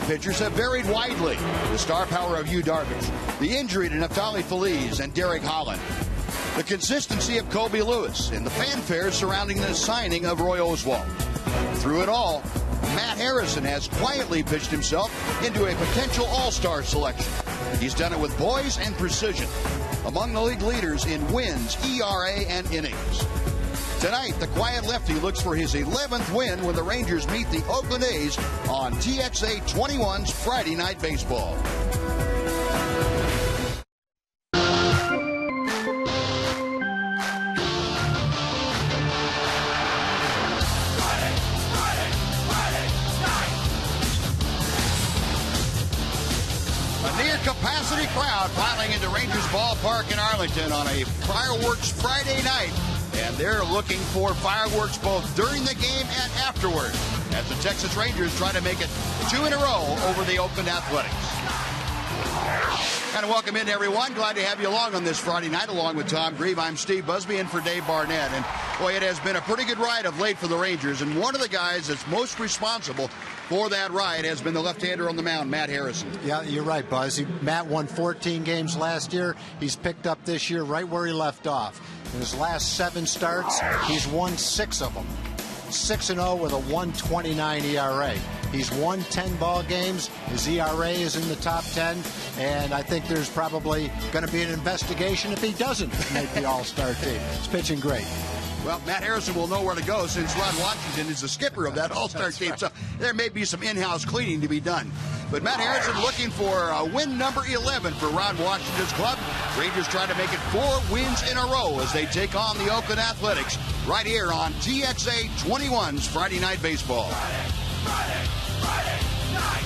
pitchers have varied widely. The star power of Yu Darvish, the injury to Neftali Feliz and Derek Holland, the consistency of Kobe Lewis, and the fanfare surrounding the signing of Roy Oswalt. Through it all, Matt Harrison has quietly pitched himself into a potential all-star selection. He's done it with poise and precision, among the league leaders in wins, ERA, and innings. Tonight, the quiet lefty looks for his 11th win when the Rangers meet the Oakland A's on TXA 21's Friday Night Baseball. Capacity crowd piling into Rangers Ballpark in Arlington on a Fireworks Friday night, and they're looking for fireworks both during the game and afterward as the Texas Rangers try to make it 2 in a row over the Oakland Athletics. And welcome in, everyone. Glad to have you along on this Friday night, along with Tom Grieve. I'm Steve Busby in for Dave Barnett. And, boy, it has been a pretty good ride of late for the Rangers. And one of the guys that's most responsible for that ride has been the left-hander on the mound, Matt Harrison. Yeah, you're right, Buzz. Matt won 14 games last year. He's picked up this year right where he left off. In his last 7 starts, he's won 6 of them. 6-0 with a 1.29 ERA. He's won 10 ball games. His ERA is in the top 10, and I think there's probably going to be an investigation if he doesn't make the All-Star team. He's pitching great. Well, Matt Harrison will know where to go since Ron Washington is the skipper of that All-Star team, right. So there may be some in-house cleaning to be done. But Matt Harrison looking for win number 11 for Ron Washington's club. Rangers trying to make it 4 wins in a row as they take on the Oakland Athletics right here on TXA 21's Friday Night Baseball. Friday night.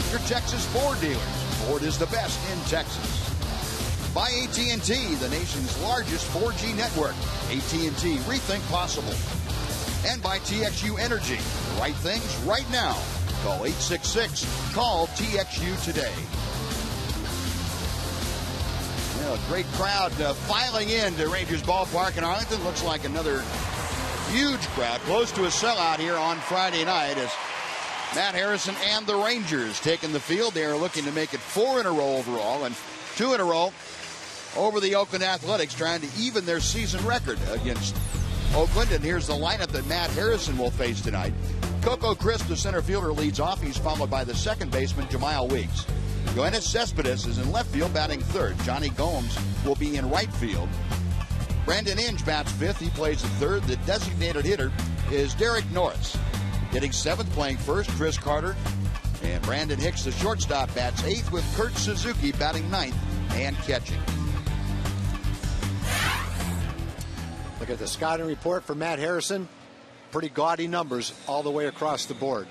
Your Texas Ford dealer. Ford is the best in Texas. By AT&T, the nation's largest 4G network. AT&T, rethink possible. And by TXU Energy, the right things right now. Call 866-CALL-TXU today. Well, a great crowd filing into Rangers Ballpark in Arlington. Looks like another huge crowd, close to a sellout here on Friday night as Matt Harrison and the Rangers taking the field. They are looking to make it 4 in a row overall and 2 in a row over the Oakland Athletics, trying to even their season record against Oakland. And here's the lineup that Matt Harrison will face tonight. Coco Crisp, the center fielder, leads off. He's followed by the second baseman, Jemile Weeks. Yoenis Cespedes is in left field, batting third. Johnny Gomes will be in right field. Brandon Inge bats fifth. He plays the third. The designated hitter is Derek Norris. Hitting seventh, playing first, Chris Carter. And Brandon Hicks, the shortstop, bats eighth, with Kurt Suzuki batting ninth and catching. Look at the scouting report for Matt Harrison. Pretty gaudy numbers all the way across the board.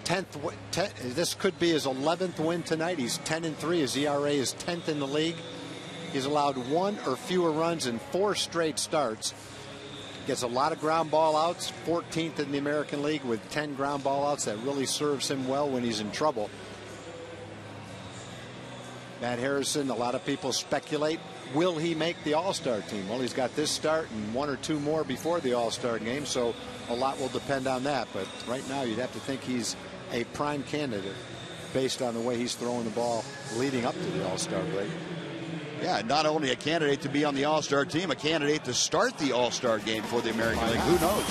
This could be his 11th win tonight. He's 10-3. His ERA is 10th in the league. He's allowed 1 or fewer runs in 4 straight starts. Gets a lot of ground ball outs, 14th in the American League with 10 ground ball outs. That really serves him well when he's in trouble. Matt Harrison, a lot of people speculate, will he make the All-Star team? Well, he's got this start and 1 or 2 more before the All-Star game, so a lot will depend on that. But right now you'd have to think he's a prime candidate based on the way he's throwing the ball leading up to the All-Star break. Yeah, not only a candidate to be on the All-Star team, a candidate to start the All-Star game for the American League. Who knows?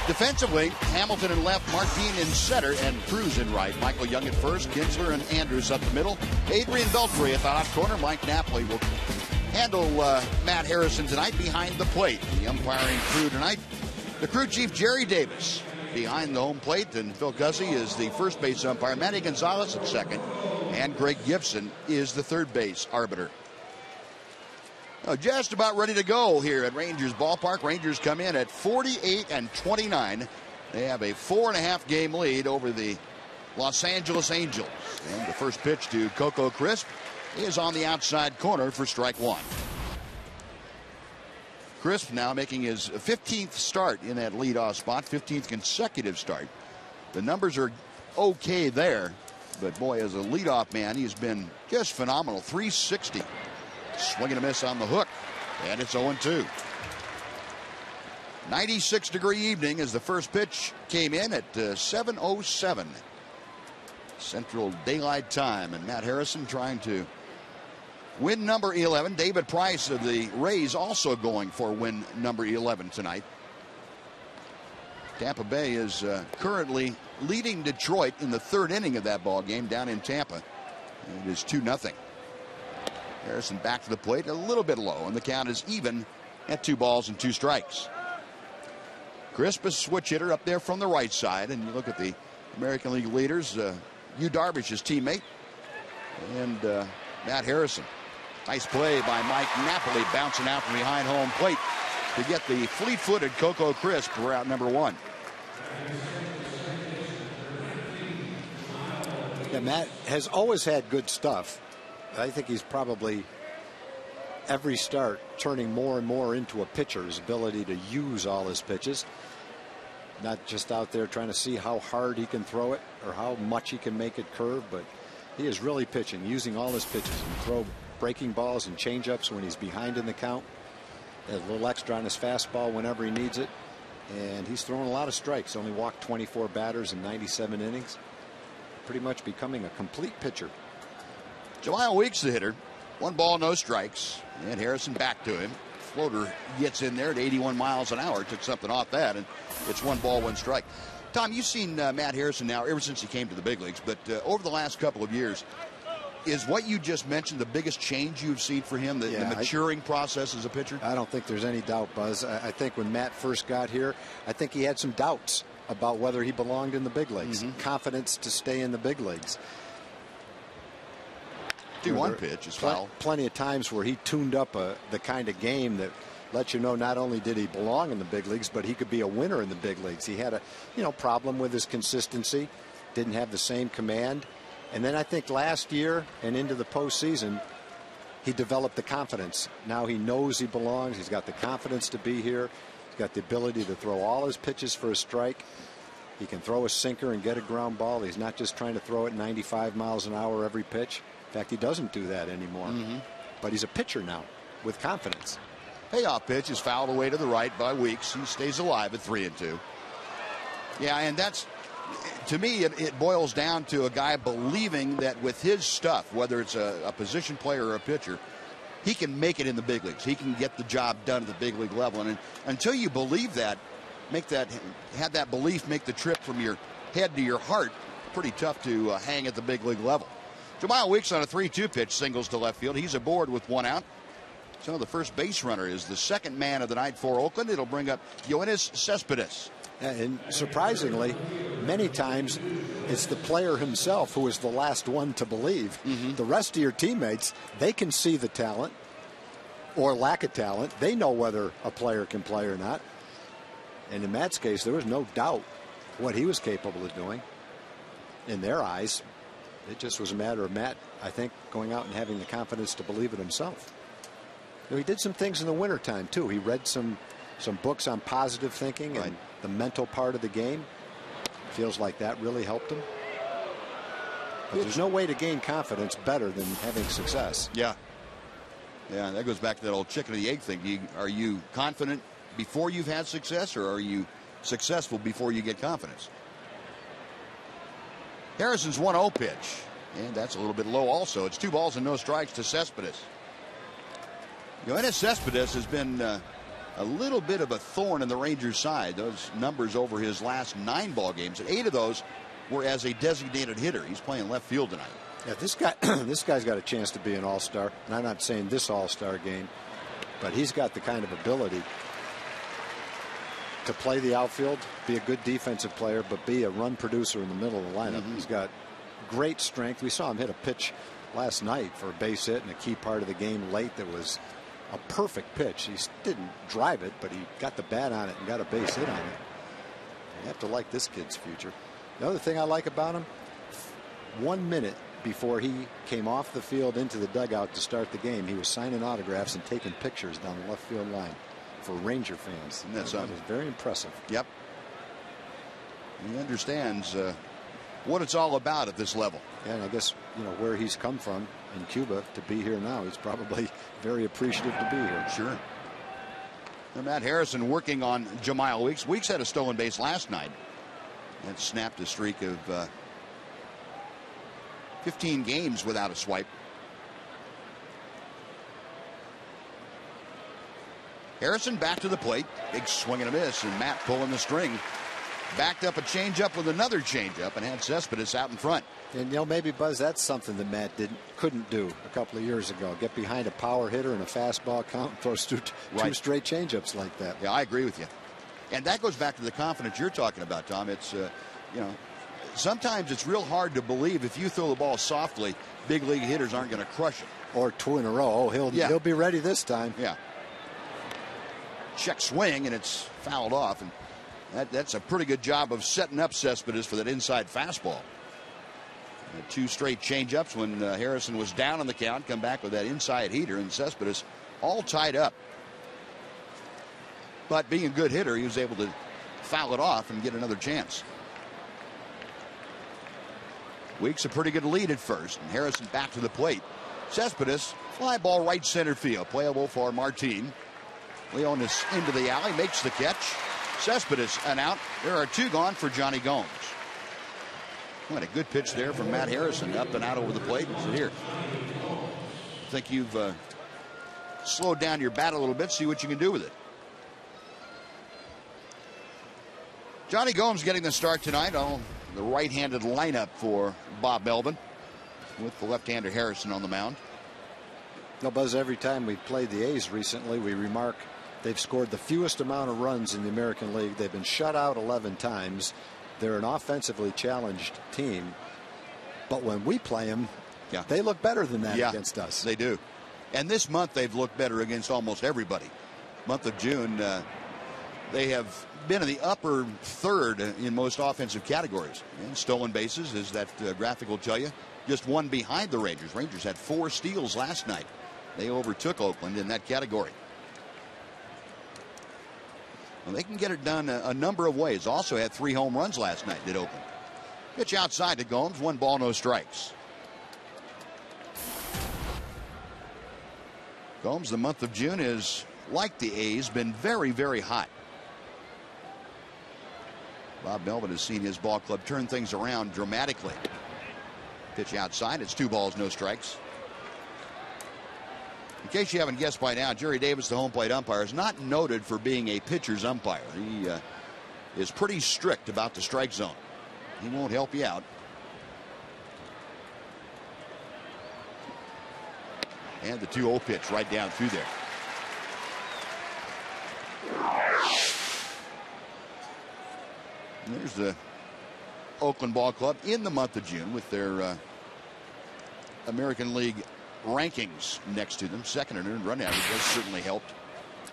Defensively, Hamilton in left, Martin in center, and Cruz in right. Michael Young at first, Kinsler and Andrews up the middle. Adrian Beltre at the hot corner. Mike Napoli will handle Matt Harrison tonight behind the plate. The umpiring crew tonight, the crew chief Jerry Davis behind the home plate, and Phil Gussie is the first base umpire. Matty Gonzalez at second, and Greg Gibson is the third base arbiter. Just about ready to go here at Rangers Ballpark. Rangers come in at 48-29. They have a 4.5 game lead over the Los Angeles Angels. And the first pitch to Coco Crisp is on the outside corner for strike 1. Crisp now making his 15th start in that leadoff spot, 15th consecutive start. The numbers are okay there, but boy, as a leadoff man, he's been just phenomenal. 360. Swing and a miss on the hook, and it's 0-2. 96-degree evening as the first pitch came in at 7:07 Central Daylight Time, and Matt Harrison trying to win number 11. David Price of the Rays also going for win number 11 tonight. Tampa Bay is currently leading Detroit in the third inning of that ball game down in Tampa. It is 2-0. Harrison back to the plate, a little bit low, and the count is even at 2 balls and 2 strikes. Crisp, a switch hitter up there from the right side, and you look at the American League leaders, Yu Darvish, his teammate, and Matt Harrison. Nice play by Mike Napoli, bouncing out from behind home plate to get the fleet-footed Coco Crisp for out number 1. Yeah, Matt has always had good stuff. I think he's probably every start turning more and more into a pitcher. His ability to use all his pitches, not just out there trying to see how hard he can throw it or how much he can make it curve, but he is really pitching, using all his pitches, and throw breaking balls and changeups when he's behind in the count. A little extra on his fastball whenever he needs it, and he's throwing a lot of strikes. Only walked 24 batters in 97 innings. Pretty much becoming a complete pitcher. Jemile Weeks, the hitter. 1 ball, no strikes. And Harrison back to him. Floater gets in there at 81 miles an hour. Took something off that, and it's 1 ball, 1 strike. Tom, you've seen Matt Harrison now ever since he came to the big leagues, but over the last couple of years, is what you just mentioned the biggest change you've seen for him, the maturing process as a pitcher? I don't think there's any doubt, Buzz. I think when Matt first got here, I think he had some doubts about whether he belonged in the big leagues. Confidence to stay in the big leagues. 2-1 pitch is foul. Plenty of times where he tuned up the kind of game that lets you know not only did he belong in the big leagues, but he could be a winner in the big leagues. He had a problem with his consistency, didn't have the same command. And then I think last year and into the postseason, he developed the confidence. Now he knows he belongs. He's got the confidence to be here. He's got the ability to throw all his pitches for a strike. He can throw a sinker and get a ground ball. He's not just trying to throw it 95 miles an hour every pitch. In fact, he doesn't do that anymore. But he's a pitcher now with confidence. Payoff pitch is fouled away to the right by Weeks. He stays alive at 3-2. Yeah, and that's, to me, it boils down to a guy believing that with his stuff, whether it's a position player or a pitcher, he can make it in the big leagues. He can get the job done at the big league level. And until you believe that, have that belief make the trip from your head to your heart, pretty tough to hang at the big league level. Jamal Weeks on a 3-2 pitch, singles to left field. He's aboard with 1 out. So the first base runner is the second man of the night for Oakland. It'll bring up Yoenis Cespedes. And surprisingly, many times it's the player himself who is the last one to believe. The rest of your teammates, they can see the talent or lack of talent. They know whether a player can play or not. And in Matt's case, there was no doubt what he was capable of doing in their eyes. It just was a matter of Matt, I think, going out and having the confidence to believe it himself. You know, he did some things in the wintertime, too. He read some books on positive thinking and the mental part of the game. Feels like that really helped him. But there's no way to gain confidence better than having success. Yeah. Yeah, that goes back to that old chicken and the egg thing. Are you confident before you've had success, or are you successful before you get confidence? Harrison's 1-0 pitch, and that's a little bit low also. It's 2 balls and no strikes to Cespedes. Yoenis Cespedes has been a little bit of a thorn in the Rangers' side. Those numbers over his last 9 ball games, and 8 of those were as a designated hitter. He's playing left field tonight. Yeah, this guy's got a chance to be an all-star. And I'm not saying this all-star game, but he's got the kind of ability to play the outfield, be a good defensive player, but be a run producer in the middle of the lineup. He's got great strength. We saw him hit a pitch last night for a base hit in a key part of the game late that was a perfect pitch. He didn't drive it, but he got the bat on it and got a base hit on it. You have to like this kid's future. The other thing I like about him, 1 minute before he came off the field into the dugout to start the game, he was signing autographs and taking pictures down the left field line for Ranger fans. That was very impressive. Yep. He understands what it's all about at this level. Yeah, and I guess, you know, where he's come from in Cuba to be here now, he's probably very appreciative to be here. Sure. And Matt Harrison working on Jamal Weeks. Weeks had a stolen base last night and snapped a streak of 15 games without a swipe. Harrison back to the plate. Big swing and a miss, and Matt pulling the string. Backed up a changeup with another changeup and had Cespedes out in front. And, you know, maybe, Buzz, that's something that Matt couldn't do a couple of years ago. Get behind a power hitter and a fastball count and throw two straight changeups like that. Yeah, I agree with you. And that goes back to the confidence you're talking about, Tom. It's, you know, sometimes it's real hard to believe if you throw the ball softly, big league hitters aren't going to crush it. Or 2 in a row. Oh, he'll be ready this time. Yeah. Check swing, and it's fouled off. And that's a pretty good job of setting up Cespedes for that inside fastball. 2 straight changeups when Harrison was down on the count. Come back with that inside heater, and Cespedes all tied up. But being a good hitter, he was able to foul it off and get another chance. Weeks a pretty good lead at first, and Harrison back to the plate. Cespedes, fly ball right center field, playable for Martin. Leonis into the alley, makes the catch. Cespedes an out. There are 2 gone for Johnny Gomes. What a good pitch there from Matt Harrison, up and out over the plate. So here, I think you've slowed down your bat a little bit, see what you can do with it. Johnny Gomes getting the start tonight on the right-handed lineup for Bob Melvin, with the left-hander Harrison on the mound. No, Buzz, every time we've played the A's recently, we remark they've scored the fewest amount of runs in the American League. They've been shut out 11 times. They're an offensively challenged team. But when we play them, they look better than that against us. They do. And this month they've looked better against almost everybody. Month of June, they have been in the upper third in most offensive categories. And stolen bases, as that graphic will tell you, just 1 behind the Rangers. Rangers had 4 steals last night. They overtook Oakland in that category. Well, they can get it done a number of ways. Also had 3 home runs last night, did Oakland. Pitch outside to Gomes. 1 ball, no strikes. Gomes, the month of June is, like the A's, been very, very hot. Bob Melvin has seen his ball club turn things around dramatically. Pitch outside. It's 2 balls, no strikes. In case you haven't guessed by now, Jerry Davis, the home plate umpire, is not noted for being a pitcher's umpire. He is pretty strict about the strike zone. He won't help you out. And the 2-0 pitch right down through there. And there's the Oakland Ball Club in the month of June with their American League rankings next to them. Second and earned run average has certainly helped.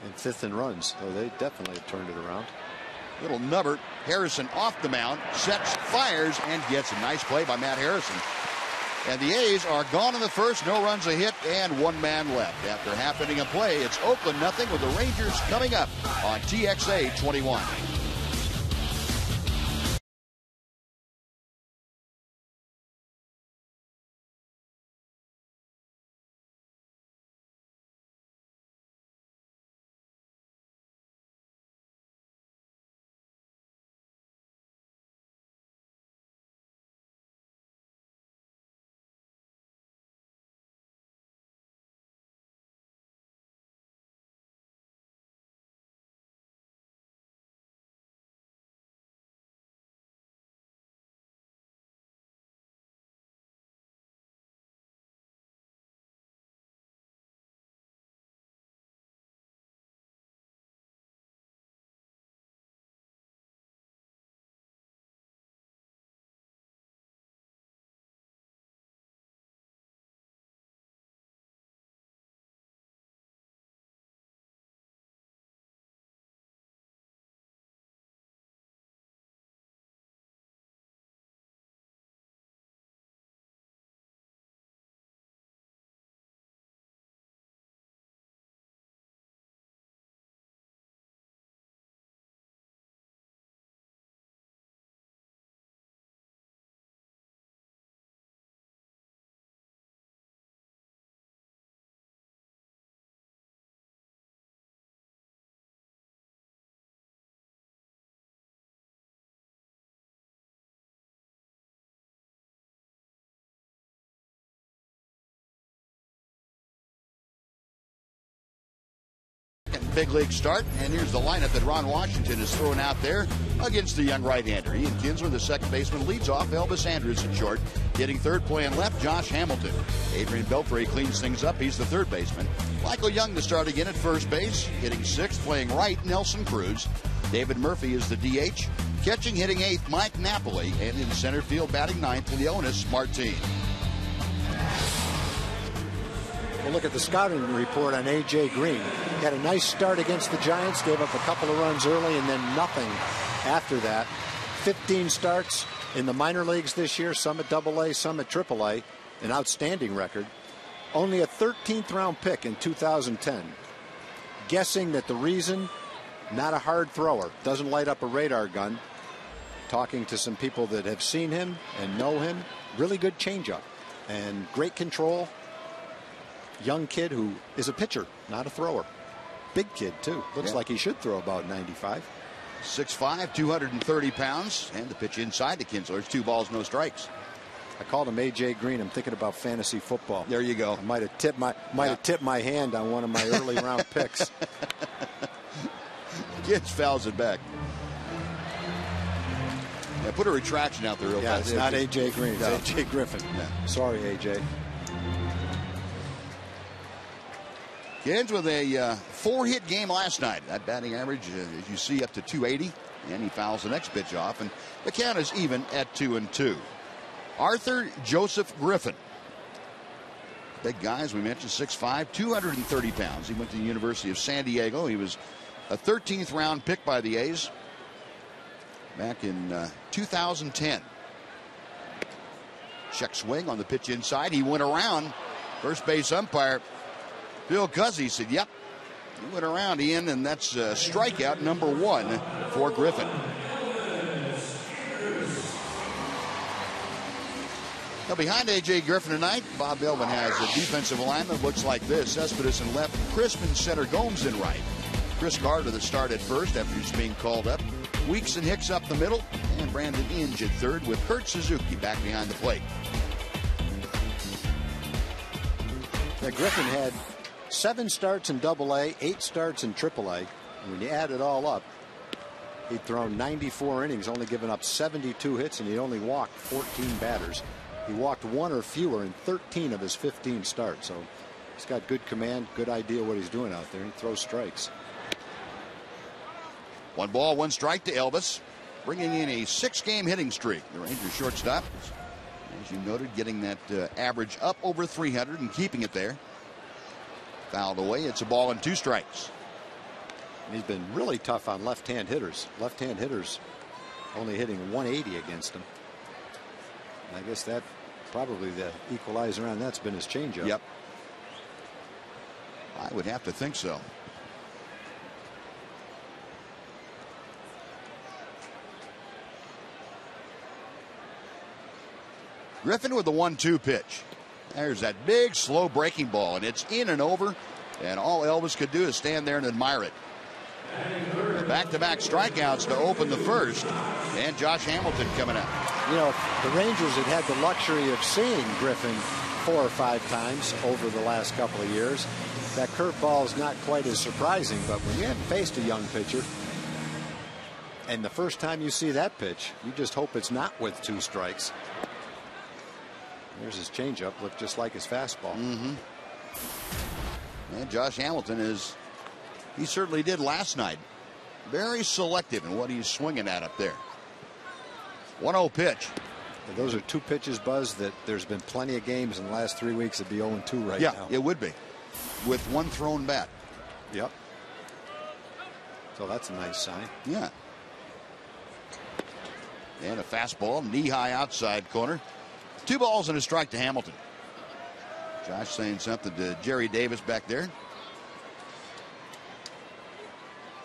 And 5th in runs, so they definitely have turned it around. Little nubbert. Harrison off the mound, sets, fires, and gets a nice play by Matt Harrison. And the A's are gone in the first. No runs a hit and 1 man left. After half inning of play, it's Oakland nothing with the Rangers coming up on TXA 21. Big league start, and here's the lineup that Ron Washington is throwing out there against the young right-hander. Ian Kinsler, the second baseman, leads off. Elvis Andrews at short. Hitting third, playing left, Josh Hamilton. Adrian Beltre cleans things up. He's the third baseman. Michael Young to start again at first base. Hitting sixth, playing right, Nelson Cruz. David Murphy is the DH. Catching, hitting eighth, Mike Napoli. And in center field, batting ninth, Leonis Martin. We'll look at the scouting report on A.J. Green. He had a nice start against the Giants, gave up a couple of runs early and then nothing after that. 15 starts in the minor leagues this year, some at AA, some at AAA. An outstanding record. Only a 13th round pick in 2010. Guessing that the reason, not a hard thrower, doesn't light up a radar gun. Talking to some people that have seen him and know him, really good changeup and great control. Young kid who is a pitcher, not a thrower. Big kid, too. Looks like he should throw about 95. 6'5", 230 pounds. And the pitch inside to Kinsler. 2 balls, no strikes. I called him A.J. Green. I'm thinking about fantasy football. There you go. I might have tipped my hand on one of my early round picks. Kins fouls it back. Yeah, put a retraction out there real fast. It's not A.J. Green. It's A.J. Griffin. No. Sorry, A.J. Kins with a 4-hit game last night. That batting average, as you see, up to 280. And he fouls the next pitch off. And the count is even at 2-2. Arthur Joseph Griffin. Big guy, as we mentioned, 6'5", 230 pounds. He went to the University of San Diego. He was a 13th round pick by the A's back in 2010. Check swing on the pitch inside. He went around. First base umpire Bill Cuzzy said, yep. He went around, Ian, and that's strikeout number 1 for Griffin. Now behind A.J. Griffin tonight, Bob Elvin has a defensive alignment. Looks like this. Cespedes in left, Crispin center, Gomes in right. Chris Carter the start at first after he's being called up. Weeks and Hicks up the middle, and Brandon Inge at third with Kurt Suzuki back behind the plate. Now, Griffin had 7 starts in Double-A, 8 starts in Triple-A. When you add it all up, he'd thrown 94 innings, only given up 72 hits, and he only walked 14 batters. He walked 1 or fewer in 13 of his 15 starts. So he's got good command, good idea what he's doing out there. He throws strikes. 1 ball, 1 strike to Elvis, bringing in a 6-game hitting streak. The Rangers shortstop, as you noted, getting that average up over 300 and keeping it there. Fouled away. It's a ball and 2 strikes. And he's been really tough on left-hand hitters. Left-hand hitters only hitting 180 against him. And I guess that probably the equalizer on that's been his changeup. Yep. I would have to think so. Griffin with the 1-2 pitch. There's that big slow breaking ball, and it's in and over, and all Elvis could do is stand there and admire it. Back-to-back strikeouts to open the first, and Josh Hamilton coming out. You know, the Rangers had the luxury of seeing Griffin 4 or 5 times over the last couple of years. That curveball is not quite as surprising, but when you haven't faced a young pitcher, and the first time you see that pitch, you just hope it's not with 2 strikes. There's his changeup, looked just like his fastball. And Josh Hamilton he certainly did last night. Very selective in what he's swinging at up there. 1-0 pitch. And those are 2 pitches, Buzz, that there's been plenty of games in the last 3 weeks that'd be 0-2 right now. Yeah, it would be. With 1 thrown bat. Yep. So that's a nice sign. Yeah. And a fastball, knee-high outside corner. 2 balls and a strike to Hamilton. Josh saying something to Jerry Davis back there.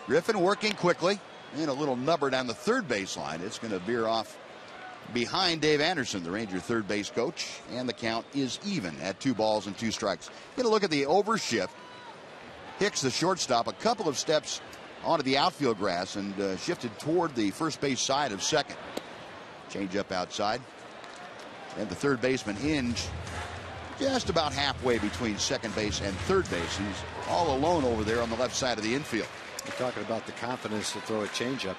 Griffin working quickly, and a little nubber down the third baseline. It's going to veer off behind Dave Anderson, the Ranger third base coach, and the count is even at 2 balls and 2 strikes. Going to look at the overshift. Hicks, the shortstop, a couple of steps onto the outfield grass and shifted toward the first base side of second. Change up outside. And the third baseman, Inge, just about halfway between second base and third base. He's all alone over there on the left side of the infield. You're talking about the confidence to throw a changeup.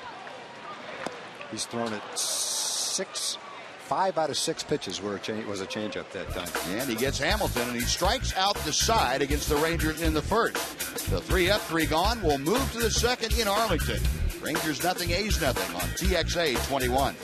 He's thrown it 5 out of 6 pitches was a changeup that time. And he gets Hamilton, and he strikes out the side against the Rangers in the first. The 3 up, 3 gone. Will move to the second in Arlington. Rangers nothing, A's nothing on TXA 21.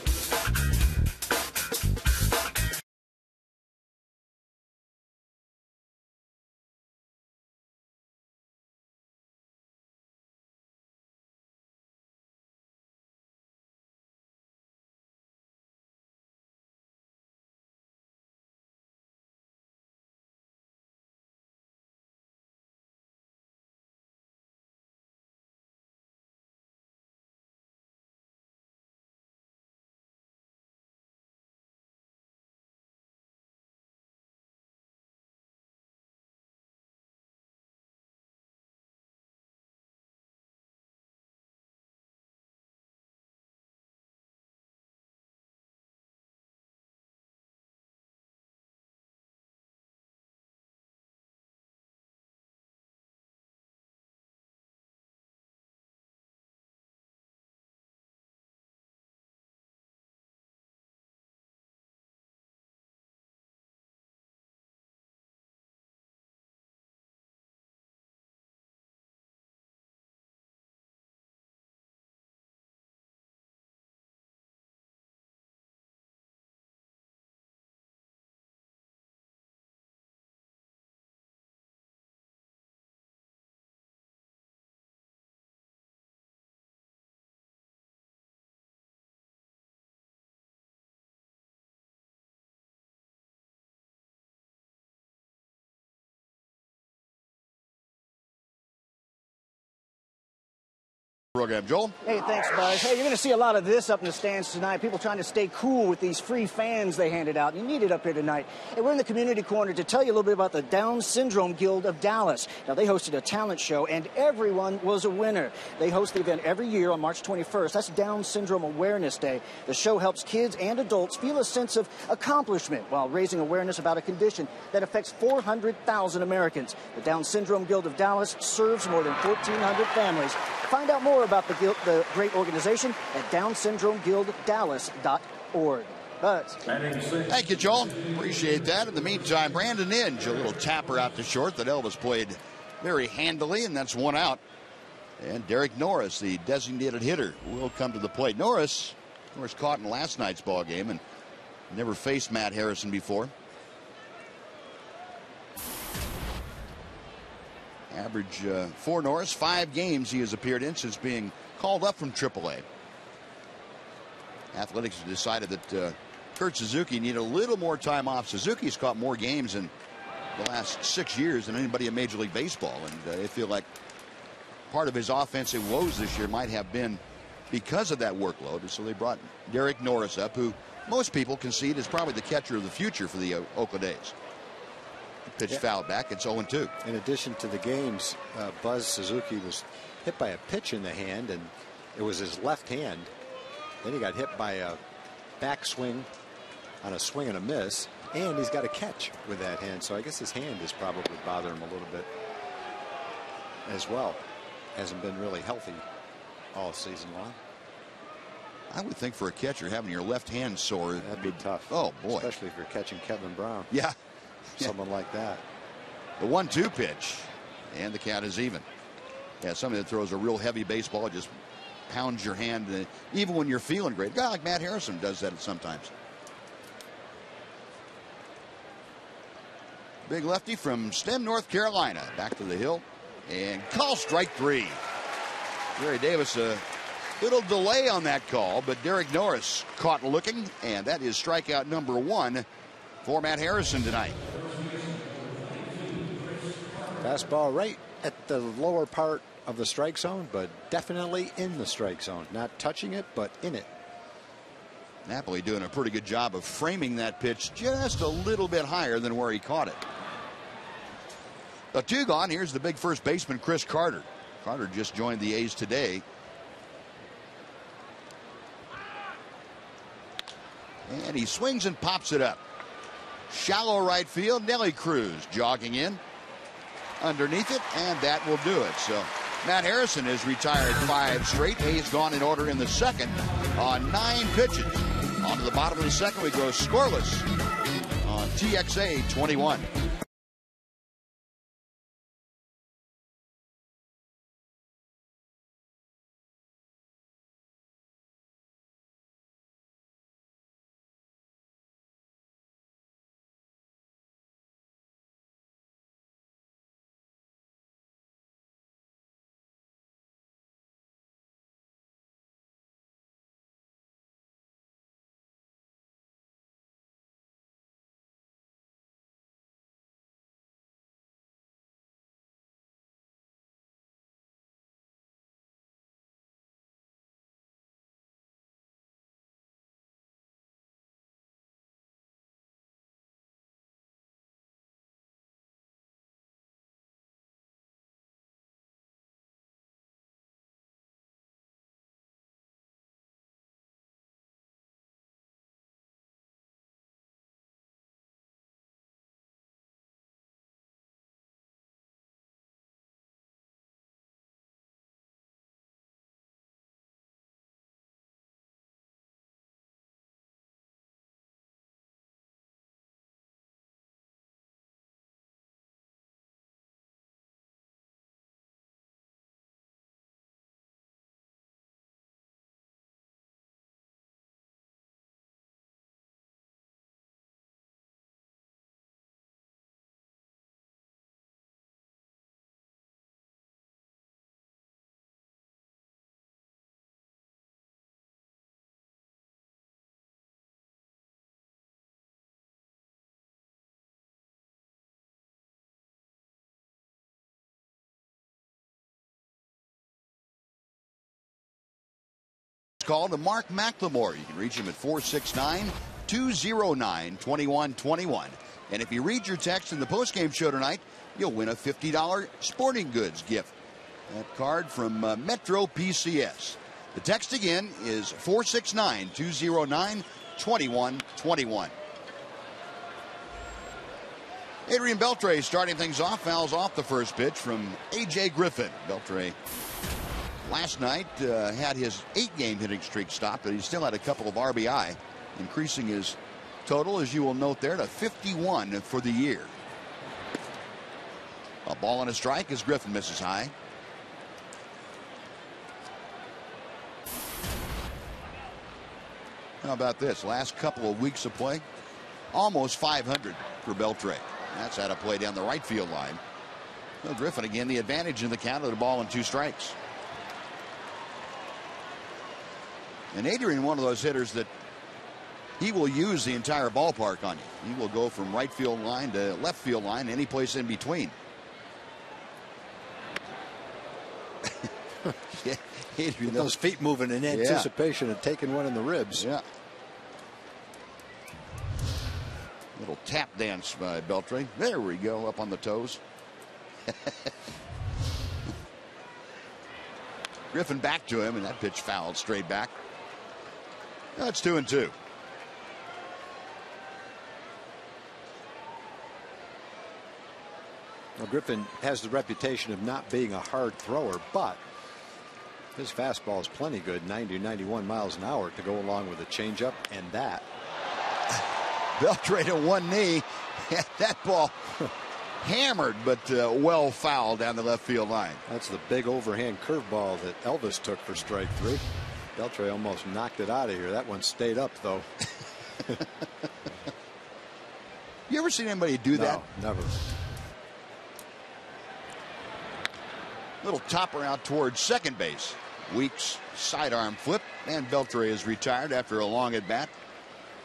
Program, Joel. Hey, thanks, Buzz. Hey, you're going to see a lot of this up in the stands tonight. People trying to stay cool with these free fans they handed out. You need it up here tonight. Hey, we're in the community corner to tell you a little bit about the Down Syndrome Guild of Dallas. Now, they hosted a talent show, and everyone was a winner. They host the event every year on March 21st. That's Down Syndrome Awareness Day. The show helps kids and adults feel a sense of accomplishment while raising awareness about a condition that affects 400,000 Americans. The Down Syndrome Guild of Dallas serves more than 1,400 families. Find out more about the great organization at downsyndromeguilddallas.org. Buzz. Thank you, Joel. Appreciate that. In the meantime, Brandon Inge, a little tapper out to short that Elvis played very handily, and that's one out. And Derek Norris, the designated hitter, will come to the plate. Norris caught in last night's ball game and never faced Matt Harrison before. Average for Norris, 5 games he has appeared in since being called up from AAA. Athletics have decided that Kurt Suzuki needed a little more time off. Suzuki's caught more games in the last 6 years than anybody in Major League Baseball, and they feel like part of his offensive woes this year might have been because of that workload. So they brought Derek Norris up, who most people concede is probably the catcher of the future for the Oakland A's. Pitch foul back. It's 0-2. In addition to the games, Buzz Suzuki was hit by a pitch in the hand, and it was his left hand. Then he got hit by a backswing on a swing and a miss, and he's got a catch with that hand. So I guess his hand is probably bothering him a little bit as well. Hasn't been really healthy all season long. I would think for a catcher having your left hand sore, that'd be tough. Oh boy, especially if you're catching Kevin Brown. Yeah. Someone like that. The 1-2 pitch, and the count is even. Yeah, somebody that throws a real heavy baseball just pounds your hand, even when you're feeling great. A guy like Matt Harrison does that sometimes. Big lefty from Stem, North Carolina, back to the hill, and call strike 3. Gary Davis, a little delay on that call, but Derek Norris caught looking, and that is strikeout number 1 for Matt Harrison tonight. Fastball right at the lower part of the strike zone, but definitely in the strike zone. Not touching it, but in it. Napoli doing a pretty good job of framing that pitch just a little bit higher than where he caught it. A 2 gone. Here's the big first baseman, Chris Carter. Carter just joined the A's today. And he swings and pops it up. Shallow right field. Nelly Cruz jogging in underneath it, and that will do it. So Matt Harrison has retired 5 straight. A's gone in order in the second on 9 pitches. On to the bottom of the second, we go scoreless on TXA 21. call to Mark McLemore. You can reach him at 469-209-2121. And if you read your text in the postgame show tonight, you'll win a $50 sporting goods gift. That card from Metro PCS. The text again is 469-209-2121. Adrian Beltre starting things off, fouls off the first pitch from A.J. Griffin. Beltre last night had his 8-game hitting streak stopped, but he still had a couple of RBI, increasing his total, as you will note there, to 51 for the year. A ball and a strike as Griffin misses high. How about this? Last couple of weeks of play, almost 500 for Beltre. That's out of play down the right field line. Well, Griffin again the advantage in the count of the ball and 2 strikes. And Adrian, one of those hitters that he will use the entire ballpark on you. He will go from right field line to left field line, any place in between. Yeah, Adrian, those feet moving in anticipation of taking one in the ribs. Yeah. Little tap dance by Beltre. There we go, up on the toes. Griffin back to him, and that pitch fouled straight back. That's 2-2. Well, Griffin has the reputation of not being a hard thrower, but his fastball is plenty good, 90 or 91 miles an hour, to go along with a changeup and that. Beltre to one knee. That ball hammered, but well fouled down the left field line. That's the big overhand curveball that Elvis took for strike 3. Beltre almost knocked it out of here. That one stayed up, though. You ever seen anybody do that? No, never. Little topper out towards second base. Weeks sidearm flip, and Beltre is retired after a long at bat.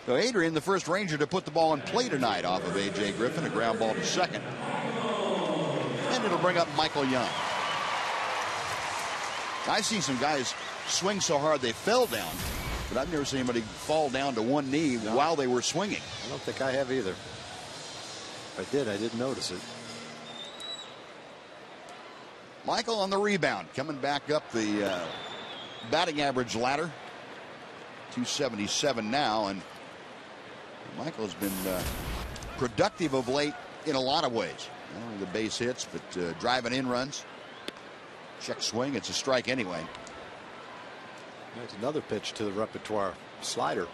So Adrian, the first Ranger to put the ball in play tonight off of A.J. Griffin, a ground ball to second. And it'll bring up Michael Young. I've seen some guys swing so hard they fell down, but I've never seen anybody fall down to one knee while they were swinging. I don't think I have either. If I did, I didn't notice it. Michael on the rebound, coming back up the batting average ladder. 277 now, and Michael has been productive of late in a lot of ways. Not only the base hits, but driving in runs. Check swing, it's a strike anyway. That's another pitch to the repertoire. Slider.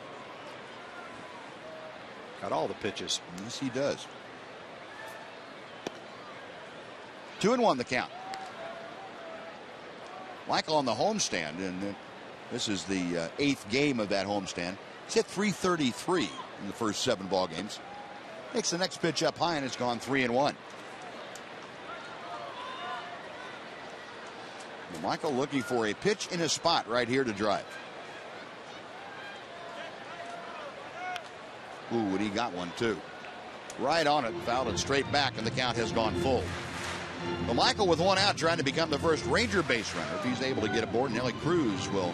Got all the pitches. Yes, he does. 2-1 the count. Michael on the homestand, and this is the 8th game of that homestand. He's hit .333 in the first 7 ball games. Makes the next pitch up high, and it's gone 3-1. Michael looking for a pitch in a spot right here to drive. Ooh, and he got one too. Right on it, fouled it straight back, and the count has gone full. Well, Michael with one out trying to become the first Ranger base runner. If he's able to get aboard, Nelly Cruz will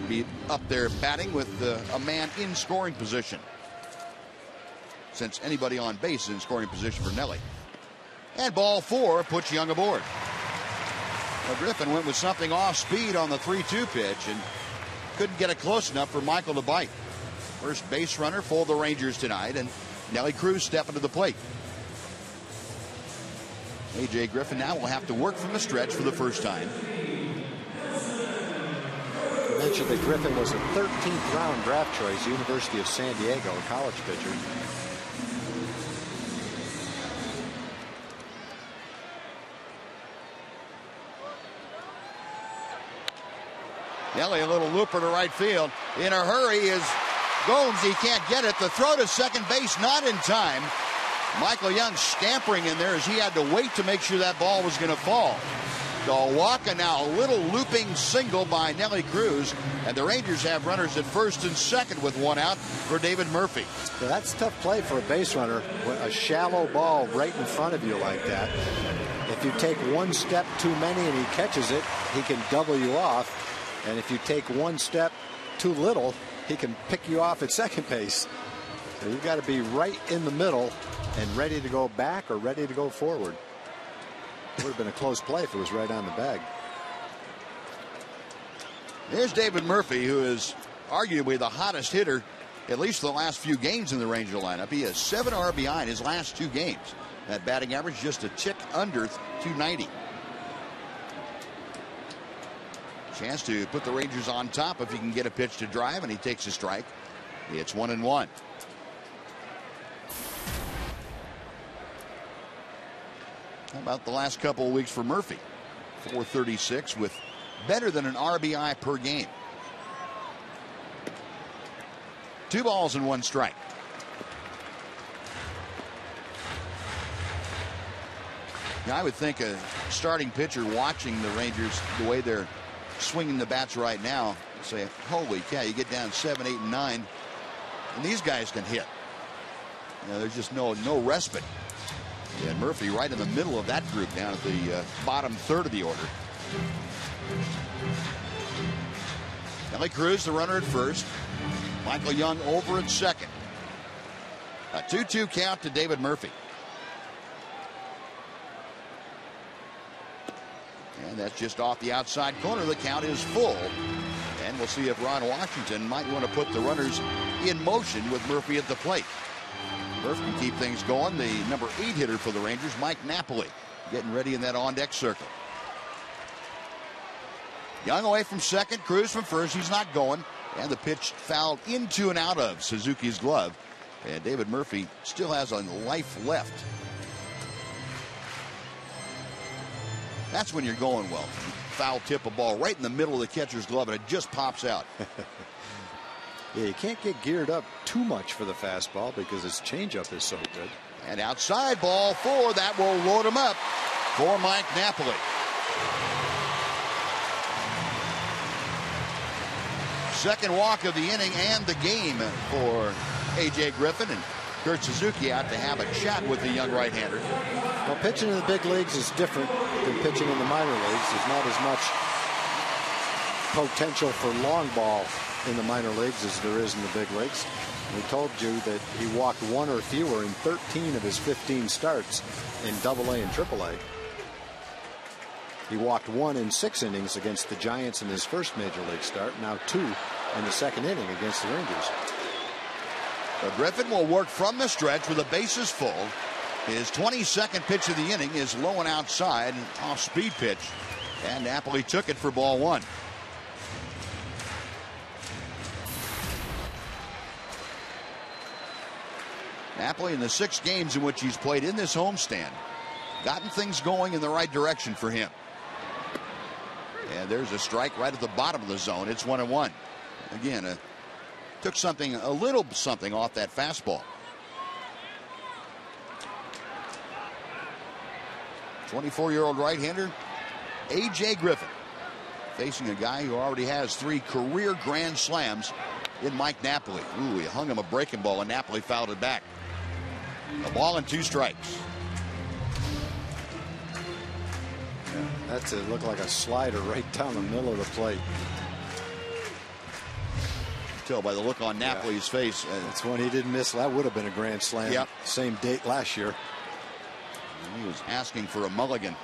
be up there batting with a man in scoring position, since anybody on base is in scoring position for Nelly. And ball 4 puts Young aboard. Well, Griffin went with something off speed on the 3-2 pitch and couldn't get it close enough for Michael to bite. First base runner for the Rangers tonight, and Nelly Cruz stepping to the plate. A.J. Griffin now will have to work from the stretch for the first time. I mentioned that Griffin was a 13th round draft choice, University of San Diego, a college pitcher. Nelly, a little looper to right field. In a hurry is Gomes. He can't get it. The throw to second base, not in time. Michael Young scampering in there as he had to wait to make sure that ball was going to fall. The walk, and now a little looping single by Nelly Cruz, and the Rangers have runners at first and second with one out for David Murphy. Yeah, that's a tough play for a base runner. A shallow ball right in front of you like that. If you take one step too many and he catches it, he can double you off. And if you take one step too little, he can pick you off at second base. So you've got to be right in the middle and ready to go back or ready to go forward. It would have been a close play if it was right on the bag. Here's David Murphy, who is arguably the hottest hitter, at least the last few games in the Ranger lineup. He has 7 RBI in his last 2 games. That batting average just a tick under 290. Chance to put the Rangers on top if he can get a pitch to drive, and he takes a strike. It's 1-1. How about the last couple of weeks for Murphy? 436 with better than an RBI per game. 2 balls and 1 strike. Now, I would think a starting pitcher watching the Rangers the way they're swinging the bats right now say, holy cow, you get down 7, 8, and 9, and these guys can hit. You know, there's just no respite. And Murphy right in the middle of that group down at the bottom third of the order. Ellie Cruz, the runner at first. Michael Young over at second. A 2-2 count to David Murphy. And that's just off the outside corner. The count is full. And we'll see if Ron Washington might want to put the runners in motion with Murphy at the plate. Murphy can keep things going. The number 8 hitter for the Rangers, Mike Napoli, getting ready in that on-deck circle. Young away from second, Cruz from first. He's not going. And the pitch fouled into and out of Suzuki's glove. And David Murphy still has a life left. That's when you're going well. Foul tip a ball right in the middle of the catcher's glove, and it just pops out. Yeah, you can't get geared up too much for the fastball because his changeup is so good. And outside ball 4, that will load him up for Mike Napoli. Second walk of the inning and the game for A.J. Griffin, and Kurt Suzuki out to have a chat with the young right-hander. Well, pitching in the big leagues is different than pitching in the minor leagues. There's not as much potential for long ball in the minor leagues as there is in the big leagues. We told you that he walked 1 or fewer in 13 of his 15 starts in AA and AAA. He walked 1 in 6 innings against the Giants in his first major league start. Now 2 in the second inning against the Rangers. But Griffin will work from the stretch with the bases full. His 22nd pitch of the inning is low and outside, an off-speed pitch, and Napoli took it for ball 1. Napoli, in the 6 games in which he's played in this homestand, gotten things going in the right direction for him. And there's a strike right at the bottom of the zone. It's 1-1. Again, took a little something off that fastball. 24-year-old right-hander A.J. Griffin facing a guy who already has 3 career grand slams in Mike Napoli. Ooh, he hung him a breaking ball, and Napoli fouled it back. A ball and 2 strikes. Yeah, that looked like a slider right down the middle of the plate. Tell by the look on Napoli's face. That's one he didn't miss. That would have been a grand slam. Yep. Same date last year. He was asking for a mulligan.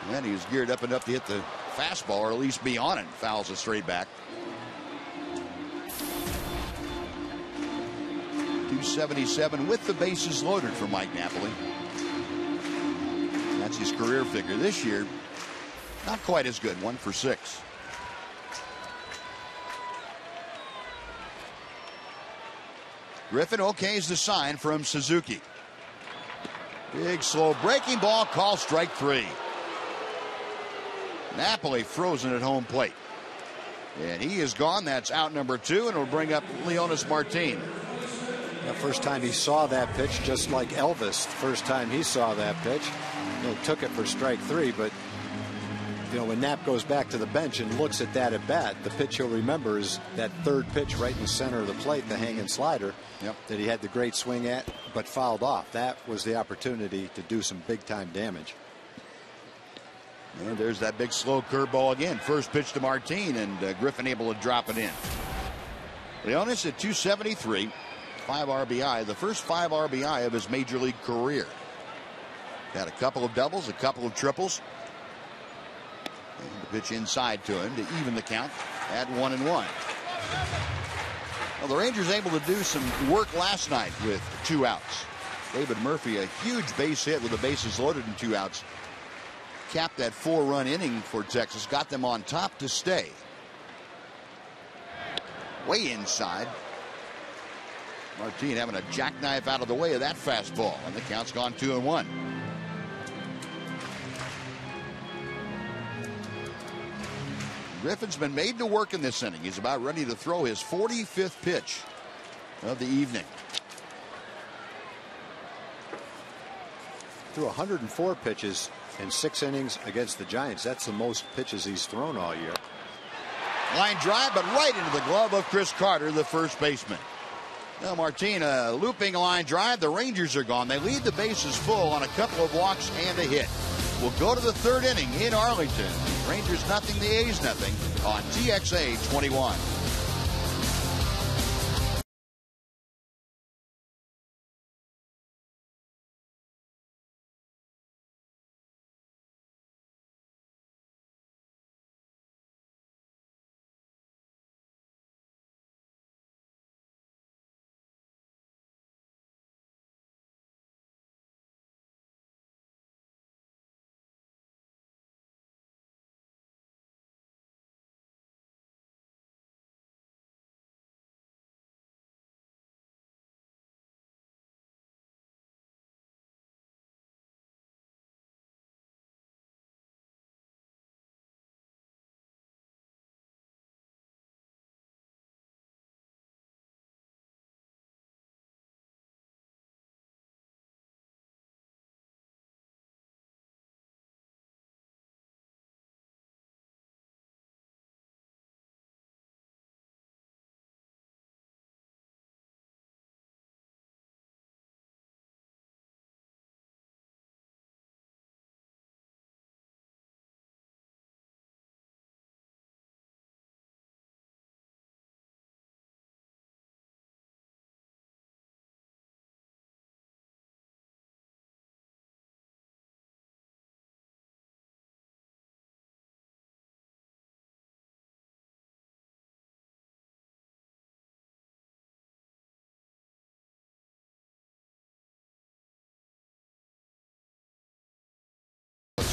And he was geared up enough to hit the fastball, or at least be on it. Fouls it straight back. 277 with the bases loaded for Mike Napoli. That's his career figure. This year, not quite as good. 1 for 6. Griffin okays the sign from Suzuki. Big slow breaking ball, call strike 3. Napoli frozen at home plate. And he is gone. That's out number 2, and it'll bring up Leonis Martin. The first time he saw that pitch, just like Elvis, first time he saw that pitch, he took it for strike 3, but when Knapp goes back to the bench and looks at that at bat, the pitch he'll remember is that third pitch right in the center of the plate, the hanging slider that he had the great swing at, but fouled off. That was the opportunity to do some big time damage. And there's that big slow curveball again. First pitch to Martin, and Griffin able to drop it in. Leonis at 273, 5 RBI, the first 5 RBI of his major league career. Had a couple of doubles, a couple of triples. And the pitch inside to him to even the count at 1-1. Well, the Rangers able to do some work last night with 2 outs. David Murphy, a huge base hit with the bases loaded and 2 outs. Capped that 4-run inning for Texas, got them on top to stay. Way inside. Martin having a jackknife out of the way of that fastball, and the count's gone 2-1. Griffin's been made to work in this inning. He's about ready to throw his 45th pitch of the evening. Threw 104 pitches in 6 innings against the Giants. That's the most pitches he's thrown all year. Line drive, but right into the glove of Chris Carter, the first baseman. Now Martina looping line drive. The Rangers are gone. They leave the bases full on a couple of walks and a hit. We'll go to the 3rd inning in Arlington. Rangers nothing, the A's nothing on TXA 21.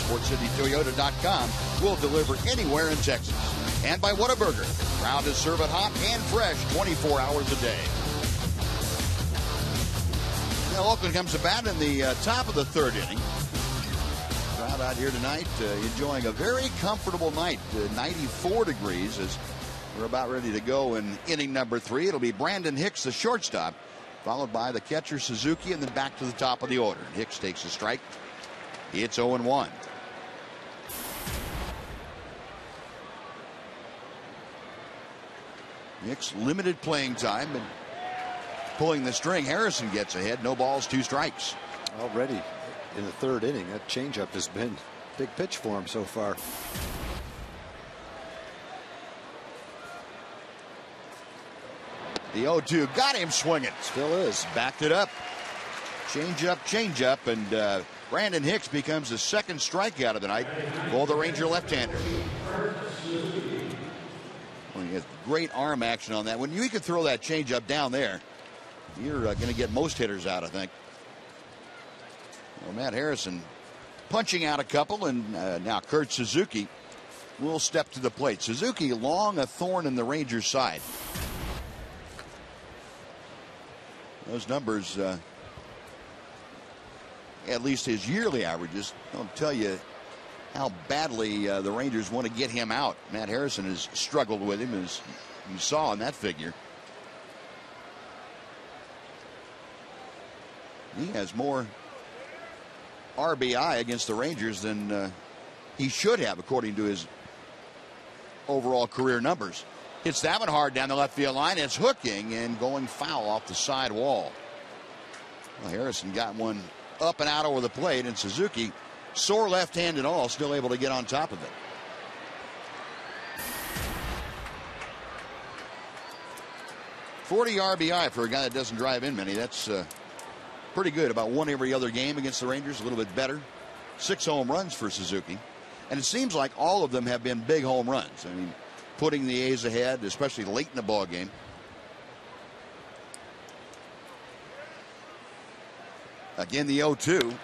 SportsCityToyota.com will deliver anywhere in Texas. And by Whataburger, proud to serve it hot and fresh 24 hours a day. Now Oakland comes to bat in the top of the 3rd inning. Crowd out here tonight enjoying a very comfortable night. 94 degrees as we're about ready to go in inning number 3. It'll be Brandon Hicks, the shortstop, followed by the catcher Suzuki, and then back to the top of the order. Hicks takes a strike. It's 0-1. Hicks limited playing time and pulling the string. Harrison gets ahead. No balls, 2 strikes. Already in the 3rd inning, that changeup has been a big pitch for him so far. The 0-2 got him swinging. Still is. Backed it up. Change up, and Brandon Hicks becomes the 2nd strikeout of the night for the Ranger left-hander. Well, he has great arm action on that. When you can throw that changeup down there, you're going to get most hitters out, I think. Well, Matt Harrison punching out a couple, and now Kurt Suzuki will step to the plate. Suzuki, long a thorn in the Rangers' side. Those numbers, at least his yearly averages, don't tell you how badly the Rangers want to get him out. Matt Harrison has struggled with him, as you saw in that figure. He has more RBI against the Rangers than he should have, according to his overall career numbers. Hits that one hard down the left field line. It's hooking and going foul off the side wall. Well, Harrison got one up and out over the plate, and Suzuki Sore left hand and all, still able to get on top of it. .40 RBI for a guy that doesn't drive in many. That's pretty good. About one every other game against the Rangers. A little bit better. 6 home runs for Suzuki. And it seems like all of them have been big home runs. I mean, putting the A's ahead, especially late in the ball game. Again, the 0-2.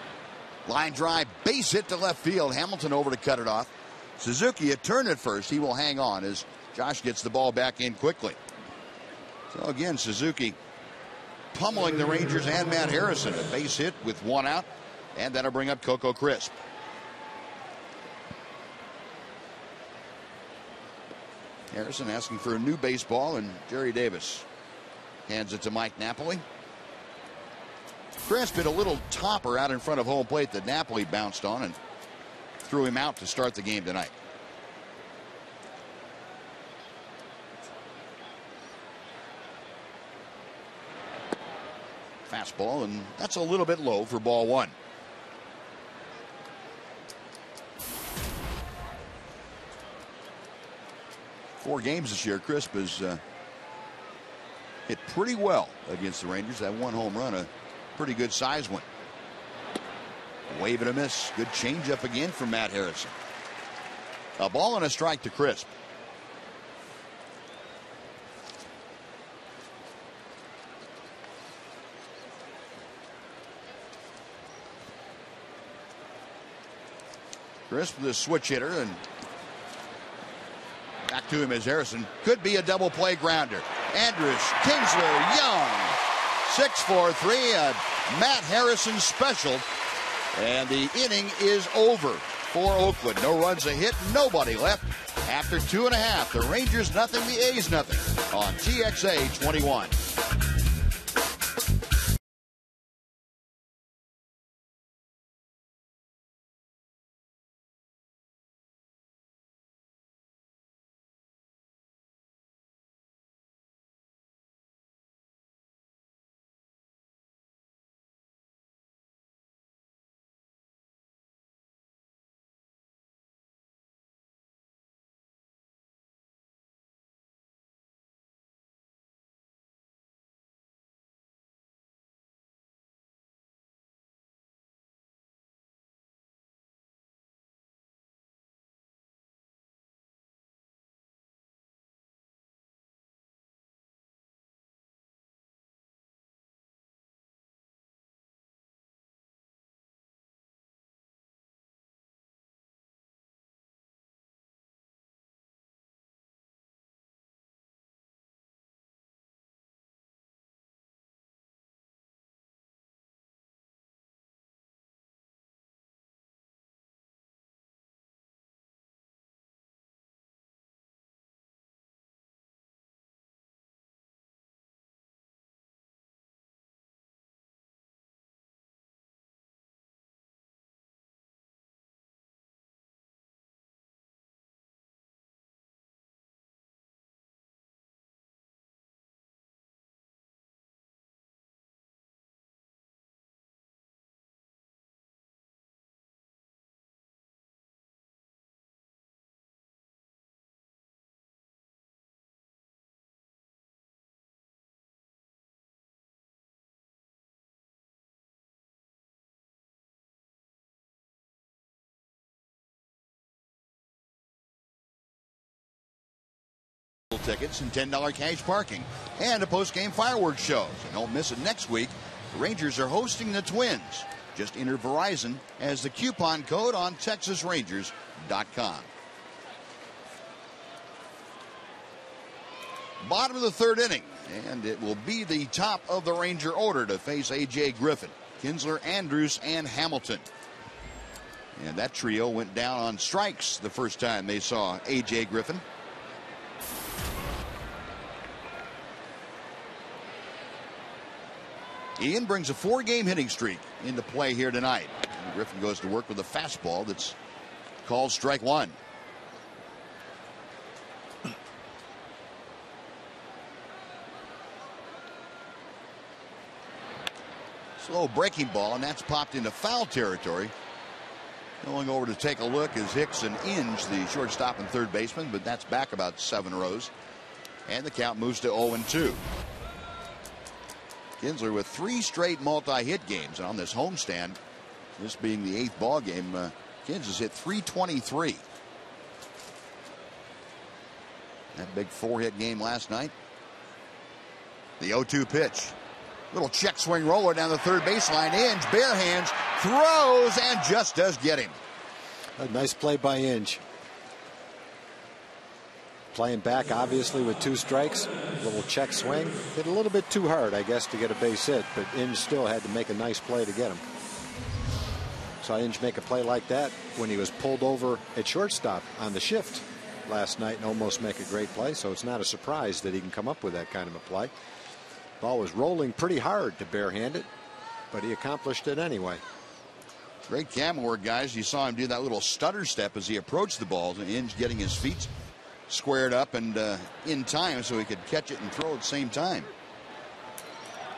Line drive, base hit to left field. Hamilton over to cut it off. Suzuki a turn at first. He will hang on as Josh gets the ball back in quickly. So again, Suzuki pummeling the Rangers and Matt Harrison. A base hit with 1 out, and that'll bring up Coco Crisp. Harrison asking for a new baseball, and Jerry Davis hands it to Mike Napoli. Crisp hit a little topper out in front of home plate that Napoli bounced on and threw him out to start the game tonight. Fastball, and that's a little bit low for ball 1. Four games this year, Crisp has hit pretty well against the Rangers. That 1 home run, a pretty good size one. A wave and a miss. Good changeup again from Matt Harrison. A ball and a strike to Crisp. Crisp, the switch hitter, and back to him as Harrison. Could be a double play grounder. Andrus, Kinsler, Young. 6-4-3, a Matt Harrison special. And the inning is over for Oakland. No runs a hit, nobody left. After 2.5, the Rangers nothing, the A's nothing on TXA 21. Tickets and $10 cash parking and a post-game fireworks show. So don't miss it next week. The Rangers are hosting the Twins. Just enter Verizon as the coupon code on TexasRangers.com. Bottom of the 3rd inning, and it will be the top of the Ranger order to face A.J. Griffin, Kinsler, Andrus, and Hamilton. And that trio went down on strikes the first time they saw A.J. Griffin. Ian brings a 4-game hitting streak into play here tonight. And Griffin goes to work with a fastball that's called strike 1. Slow breaking ball, and that's popped into foul territory. Going over to take a look is Hicks and Inge, the shortstop and third baseman, but that's back about 7 rows. And the count moves to 0-2. Kinsler with 3 straight multi-hit games on this homestand. This being the 8th ball game. Kinsler's hit .323. That big 4-hit game last night. The 0-2 pitch. Little check swing roller down the third baseline. Inge, bare hands, throws, and just does get him. A nice play by Inge. Playing back, obviously, with 2 strikes. Little check swing. Hit a little bit too hard, I guess, to get a base hit, but Inge still had to make a nice play to get him. Saw Inge make a play like that when he was pulled over at shortstop on the shift last night and almost make a great play, so it's not a surprise that he can come up with that kind of a play. Ball was rolling pretty hard to barehand it, but he accomplished it anyway. Great camera work, guys. You saw him do that little stutter step as he approached the ball. Inge getting his feet squared up and in time so he could catch it and throw at the same time.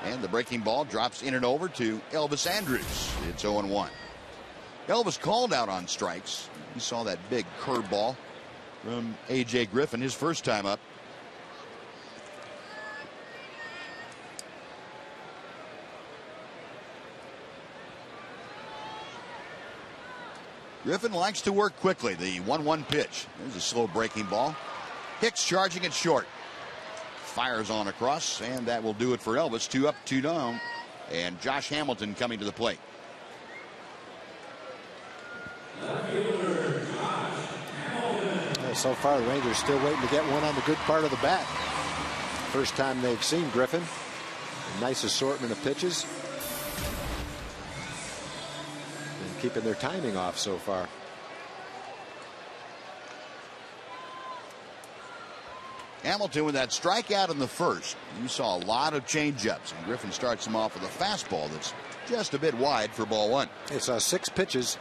And the breaking ball drops in and over to Elvis Andrus. It's 0-1. Elvis called out on strikes. He saw that big curveball from A.J. Griffin his first time up. Griffin likes to work quickly. The 1-1 pitch. There's a slow breaking ball. Hicks charging it short. Fires on across, and that will do it for Elvis. 2 up, 2 down. And Josh Hamilton coming to the plate. So far, the Rangers still waiting to get one on the good part of the bat. First time they've seen Griffin. A nice assortment of pitches. And keeping their timing off so far. Hamilton with that strikeout in the first. You saw a lot of changeups, and Griffin starts him off with a fastball that's just a bit wide for ball 1. It's 6 pitches.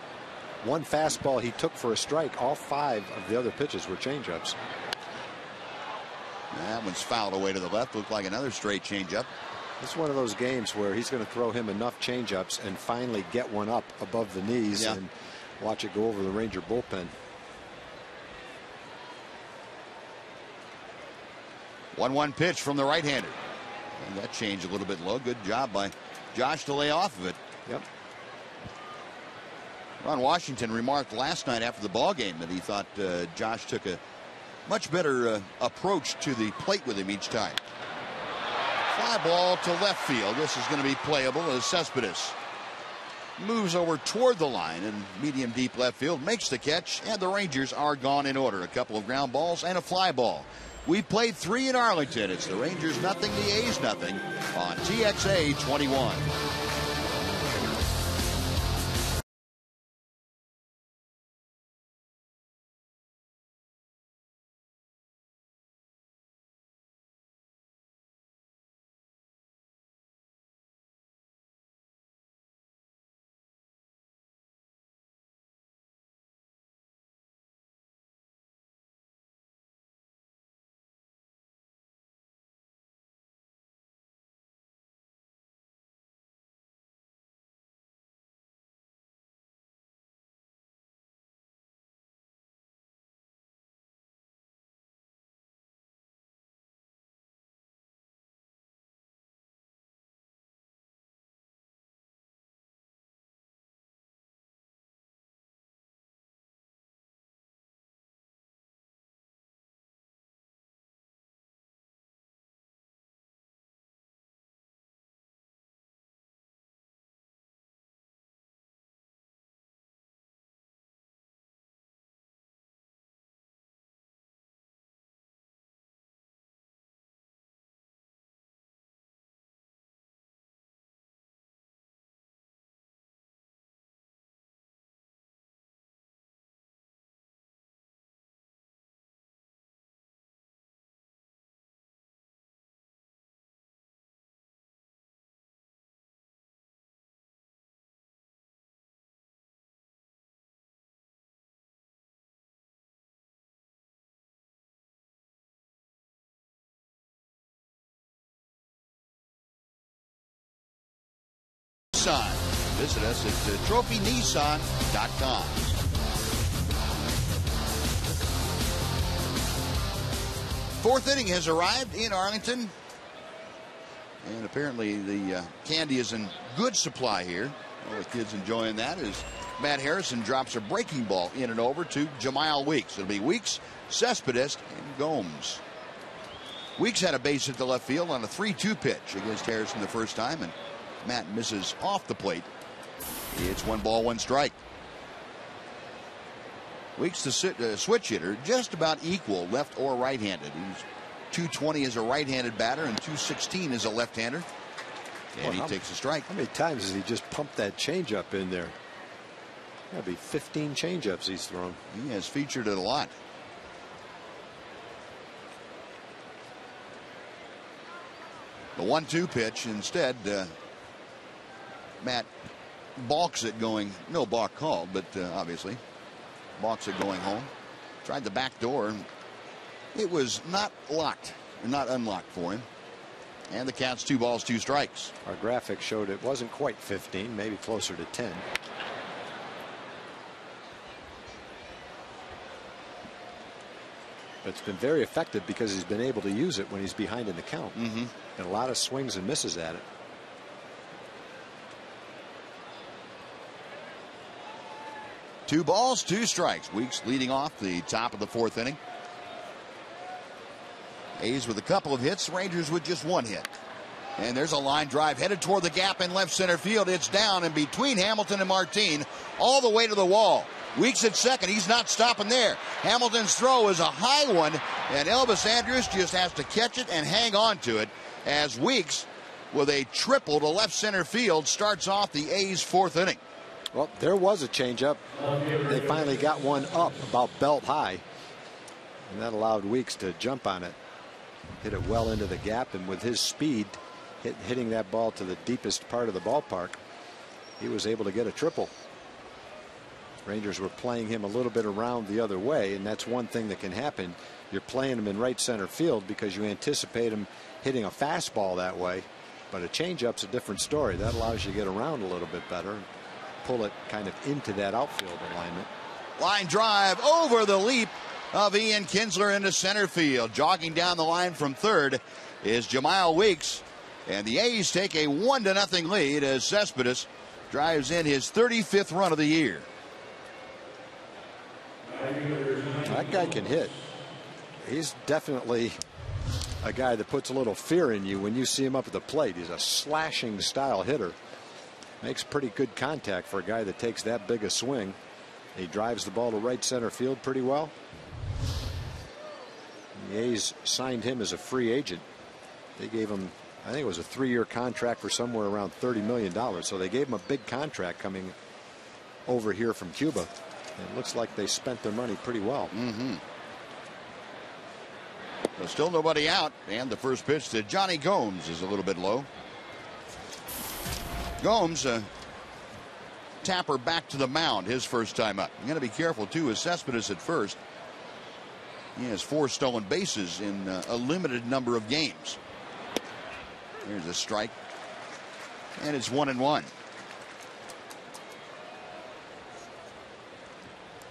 1 fastball he took for a strike. All 5 of the other pitches were changeups. That one's fouled away to the left. Looked like another straight changeup. It's one of those games where he's going to throw him enough changeups and finally get one up above the knees and watch it go over the Ranger bullpen. 1-1 pitch from the right-hander. And that changed a little bit low. Good job by Josh to lay off of it. Yep. Ron Washington remarked last night after the ball game that he thought Josh took a much better approach to the plate with him each time. Fly ball to left field. This is going to be playable as Cespedes moves over toward the line in medium deep left field, makes the catch, and the Rangers are gone in order. A couple of ground balls and a fly ball. We played 3 in Arlington. It's the Rangers nothing, the A's nothing on TXA 21. Visit us at trophynissan.com. Fourth inning has arrived in Arlington. And apparently the candy is in good supply here. All the kids enjoying that as Matt Harrison drops a breaking ball in and over to Jemiah Weeks. It'll be Weeks, Cespedes, and Gomes. Weeks had a base hit to left field on a 3-2 pitch against Harrison the first time, and Matt misses off the plate. It's 1 ball, 1 strike. Weeks, the switch hitter, just about equal left or right-handed. He's 220 as a right-handed batter and 216 as a left-hander. And he takes a strike. How many times has he just pumped that changeup in there? That'd be 15 changeups he's thrown. He has featured it a lot. The 1-2 pitch instead. Matt balks it going, no balk called, but obviously balks it going home. Tried the back door. It was not locked, or not unlocked for him. And the count's 2 balls, 2 strikes. Our graphic showed it wasn't quite 15, maybe closer to 10. But it's been very effective because he's been able to use it when he's behind in the count. And a lot of swings and misses at it. Two balls, 2 strikes. Weeks leading off the top of the 4th inning. A's with a couple of hits, Rangers with just 1 hit. And there's a line drive headed toward the gap in left center field. It's down and between Hamilton and Martin all the way to the wall. Weeks at second. He's not stopping there. Hamilton's throw is a high one, and Elvis Andrus just has to catch it and hang on to it as Weeks, with a triple to left center field, starts off the A's 4th inning. Well, there was a changeup. They finally got one up about belt high, and that allowed Weeks to jump on it. Hit it well into the gap, and with his speed, hitting that ball to the deepest part of the ballpark, he was able to get a triple. Rangers were playing him a little bit around the other way, and that's one thing that can happen. You're playing him in right center field because you anticipate him hitting a fastball that way, but a changeup's a different story. That allows you to get around a little bit better and pull it kind of into that outfield alignment. Line drive over the leap of Ian Kinsler into center field. Jogging down the line from third is Jemiah Weeks, and the A's take a 1-0 lead as Cespedes drives in his 35th run of the year. That guy can hit. He's definitely a guy that puts a little fear in you when you see him up at the plate. He's a slashing style hitter. Makes pretty good contact for a guy that takes that big a swing. He drives the ball to right center field pretty well. The A's signed him as a free agent. They gave him, I think it was a 3-year contract for somewhere around $30 million. So they gave him a big contract coming over here from Cuba. It looks like they spent their money pretty well. But still nobody out, and the first pitch to Johnny Gomes is a little bit low. Gomes, tapper back to the mound his first time up. You got to be careful too as Cespedes at first. He has 4 stolen bases in a limited number of games. Here's a strike, and it's 1-1.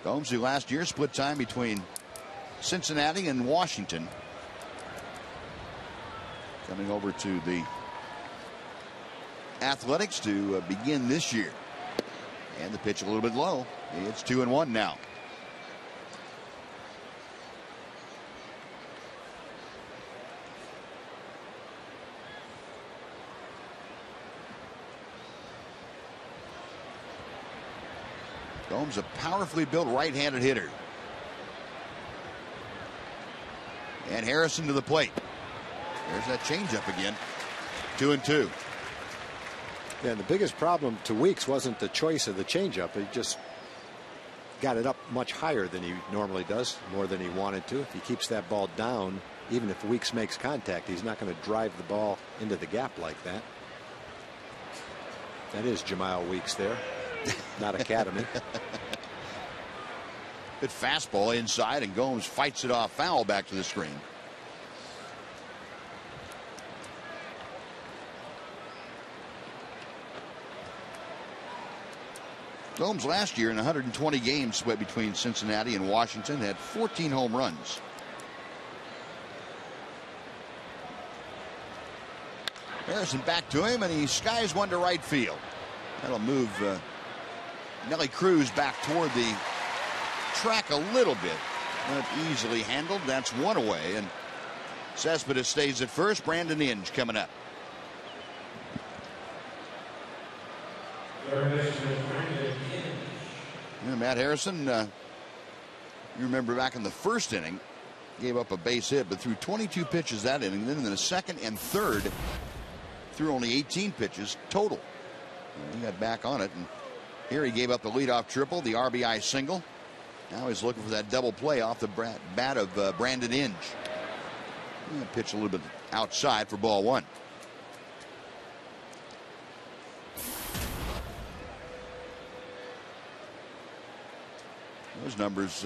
Gomes, who last year split time between Cincinnati and Washington, coming over to the Athletics to begin this year. And the pitch a little bit low. It's 2-1 now. Gomes, a powerfully built right-handed hitter. And Harrison to the plate. There's that changeup again. 2-2. Yeah, and the biggest problem to Weeks wasn't the choice of the changeup. He just got it up much higher than he normally does, more than he wanted to. If he keeps that ball down, even if Weeks makes contact, he's not going to drive the ball into the gap like that. That is Jemiah Weeks there, not Academy. Good fastball inside, and Gomes fights it off foul back to the screen. Gomes last year in 120 games split between Cincinnati and Washington had 14 home runs. Harrison back to him, and he skies one to right field. That'll move Nelly Cruz back toward the track a little bit. Not easily handled. That's one away, and Cespedes stays at first. Brandon Inge coming up. Yeah, Matt Harrison, you remember back in the first inning, gave up a base hit, but threw 22 pitches that inning. Then in the second and third, threw only 18 pitches total. And he got back on it, and here he gave up the leadoff triple, the RBI single. Now he's looking for that double play off the bat of Brandon Inge. Pitch a little bit outside for ball one. Those numbers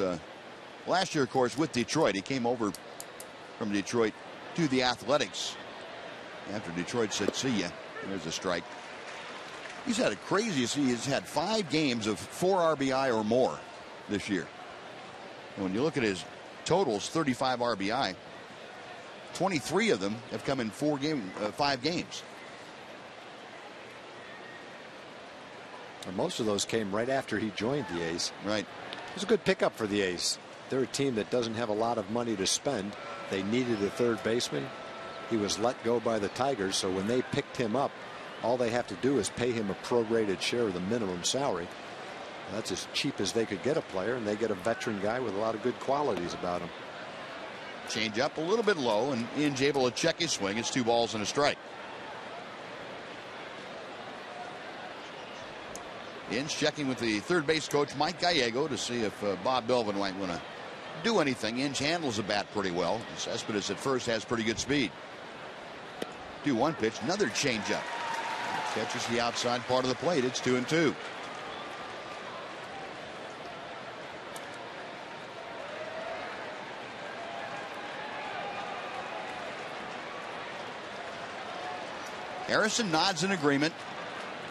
last year, of course, with Detroit. He came over from Detroit to the Athletics after Detroit said, see ya. There's a strike. He's had a crazy. He's had 5 games of 4 RBI or more this year. And when you look at his totals, 35 RBI, 23 of them have come in 5 games. And most of those came right after he joined the A's. Right. It was a good pickup for the A's. They're a team that doesn't have a lot of money to spend. They needed a third baseman. He was let go by the Tigers, so when they picked him up, all they have to do is pay him a prorated share of the minimum salary. That's as cheap as they could get a player, and they get a veteran guy with a lot of good qualities about him. Change up a little bit low, and Inge able to check his swing. It's 2 balls and a strike. Inge checking with the third base coach Mike Gallego to see if Bob Melvin might want to do anything. Inge handles the bat pretty well. Cespedes at first has pretty good speed. 2-1 pitch, another changeup. Catches the outside part of the plate. It's 2-2. Harrison nods in agreement.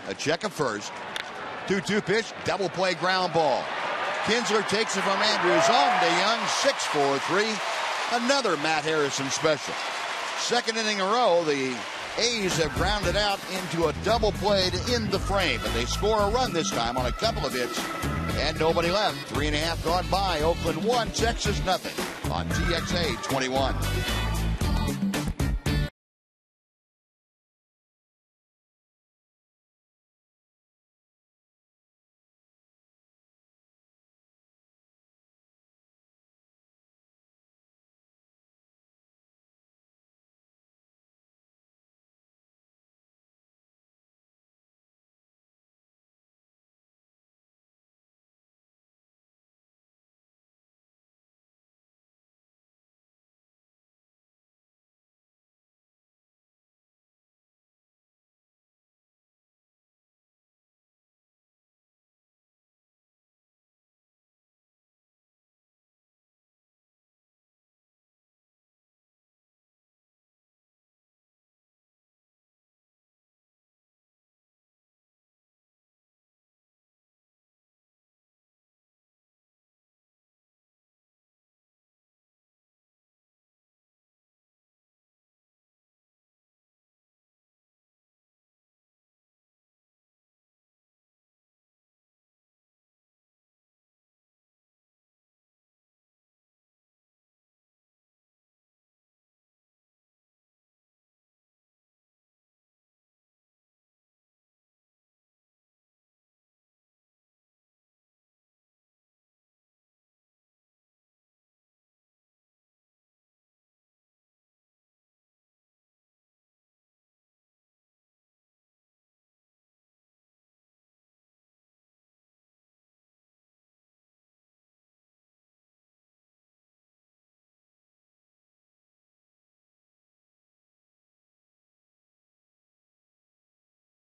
A check of first. 2-2 pitch, double play ground ball. Kinsler takes it from Andrews on to Young. 6-4-3. Another Matt Harrison special. Second inning in a row, the A's have grounded out into a double play to end the frame, but they score a run this time on a couple of hits, and nobody left. 3.5 gone by. Oakland 1, Texas nothing on TXA 21.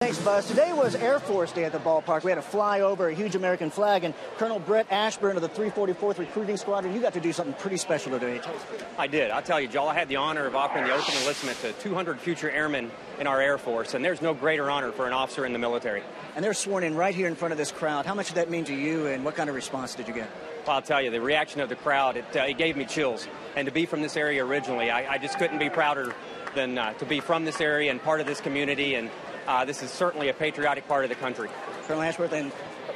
Thanks, Buzz. Today was Air Force Day at the ballpark. We had a flyover, a huge American flag, and Colonel Brett Ashburn of the 344th Recruiting Squadron, you got to do something pretty special today. I did. I'll tell you, Joel, I had the honor of offering the oath of enlistment to 200 future airmen in our Air Force, and there's no greater honor for an officer in the military. And they're sworn in right here in front of this crowd. How much did that mean to you, and what kind of response did you get? Well, I'll tell you, the reaction of the crowd, it gave me chills. And to be from this area originally, I just couldn't be prouder than to be from this area and part of this community. And this is certainly a patriotic part of the country. Colonel Ashworth, and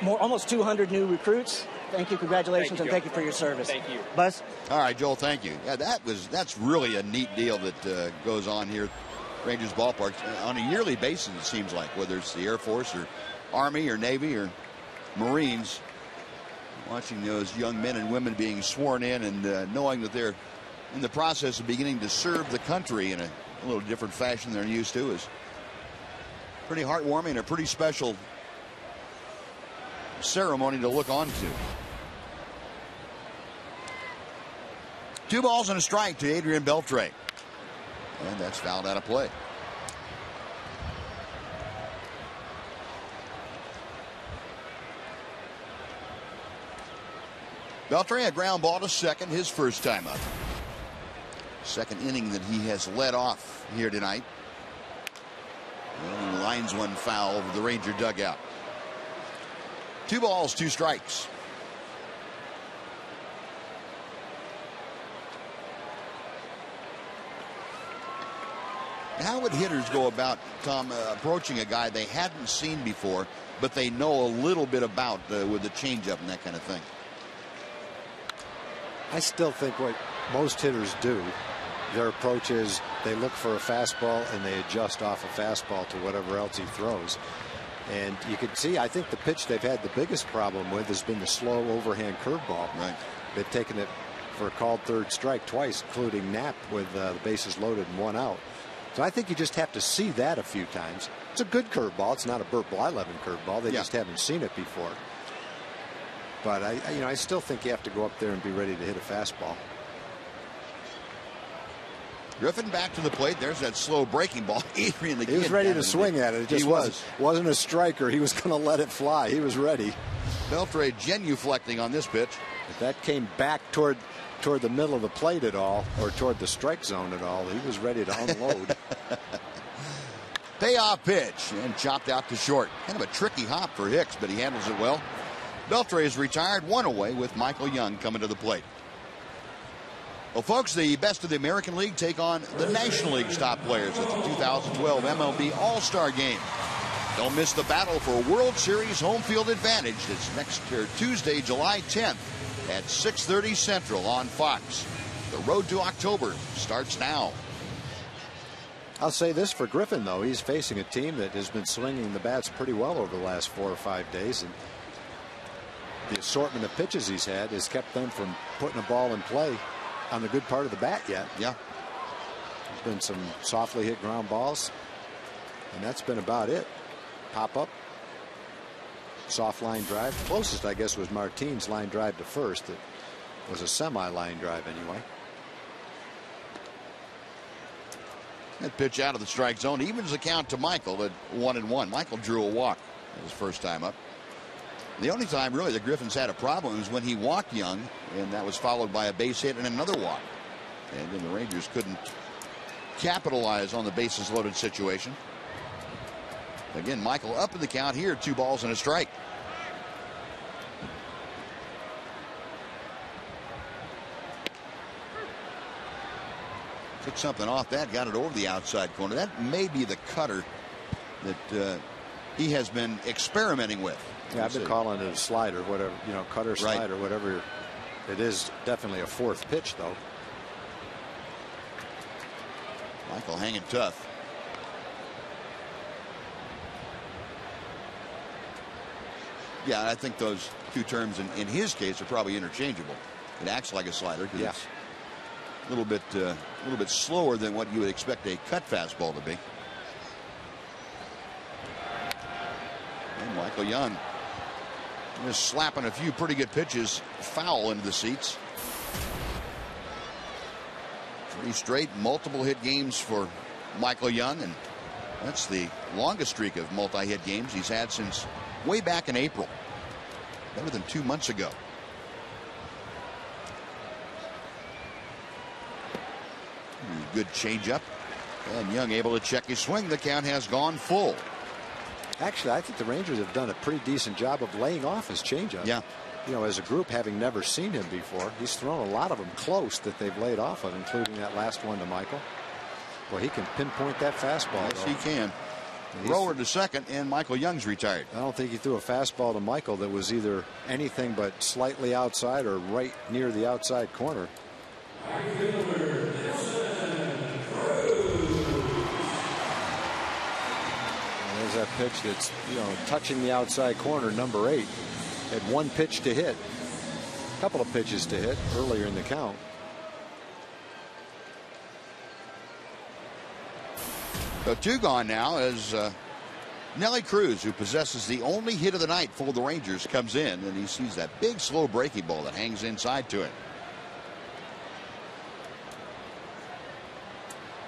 almost 200 new recruits. Thank you, congratulations, and thank you for your service. Thank you. Buzz? All right, Joel, thank you. Yeah, that's really a neat deal that goes on here at Rangers Ballpark on a yearly basis, it seems like, whether it's the Air Force or Army or Navy or Marines. Watching those young men and women being sworn in and knowing that they're in the process of beginning to serve the country in a little different fashion than they're used to is pretty heartwarming and a pretty special ceremony to look on to. 2 balls and a strike to Adrian Beltre. And that's fouled out of play. Beltre, a ground ball to second, his first time up. Second inning that he has led off here tonight. And he lines one foul over the Ranger dugout. 2 balls, 2 strikes. How would hitters go about, Tom, approaching a guy they hadn't seen before, but they know a little bit about with the changeup and that kind of thing? I still think what most hitters do, their approach is they look for a fastball and they adjust off a fastball to whatever else he throws. And you can see, I think the pitch they've had the biggest problem with has been the slow overhand curveball. Right. They've taken it for a called third strike twice, including Knapp with the bases loaded and 1 out. So I think you just have to see that a few times. It's a good curveball. It's not a Burt Blyleven curveball. They just haven't seen it before. But I still think you have to go up there and be ready to hit a fastball. Griffin back to the plate. There's that slow breaking ball. Adrian again. He was ready to swing at it. It just wasn't a striker. He was going to let it fly. He was ready. Beltre genuflecting on this pitch. If that came back toward the middle of the plate at all, or toward the strike zone at all, he was ready to unload. Payoff pitch and chopped out to short. Kind of a tricky hop for Hicks, but he handles it well. Beltre is retired, 1 away, with Michael Young coming to the plate. Well, folks, the best of the American League take on the National League's top players at the 2012 MLB All-Star Game. Don't miss the battle for World Series home field advantage. It's next Tuesday, July 10th at 6:30 Central on Fox. The road to October starts now. I'll say this for Griffin, though. He's facing a team that has been swinging the bats pretty well over the last 4 or 5 days. And the assortment of pitches he's had has kept them from putting a ball in play on the good part of the bat yet. Yeah. There's been some softly hit ground balls, and that's been about it. Pop up, soft line drive. Closest, I guess, was Martine's line drive to first. It was a semi-line drive anyway. That pitch out of the strike zone evens the count to Michael at 1-1. Michael drew a walk his first time up. The only time really that Griffin's had a problem is when he walked Young, and that was followed by a base hit and another walk. And then the Rangers couldn't capitalize on the bases loaded situation. Again, Michael up in the count here, 2 balls and a strike. Took something off that, got it over the outside corner. That may be the cutter that he has been experimenting with. Yeah, I've been calling it a slider, whatever, cutter, slider, whatever it is. Definitely a 4th pitch, though. Michael hanging tough. Yeah, I think those 2 terms in his case are probably interchangeable. It acts like a slider because it's a little bit slower than what you would expect a cut fastball to be. And Michael Young just slapping a few pretty good pitches foul into the seats. 3 straight multiple hit games for Michael Young, and that's the longest streak of multi-hit games he's had since way back in April. Better than 2 months ago. Good changeup, and Young able to check his swing. The count has gone full. Actually, I think the Rangers have done a pretty decent job of laying off his changeup. Yeah. As a group, having never seen him before, he's thrown a lot of them close that they've laid off of, including that last one to Michael. Well, he can pinpoint that fastball. Yes, he can. Roller to second, and Michael Young's retired. I don't think he threw a fastball to Michael that was either anything but slightly outside or right near the outside corner. There's that pitch that's, touching the outside corner, number 8. Had one pitch to hit. A couple of pitches to hit earlier in the count. So 2 gone now as Nelly Cruz, who possesses the only hit of the night for the Rangers, comes in, and he sees that big slow breaking ball that hangs inside to it.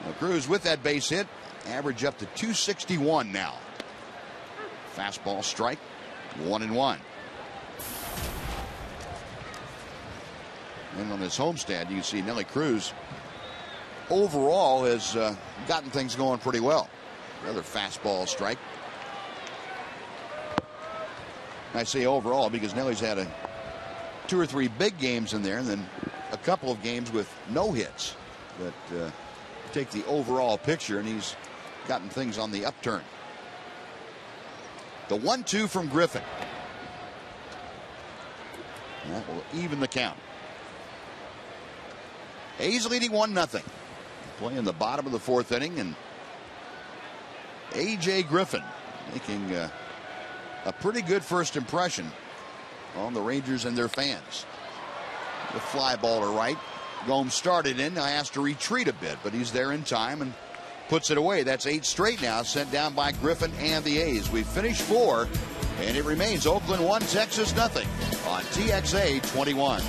Now, Cruz with that base hit, average up to 261 now. Fastball strike, 1-1. And on this homestand, you can see Nelly Cruz overall has gotten things going pretty well. Another fastball strike. I say overall because Nelly's had 2 or 3 big games in there, and then a couple of games with no hits. But take the overall picture, and he's gotten things on the upturn. The 1-2 from Griffin. That will even the count. A's leading 1-0. Playing the bottom of the 4th inning, and A.J. Griffin making a pretty good first impression on the Rangers and their fans. The fly ball to right. Gomes started in. Now has to retreat a bit, but he's there in time and puts it away. That's 8 straight now sent down by Griffin and the A's. We've finished 4, and it remains Oakland 1, Texas 0 on TXA 21.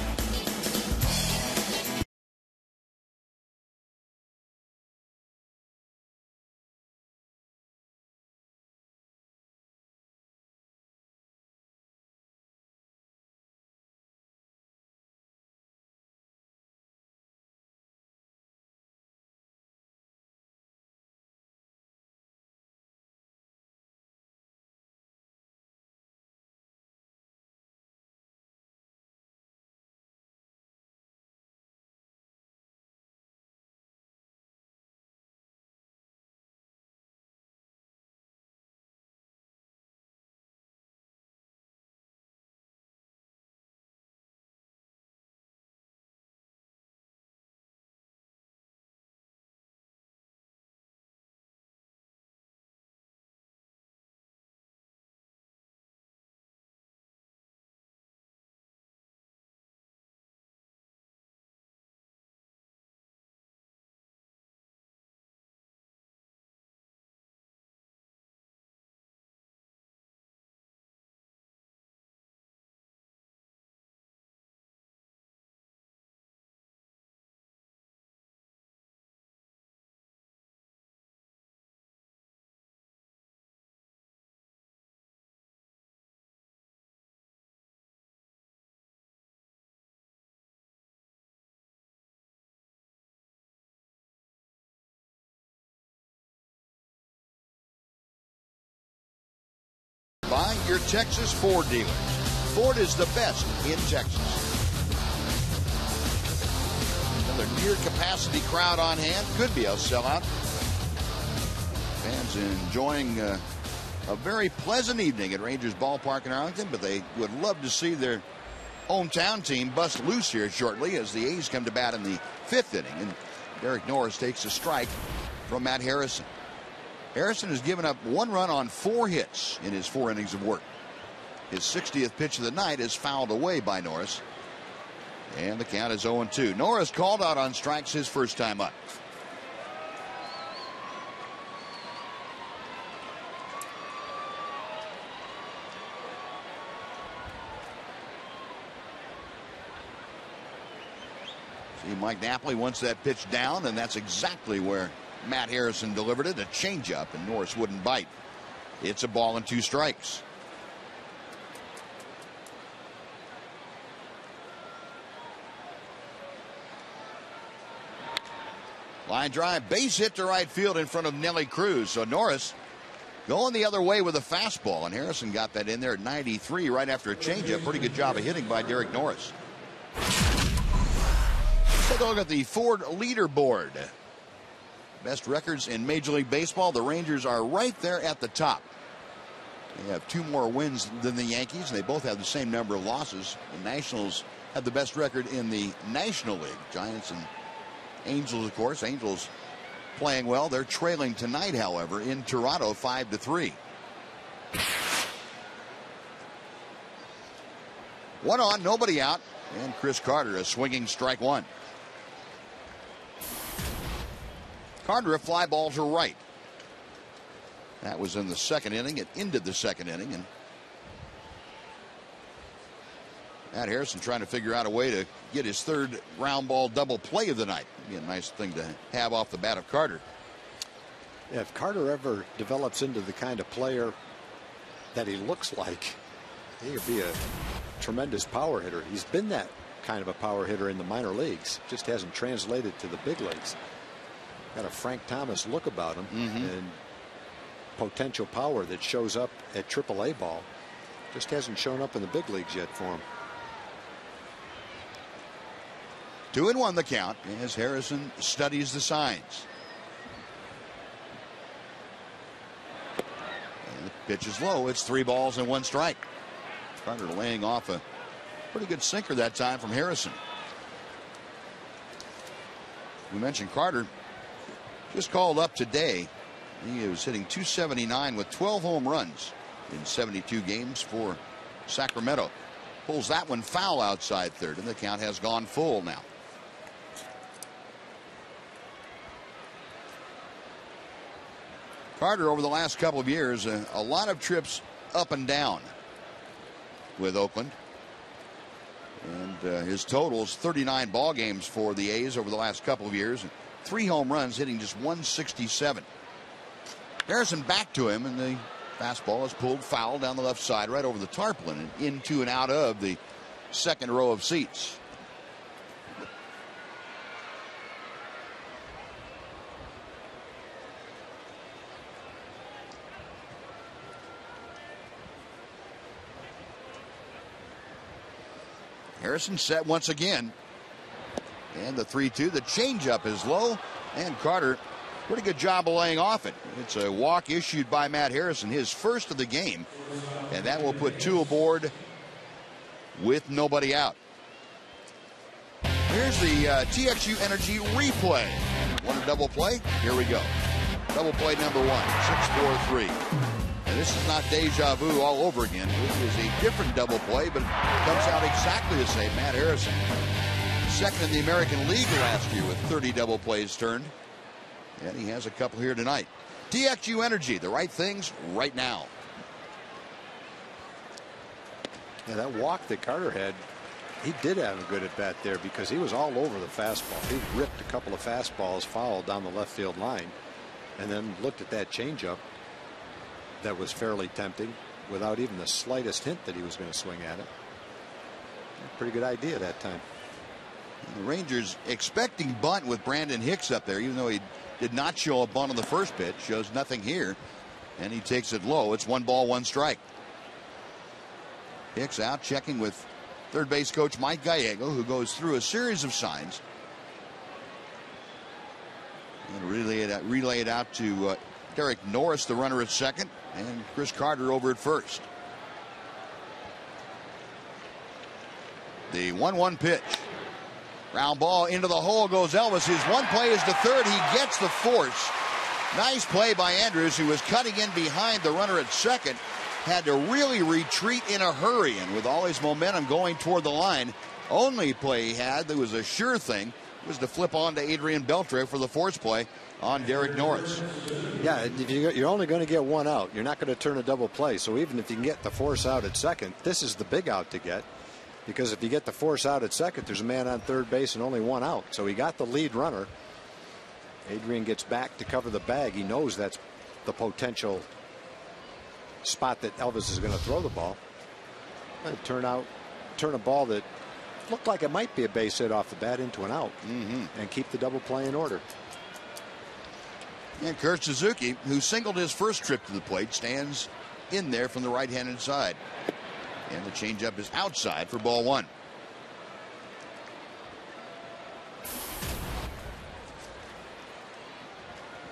By your Texas Ford dealers. Ford is the best in Texas. Another near capacity crowd on hand. Could be a sellout. Fans enjoying a very pleasant evening at Rangers Ballpark in Arlington, but they would love to see their hometown team bust loose here shortly as the A's come to bat in the 5th inning, and Derek Norris takes a strike from Matt Harrison. Harrison has given up 1 run on 4 hits in his 4 innings of work. His 60th pitch of the night is fouled away by Norris, and the count is 0-2. Norris called out on strikes his first time up. See, Mike Napoli wants that pitch down, and that's exactly where Matt Harrison delivered it, a changeup, and Norris wouldn't bite. It's a ball and 2 strikes. Line drive, base hit to right field in front of Nelly Cruz. So Norris going the other way with a fastball, and Harrison got that in there at 93 right after a changeup. Pretty good job of hitting by Derek Norris. Let's take a look at the Ford leaderboard. Best records in Major League Baseball. The Rangers are right there at the top. They have 2 more wins than the Yankees. They both have the same number of losses. The Nationals have the best record in the National League. Giants and Angels, of course. Angels playing well. They're trailing tonight, however, in Toronto 5-3. 1 on, nobody out. And Chris Carter, a swinging strike 1. Carter, a fly ball to right. That was in the 2nd inning. It ended the 2nd inning. And Matt Harrison trying to figure out a way to get his 3rd round ball double play of the night. Be a nice thing to have off the bat of Carter. Yeah, if Carter ever develops into the kind of player that he looks like, he could be a tremendous power hitter. He's been that kind of a power hitter in the minor leagues. Just hasn't translated to the big leagues. Got a Frank Thomas look about him, and potential power that shows up at AAA ball. Just hasn't shown up in the big leagues yet for him. 2-1 the count as Harrison studies the signs. And the pitch is low. It's 3 balls and 1 strike. Carter laying off a pretty good sinker that time from Harrison. We mentioned Carter just called up today. He was hitting .279 with 12 home runs in 72 games for Sacramento. Pulls that one foul outside third, and the count has gone full now. Carter, over the last couple of years, a lot of trips up and down with Oakland. And his totals 39 ball games for the A's over the last couple of years. 3 home runs, hitting just .167. Harrison back to him, and the fastball is pulled foul down the left side right over the tarpaulin and into and out of the 2nd row of seats. Harrison set once again. And the 3-2. The changeup is low. And Carter, pretty good job of laying off it. It's a walk issued by Matt Harrison, his first of the game. And that will put 2 aboard with nobody out. Here's the TXU Energy replay. Want a double play? Here we go. Double play number 1, 6-4-3. And this is not deja vu all over again. It is a different double play, but it comes out exactly the same. Matt Harrison, 2nd in the American League last year with 30 double plays turned. And he has a couple here tonight. TXU Energy, the right things right now. Yeah, that walk that Carter had, he did have a good at bat there because he was all over the fastball. He ripped a couple of fastballs foul down the left field line, and then looked at that changeup that was fairly tempting without even the slightest hint that he was going to swing at it. Pretty good idea that time. The Rangers expecting bunt with Brandon Hicks up there, even though he did not show a bunt on the first pitch. Shows nothing here, and he takes it low. It's 1 ball, 1 strike. Hicks out checking with third base coach Mike Gallego, who goes through a series of signs and relay it out to Derek Norris, the runner at 2nd, and Chris Carter over at 1st. The 1-1 pitch. Ground ball into the hole goes Elvis. His one play is to 3rd. He gets the force. Nice play by Andrews, who was cutting in behind the runner at 2nd. Had to really retreat in a hurry, and with all his momentum going toward the line, only play he had that was a sure thing was to flip on to Adrian Beltre for the force play on Derek Norris. Yeah, if you're only going to get 1 out. You're not going to turn a double play. So even if you can get the force out at 2nd, this is the big out to get. Because if you get the force out at 2nd, there's a man on 3rd base and only 1 out. So he got the lead runner. Adrian gets back to cover the bag. He knows that's the potential spot that Elvis is going to throw the ball. And turn a ball that looked like it might be a base hit off the bat into an out, and keep the double play in order. And Kurt Suzuki, who singled his first trip to the plate, stands in there from the right-handed side. And the changeup is outside for ball 1.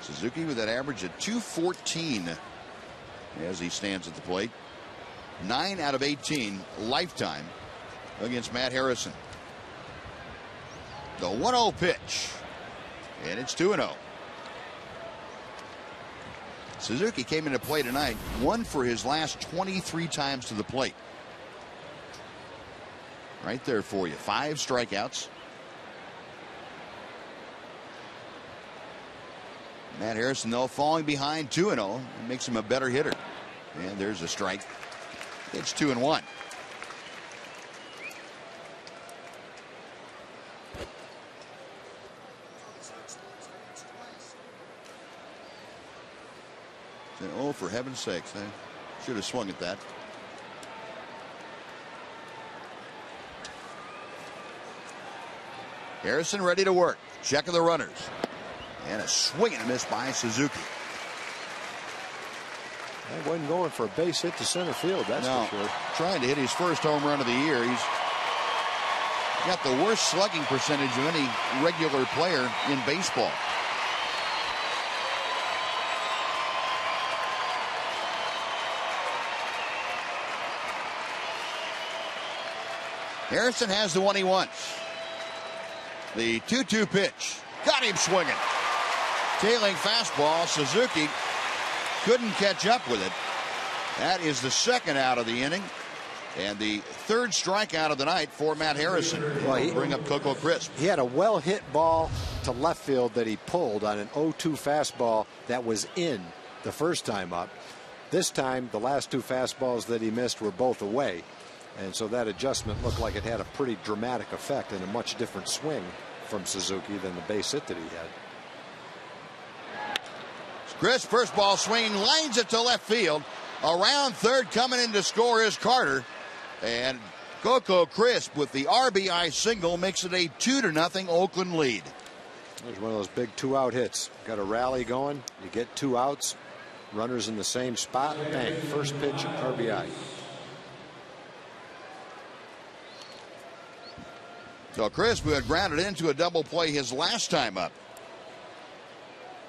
Suzuki with that average at 214 as he stands at the plate. 9 out of 18 lifetime against Matt Harrison. The 1-0 pitch, and it's 2-0. Suzuki came into play tonight 1 for his last 23 times to the plate. Right there for you. 5 strikeouts. Matt Harrison, though, falling behind 2-0. It makes him a better hitter. And there's a strike. It's 2-1. Oh, for heaven's sakes. They should have swung at that. Harrison ready to work. Check of the runners. And a swing and a miss by Suzuki. That wasn't going for a base hit to center field, that's for sure. Trying to hit his first home run of the year. He's got the worst slugging percentage of any regular player in baseball. Harrison has the one he wants. The 2-2 pitch. Got him swinging. Tailing fastball. Suzuki couldn't catch up with it. That is the second out of the inning. And the third strikeout of the night for Matt Harrison. Well, he bring up Coco Crisp. He had a well-hit ball to left field that he pulled on an 0-2 fastball that was in the first time up. This time, the last 2 fastballs that he missed were both away. And so that adjustment looked like it had a pretty dramatic effect and a much different swing from Suzuki than the base hit that he had. Chris, first ball swinging, lines it to left field. Around third, coming in to score is Carter. And Coco Crisp with the RBI single makes it a 2-0 Oakland lead. There's one of those big 2-out hits. Got a rally going. You get 2 outs. Runners in the same spot. Bang. First pitch, RBI. So Crisp, who had grounded into a double play his last time up.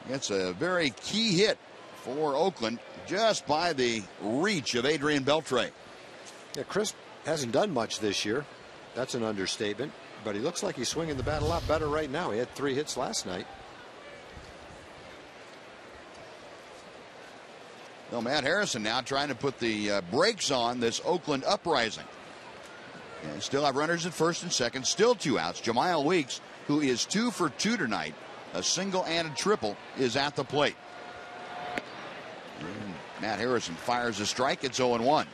It's a very key hit for Oakland, just by the reach of Adrian Beltre. Yeah, Crisp hasn't done much this year. That's an understatement. But he looks like he's swinging the bat a lot better right now. He had 3 hits last night. Well, Matt Harrison now trying to put the brakes on this Oakland uprising. And still have runners at first and second. Still 2 outs. Jamiel Weeks, who is 2 for 2 tonight, a single and a triple, is at the plate. And Matt Harrison fires a strike. It's 0-1.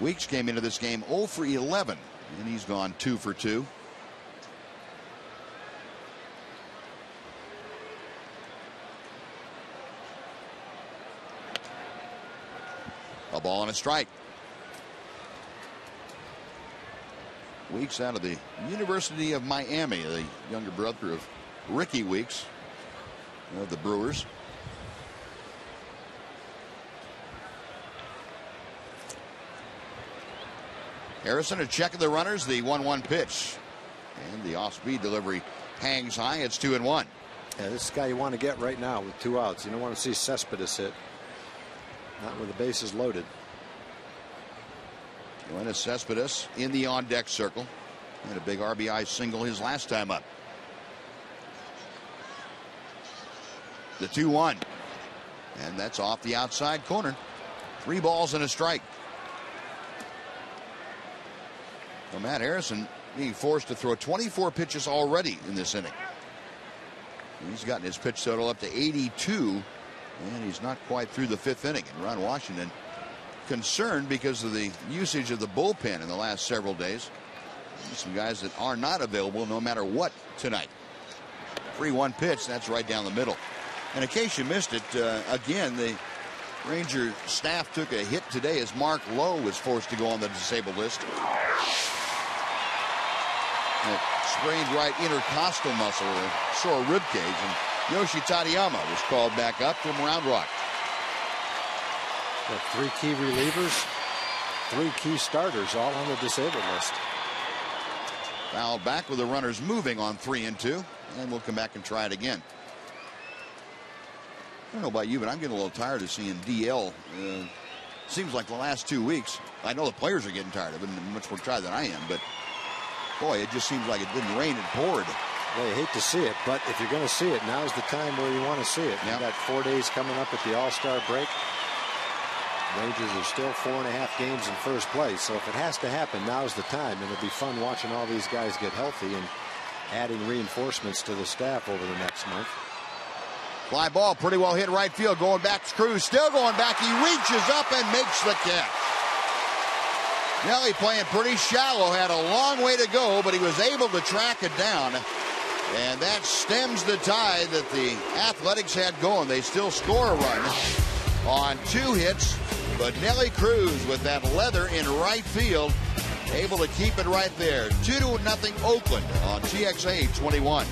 Weeks came into this game 0 for 11, and he's gone 2 for 2. A ball and a strike. Weeks out of the University of Miami, the younger brother of Ricky Weeks of the Brewers. Harrison a check of the runners, the 1-1 pitch. And the off-speed delivery hangs high. It's 2-1. Yeah, this is the guy you want to get right now with 2 outs. You don't want to see Cespedes hit. Not with the bases loaded. Yoenis Cespedes in the on-deck circle. Had a big RBI single his last time up. The 2-1. And that's off the outside corner. 3 balls and a strike. Well, Matt Harrison being forced to throw 24 pitches already in this inning. He's gotten his pitch total up to 82. And he's not quite through the 5th inning. And Ron Washington concerned because of the usage of the bullpen in the last several days. Some guys that are not available no matter what tonight. 3-1 pitch. That's right down the middle. And in case you missed it, again, the Ranger staff took a hit today as Mark Lowe was forced to go on the disabled list. A sprained right intercostal muscle, a sore rib cage, and Yoshi Tadayama was called back up from Round Rock. Got 3 key relievers, 3 key starters, all on the disabled list. Fouled back with the runners moving on 3-2. And we'll come back and try it again. I don't know about you, but I'm getting a little tired of seeing DL. Seems like the last 2 weeks, I know the players are getting tired of it and much more tired than I am, but boy, it just seems like it didn't rain, it poured. Well, you hate to see it, but if you're going to see it, now's the time where you want to see it. You've got 4 days coming up at the All-Star break. Rangers are still 4.5 games in first place, so if it has to happen, now's the time, and it'll be fun watching all these guys get healthy and adding reinforcements to the staff over the next month. Fly ball, pretty well hit right field, going back. Cruz still going back. He reaches up and makes the catch. Nelly playing pretty shallow, had a long way to go, but he was able to track it down. And that stems the tide that the Athletics had going. They still score a run on 2 hits, but Nelly Cruz with that leather in right field, able to keep it right there. 2-0 Oakland on TXA 21.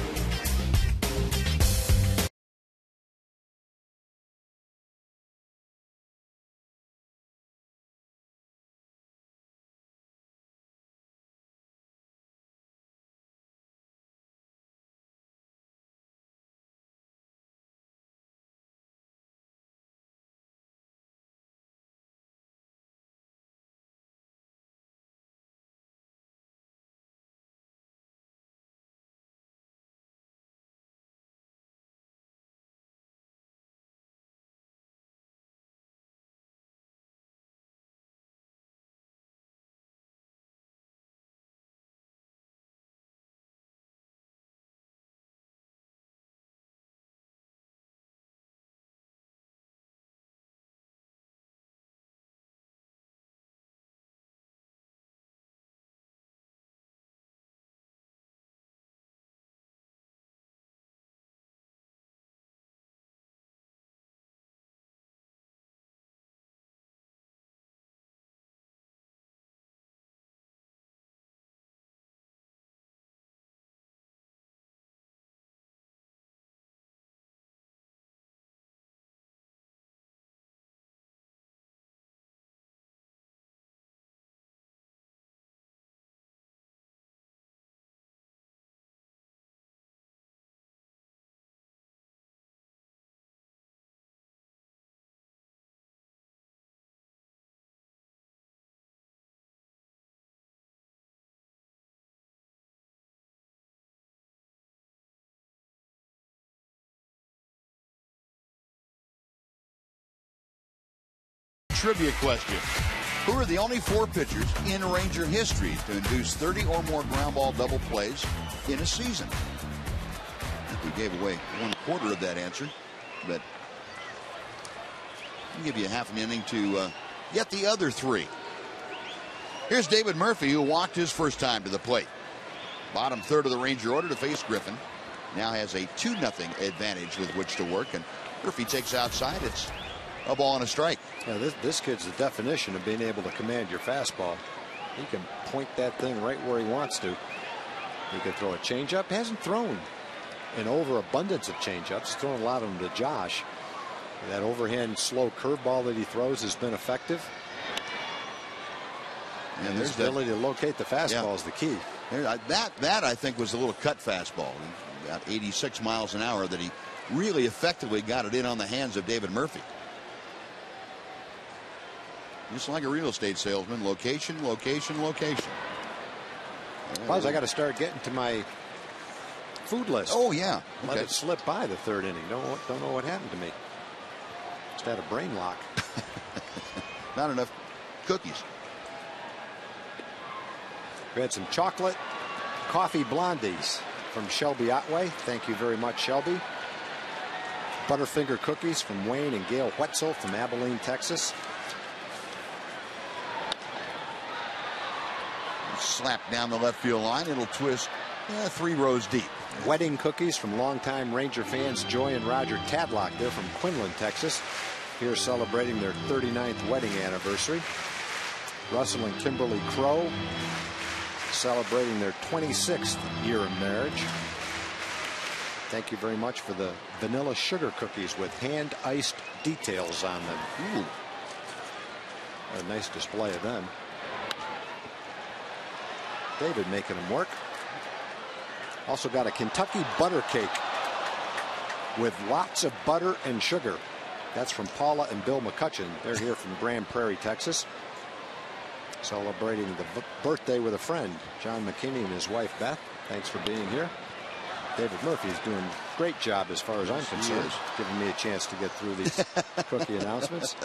Trivia question. Who are the only 4 pitchers in Ranger history to induce 30 or more ground ball double plays in a season? I think we gave away 1/4 of that answer, but I'll give you half an inning to get the other 3. Here's David Murphy, who walked his first time to the plate. Bottom third of the Ranger order to face Griffin. Now has a 2-0 advantage with which to work, and Murphy takes outside. It's a ball and a strike. Yeah, this kid's the definition of being able to command your fastball. He can point that thing right where he wants to. He can throw a changeup. Hasn't thrown an overabundance of changeups. He's thrown a lot of them to Josh. That overhand slow curveball that he throws has been effective. And his ability to locate the fastball is the key. That I think was a little cut fastball. About 86 miles an hour that he really effectively got it in on the hands of David Murphy. Just like a real estate salesman, location, location, location. Buzz, I got to start getting to my food list. Oh yeah, let it slip by the 3rd inning. Don't know what happened to me. Just had a brain lock. Not enough cookies. We had some chocolate coffee blondies from Shelby Otway. Thank you very much, Shelby. Butterfinger cookies from Wayne and Gail Wetzel from Abilene, Texas. Slap down the left field line. It'll twist 3 rows deep. Wedding cookies from longtime Ranger fans Joy and Roger Tadlock. They're from Quinlan, Texas. Here celebrating their 39th wedding anniversary. Russell and Kimberly Crow celebrating their 26th year of marriage. Thank you very much for the vanilla sugar cookies with hand iced details on them. Ooh. A nice display of them. David making them work. Also got a Kentucky butter cake with lots of butter and sugar. That's from Paula and Bill McCutcheon. They're here from Grand Prairie, Texas, celebrating the birthday with a friend, John McKinney and his wife Beth. Thanks for being here. David Murphy's doing a great job as far as I'm concerned, giving me a chance to get through these cookie announcements.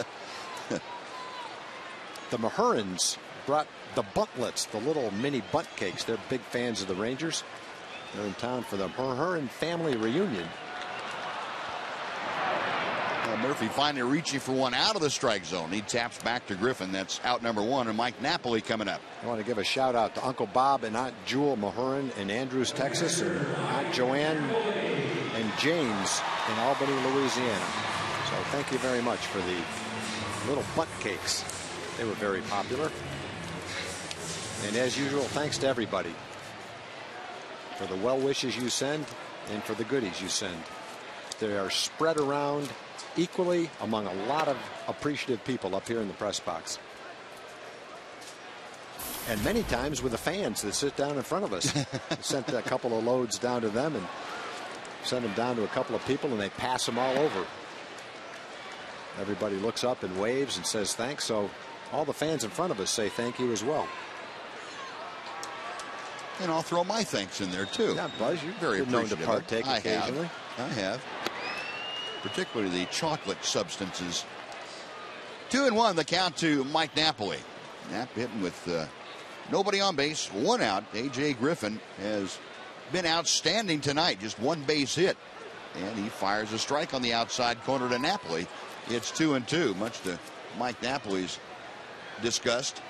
The Mahurans brought the buntlets, the little mini bunt cakes. They're big fans of the Rangers. They're in town for the Mahurin family reunion. Murphy finally reaching for one out of the strike zone. He taps back to Griffin. That's out number 1, and Mike Napoli coming up. I want to give a shout out to Uncle Bob and Aunt Jewel Mahurin in Andrews, Texas, and Aunt Joanne and James in Albany, Louisiana. So thank you very much for the little butt cakes. They were very popular. And as usual, thanks to everybody for the well wishes you send and for the goodies you send. They are spread around equally among a lot of appreciative people up here in the press box. And many times with the fans that sit down in front of us. Sent a couple of loads down to them and sent them down to a couple of people, and they pass them all over. Everybody looks up and waves and says thanks. So all the fans in front of us say thank you as well. And I'll throw my thanks in there too. Yeah, Buzz, you're very known to partake occasionally. I have. Particularly the chocolate substances. 2-1 the count to Mike Napoli. Nap hitting with nobody on base, 1 out. A.J. Griffin has been outstanding tonight. Just 1 base hit. And he fires a strike on the outside corner to Napoli. It's 2-2, much to Mike Napoli's disgust.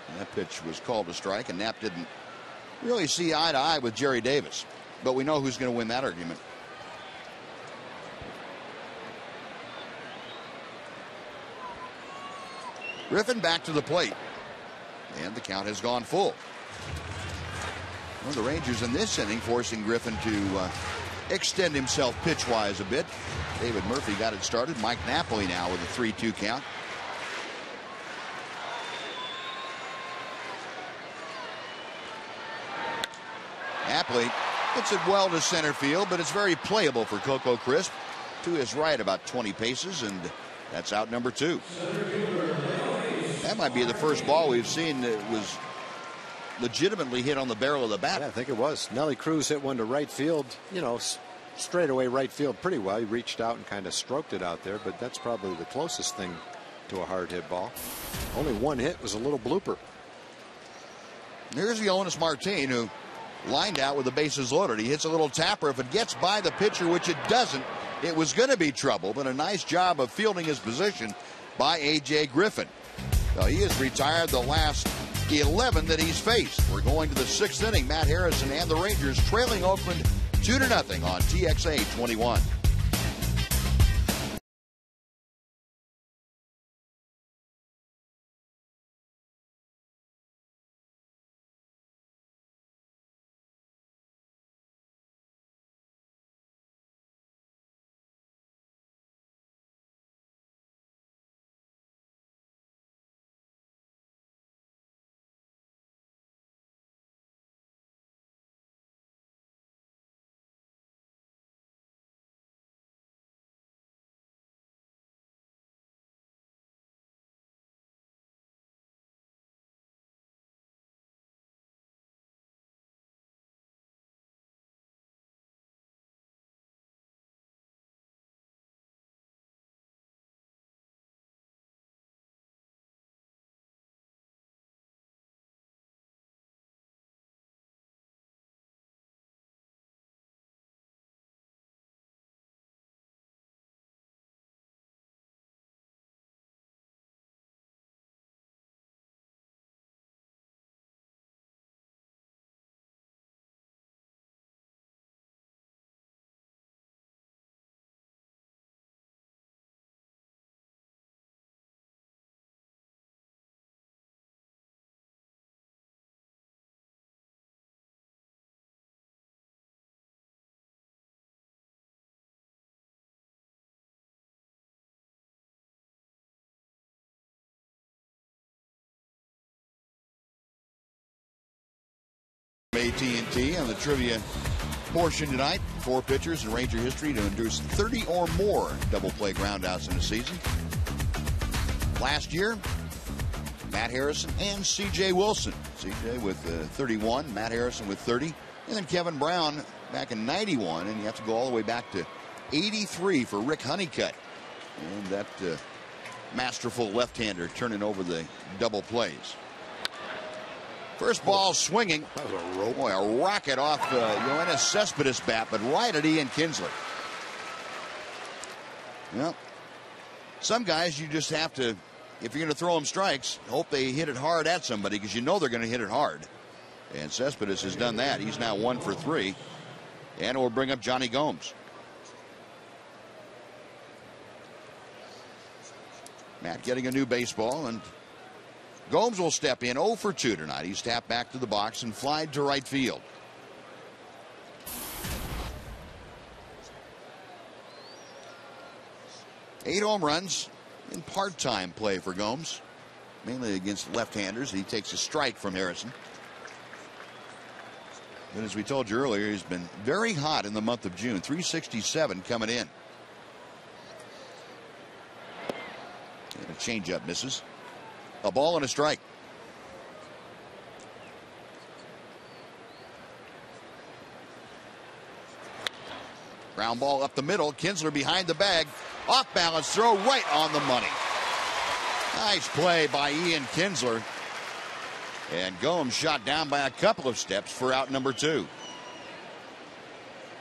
And that pitch was called a strike, and Nap didn't really see eye to eye with Jerry Davis. But we know who's going to win that argument. Griffin back to the plate. And the count has gone full. Well, the Rangers in this inning forcing Griffin to extend himself pitch-wise a bit. David Murphy got it started. Mike Napoli now with a 3-2 count. Napoli hits it well to center field, but it's very playable for Coco Crisp. To his right about 20 paces, and that's out number 2. That might be the first ball we've seen that was legitimately hit on the barrel of the bat. Yeah, I think it was. Nelly Cruz hit one to right field, you know, straight away right field pretty well. He reached out and kind of stroked it out there, but that's probably the closest thing to a hard hit ball. Only 1 hit was a little blooper. Here's Yoenis Martin, who lined out with the bases loaded. He hits a little tapper. If it gets by the pitcher, which it doesn't, it was going to be trouble, but a nice job of fielding his position by A.J. Griffin. Now, he has retired the last 11 that he's faced. We're going to the 6th inning. Matt Harrison and the Rangers trailing Oakland 2-0 on TXA 21. AT&T on the trivia portion tonight. 4 pitchers in Ranger history to induce 30 or more double play groundouts in a season. Last year, Matt Harrison and C.J. Wilson. C.J. with 31, Matt Harrison with 30. And then Kevin Brown back in 91, and you have to go all the way back to 83 for Rick Honeycutt. And that masterful left-hander turning over the double plays. First ball swinging. That was a rope. Boy, a rocket off Yoenis Cespedes' bat, but right at Ian Kinsler. Well, some guys you just have to, if you're going to throw them strikes, hope they hit it hard at somebody because you know they're going to hit it hard. And Cespedes has done that. He's now 1 for 3. And it will bring up Johnny Gomes. Matt getting a new baseball, and Gomes will step in 0 for 2 tonight. He's tapped back to the box and flied to right field. Eight home runs in part-time play for Gomes, mainly against left-handers. He takes a strike from Harrison. But as we told you earlier, he's been very hot in the month of June. 367 coming in. And a changeup misses. A ball and a strike. Ground ball up the middle. Kinsler behind the bag. Off balance throw right on the money. Nice play by Ian Kinsler. And Gomes shot down by a couple of steps for out number 2.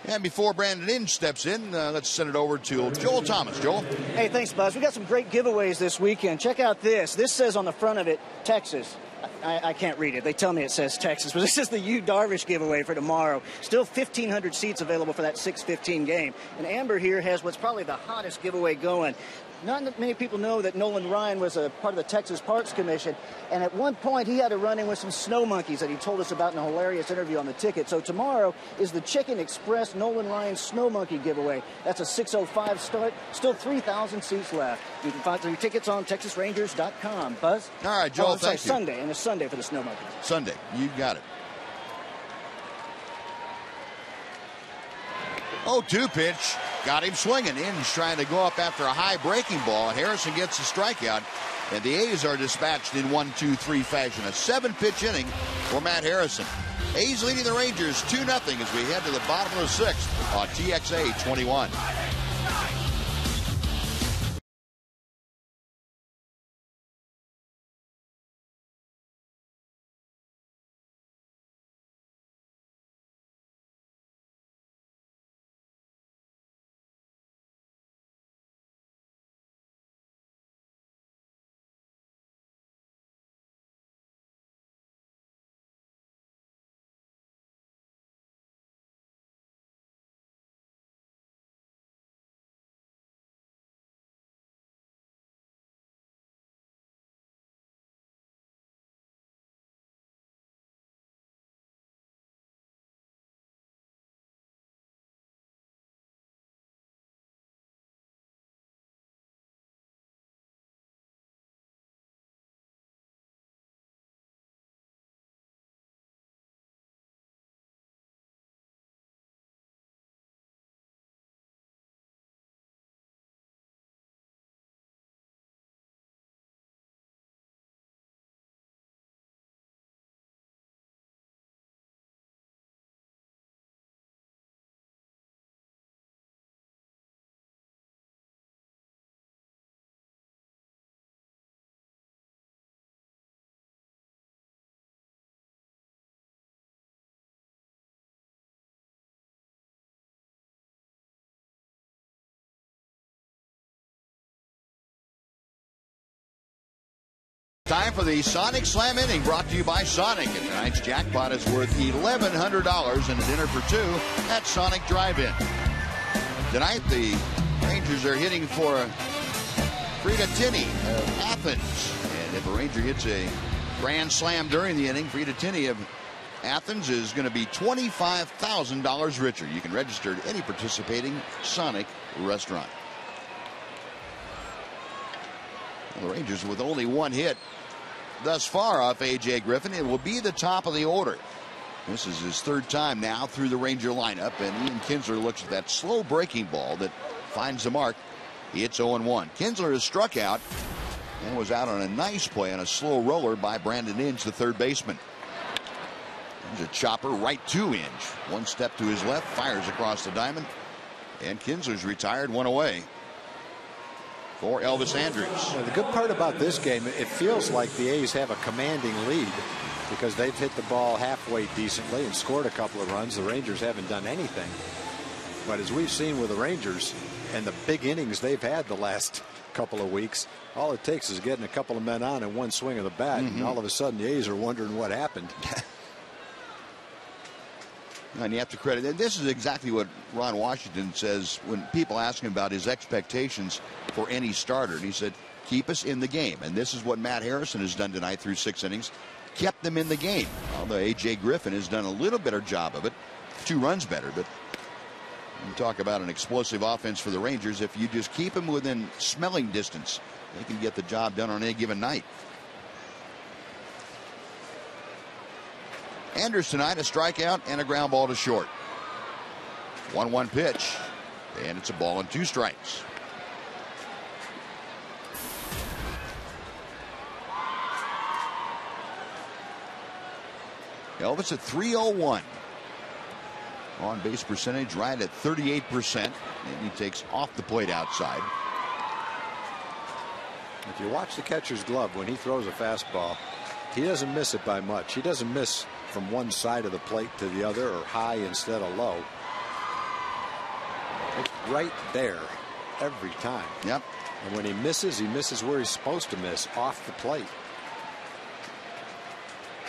And before Brandon Inge steps in, let's send it over to Joel Thomas. Joel? Hey, thanks, Buzz. We got some great giveaways this weekend. Check out this. This says on the front of it, Texas. I can't read it. They tell me it says Texas, but this is the Yu Darvish giveaway for tomorrow. Still 1,500 seats available for that 6:15 game. And Amber here has what's probably the hottest giveaway going. Not many people know that Nolan Ryan was a part of the Texas Parks Commission, and at one point he had a run-in with some snow monkeys that he told us about in a hilarious interview on the ticket. So tomorrow is the Chicken Express Nolan Ryan Snow Monkey giveaway. That's a 6:05 start. Still 3,000 seats left. You can find your tickets on TexasRangers.com. Buzz? All right, Joel, thank you. Sunday, and a Sunday for the Snow Monkeys. Sunday, you got it. 0-2 pitch. Got him swinging. Inge trying to go up after a high breaking ball. Harrison gets a strikeout. And the A's are dispatched in 1-2-3 fashion. A 7-pitch inning for Matt Harrison. A's leading the Rangers 2-0 as we head to the bottom of the 6th on TXA 21. Time for the Sonic Slam inning, brought to you by Sonic. And tonight's jackpot is worth $1,100 and a dinner for 2 at Sonic Drive-In. Tonight, the Rangers are hitting for Frida Tinney of Athens. And if a Ranger hits a grand slam during the inning, Frida Tinney of Athens is going to be $25,000 richer. You can register at any participating Sonic restaurant. Well, the Rangers with only 1 hit thus far off A.J. Griffin. It will be the top of the order. This is his third time now through the Ranger lineup, and Ian Kinsler looks at that slow breaking ball that finds the mark. It's 0-1. Kinsler has struck out and was out on a nice play on a slow roller by Brandon Inge, the third baseman. There's a chopper right to Inge. One step to his left, fires across the diamond, and Kinsler's retired, one away for Elvis Andrus. Well, the good part about this game, it feels like the A's have a commanding lead because they've hit the ball halfway decently and scored a couple of runs. The Rangers haven't done anything. But as we've seen with the Rangers and the big innings they've had the last couple of weeks, all it takes is getting a couple of men on in one swing of the bat, and all of a sudden the A's are wondering what happened. And you have to credit, and this is exactly what Ron Washington says when people ask him about his expectations for any starter. And he said, keep us in the game. And this is what Matt Harrison has done tonight through 6 innings. Kept them in the game. Although A.J. Griffin has done a little better job of it. 2 runs better. But you talk about an explosive offense for the Rangers. If you just keep them within smelling distance, they can get the job done on any given night. Andrus tonight, a strikeout and a ground ball to short. 1-1 pitch, and it's a ball and 2 strikes. Elvis at .301. On base percentage right at 38%, and he takes off the plate outside. If you watch the catcher's glove when he throws a fastball, he doesn't miss it by much. He doesn't miss from one side of the plate to the other or high instead of low. It's right there every time. Yep. And when he misses where he's supposed to miss, off the plate.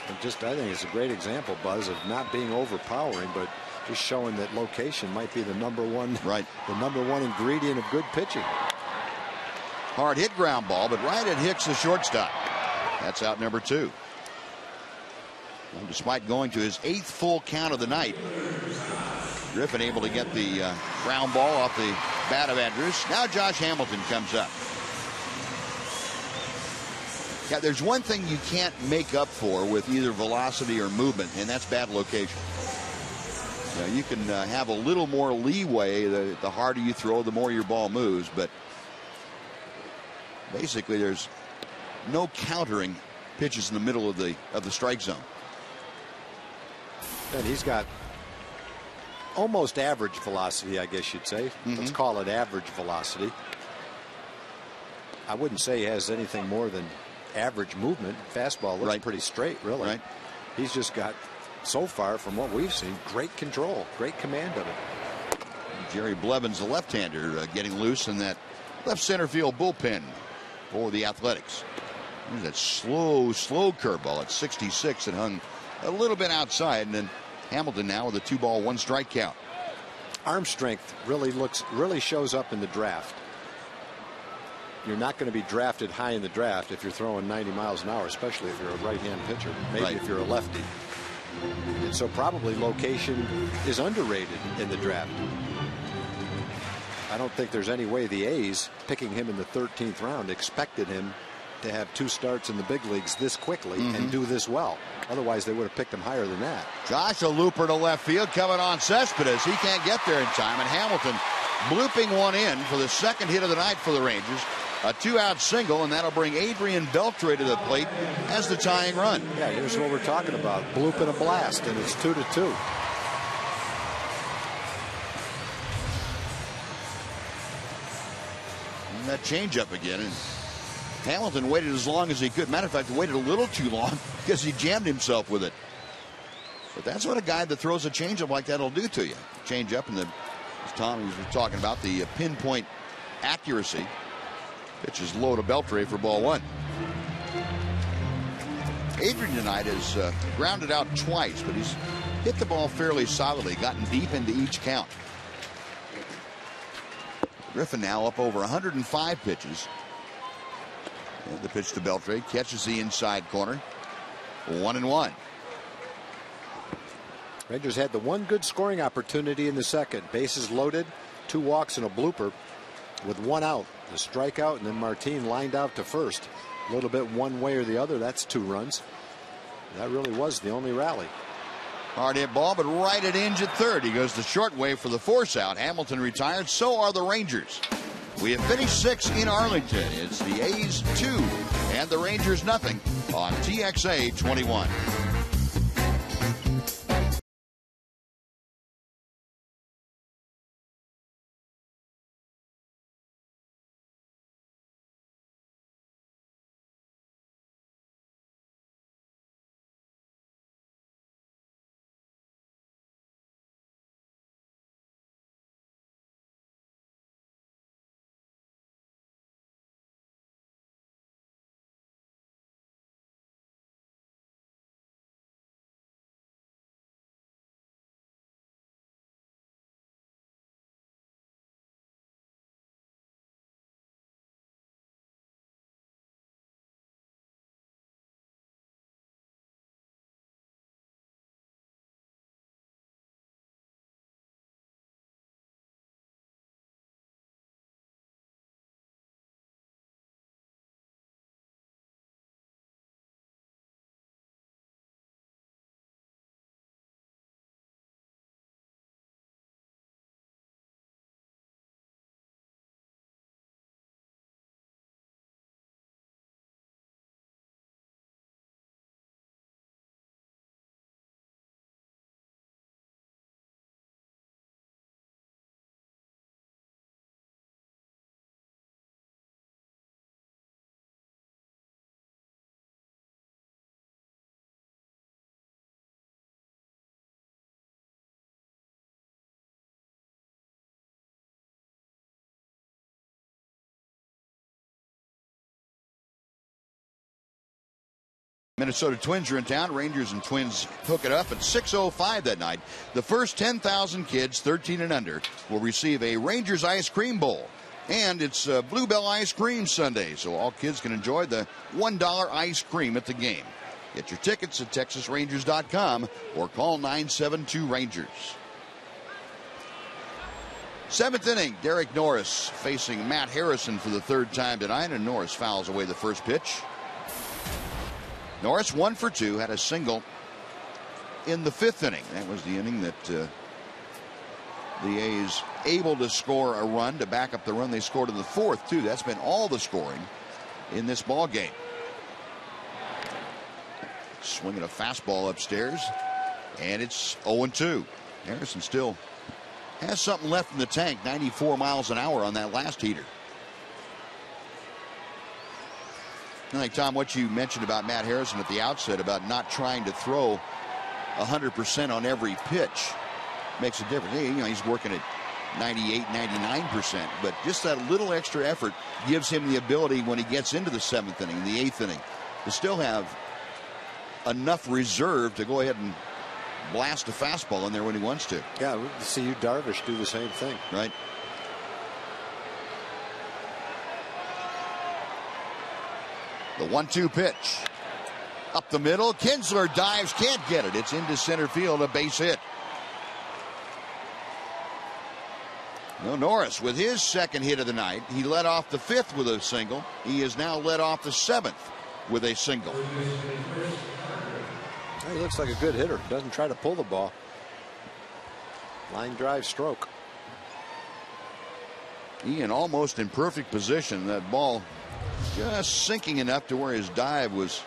And I think it's a great example, Buzz, of not being overpowering, but just showing that location might be the number one ingredient of good pitching. Hard hit ground ball, but right at Hicks, the shortstop. That's out number 2. And despite going to his 8th full count of the night, Griffin able to get the ground ball off the bat of Andrus. Now Josh Hamilton comes up. Yeah, there's one thing you can't make up for with either velocity or movement, and that's bad location. You can have a little more leeway. The harder you throw, the more your ball moves, but basically there's no countering pitches in the middle of the strike zone. And he's got almost average velocity, I guess you'd say. Let's call it average velocity. I wouldn't say he has anything more than average movement. Fastball looks pretty straight, really. Right. He's just got, so far from what we've seen, great control, great command of it. Jerry Blevins, the left-hander, getting loose in that left center field bullpen for the Athletics. There's that slow curveball at 66 that hung a little bit outside, and then Hamilton now with a 2-ball 1-strike count. Arm strength really shows up in the draft. You're not going to be drafted high in the draft if you're throwing 90 miles an hour, especially if you're a right-hand pitcher, maybe if you're a lefty. And so probably location is underrated in the draft. I don't think there's any way the A's, picking him in the 13th round, expected him to have 2 starts in the big leagues this quickly and do this well. Otherwise, they would have picked him higher than that. Josh, a looper to left field coming on Cespedes. He can't get there in time, and Hamilton blooping one in for the 2nd hit of the night for the Rangers. A 2-out single, and that'll bring Adrian Beltre to the plate as the tying run. Yeah, here's what we're talking about. Bloop and a blast, and it's 2-2. And that changeup again. And Hamilton waited as long as he could. Matter of fact, he waited a little too long because he jammed himself with it. But that's what a guy that throws a changeup like that will do to you. Changeup, and as Tom was talking about, the pinpoint accuracy. Pitch is low to Beltre for ball 1. Adrian tonight has grounded out twice, but he's hit the ball fairly solidly, gotten deep into each count. Griffin now up over 105 pitches. And the pitch to Beltre catches the inside corner. 1-1. Rangers had the one good scoring opportunity in the second. Bases loaded, 2 walks and a blooper with 1 out. The strikeout, and then Martin lined out to first. A little bit one way or the other. That's 2 runs. That really was the only rally. Hard hit ball, but right at Inge at third. He goes the short way for the force out. Hamilton retired. So are the Rangers. We have finished 6 in Arlington. It's the A's 2 and the Rangers nothing on TXA 21. Minnesota Twins are in town. Rangers and Twins hook it up at 6:05 that night. The first 10,000 kids 13 and under will receive a Rangers ice cream bowl. And it's Bluebell Ice Cream Sunday, so all kids can enjoy the $1 ice cream at the game. Get your tickets at TexasRangers.com or call 972-RANGERS. 7th inning, Derek Norris facing Matt Harrison for the 3rd time tonight, and Norris fouls away the first pitch. Norris 1 for 2, had a single in the 5th inning. That was the inning that the A's able to score a run to back up the run they scored in the 4th, too. That's been all the scoring in this ball game. Swinging a fastball upstairs, and it's 0-2. Harrison still has something left in the tank, 94 miles an hour on that last heater. I think, Tom, what you mentioned about Matt Harrison at the outset about not trying to throw 100% on every pitch makes a difference. You know, he's working at 98, 99%, but just that little extra effort gives him the ability when he gets into the 7th inning, the 8th inning, to still have enough reserve to go ahead and blast a fastball in there when he wants to. Yeah, we see you Darvish do the same thing. Right. The 1-2 pitch. Up the middle. Kinsler dives, can't get it. It's into center field, a base hit. No, Norris with his 2nd hit of the night. He led off the 5th with a single. He has now led off the 7th with a single. He looks like a good hitter. Doesn't try to pull the ball. Line drive stroke. Ian almost in perfect position. That ball just sinking enough to where his dive was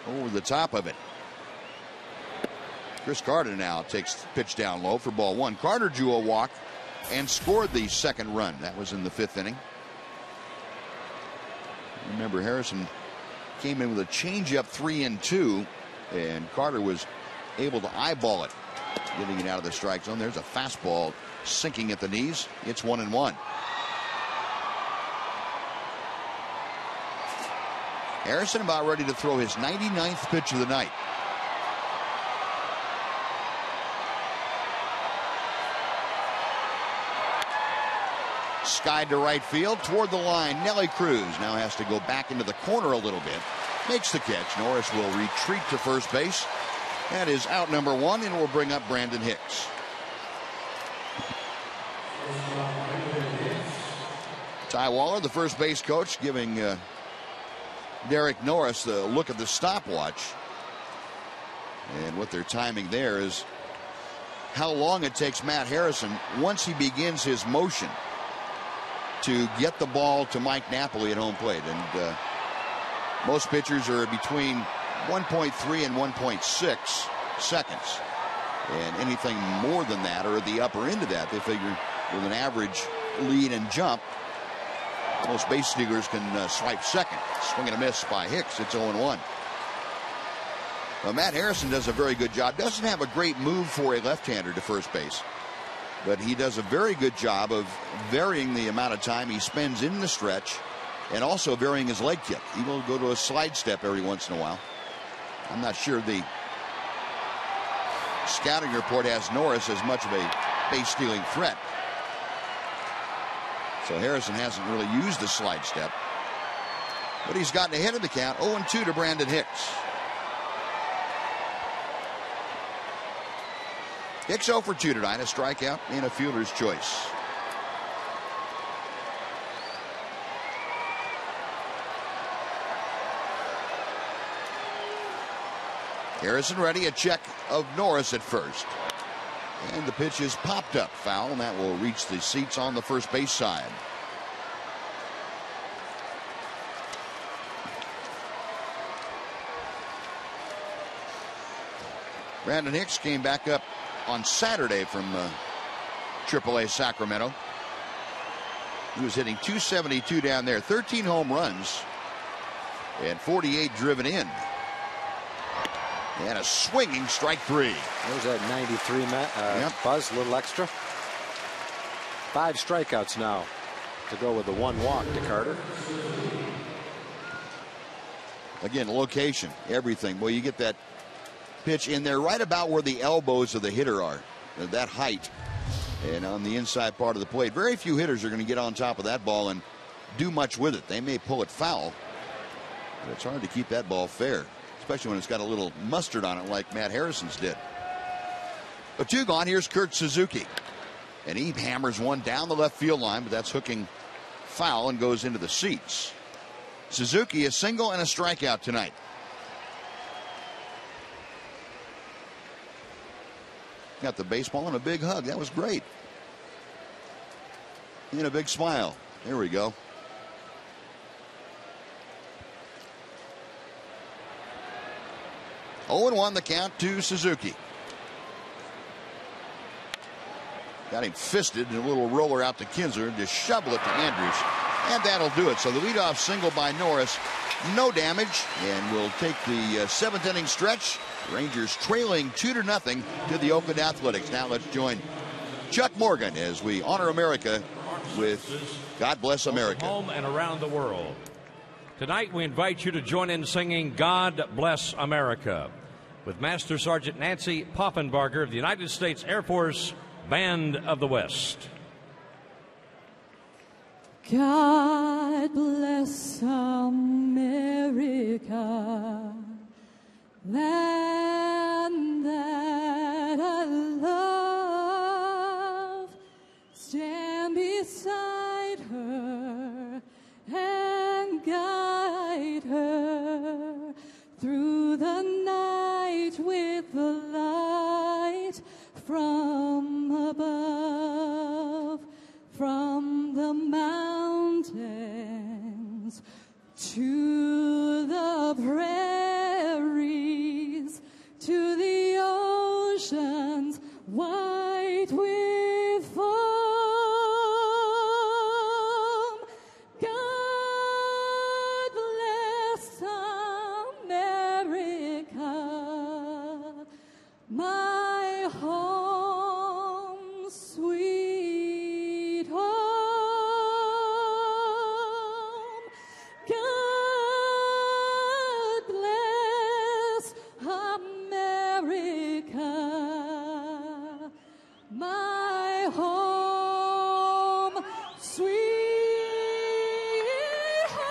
over the top of it. Chris Carter now takes pitch down low for ball 1. Carter drew a walk and scored the 2nd run. That was in the 5th inning. Remember, Harrison came in with a changeup 3-2, and Carter was able to eyeball it, getting it out of the strike zone. There's a fastball sinking at the knees. It's 1-1. Harrison about ready to throw his 99th pitch of the night. Skied to right field toward the line. Nelly Cruz now has to go back into the corner a little bit. Makes the catch. Norris will retreat to first base. That is out number 1, and will bring up Brandon Hicks. Ty Waller, the first base coach, giving Derek Norris the look at the stopwatch. And what they're timing there is how long it takes Matt Harrison, once he begins his motion, to get the ball to Mike Napoli at home plate. And most pitchers are between 1.3 and 1.6 seconds. And anything more than that, or at the upper end of that, they figure with an average lead and jump, most base stealers can swipe second. Swing and a miss by Hicks. It's 0-1. Well, Matt Harrison does a very good job. Doesn't have a great move for a left-hander to first base, but he does a very good job of varying the amount of time he spends in the stretch and also varying his leg kick. He will go to a slide step every once in a while. I'm not sure the scouting report has Norris as much of a base stealing threat. So Harrison hasn't really used the slide step, but he's gotten ahead of the count. 0-2 to Brandon Hicks. Hicks 0 for 2 tonight, a strikeout and a fielder's choice. Harrison ready, a check of Norris at first. And the pitch is popped up, foul, and that will reach the seats on the first base side. Brandon Hicks came back up on Saturday from AAA Sacramento. He was hitting .272 down there, 13 home runs and 48 driven in. And a swinging strike three. There's that 93 Buzz, a little extra. 5 strikeouts now to go with the 1 walk to Carter. Again, location, everything. Well, you get that pitch in there right about where the elbows of the hitter are, that height, and on the inside part of the plate. Very few hitters are going to get on top of that ball and do much with it. They may pull it foul, but it's hard to keep that ball fair, especially when it's got a little mustard on it like Matt Harrison's did. A 2 gone. Here's Kurt Suzuki, and he hammers one down the left field line, but that's hooking foul and goes into the seats. Suzuki a single and a strikeout tonight. Got the baseball and a big hug. That was great. And a big smile. There we go. Oh, 0-1 the count to Suzuki. Got him fisted and a little roller out to Kinsler. Just shovel it to Andrews. And that'll do it. So the leadoff single by Norris. No damage. And we'll take the 7th inning stretch. Rangers trailing 2-0 to the Oakland Athletics. Now let's join Chuck Morgan as we honor America with God Bless America. Home and around the world. Tonight we invite you to join in singing God Bless America with Master Sergeant Nancy Poffenbarger of the United States Air Force Band of the West. God bless America, land that I love. Stand beside her and guide her through the night with the light from above, from the mountains to the prairies, to the oceans white with foam. God bless America, my home, sweet home. God bless America, my home, sweet home.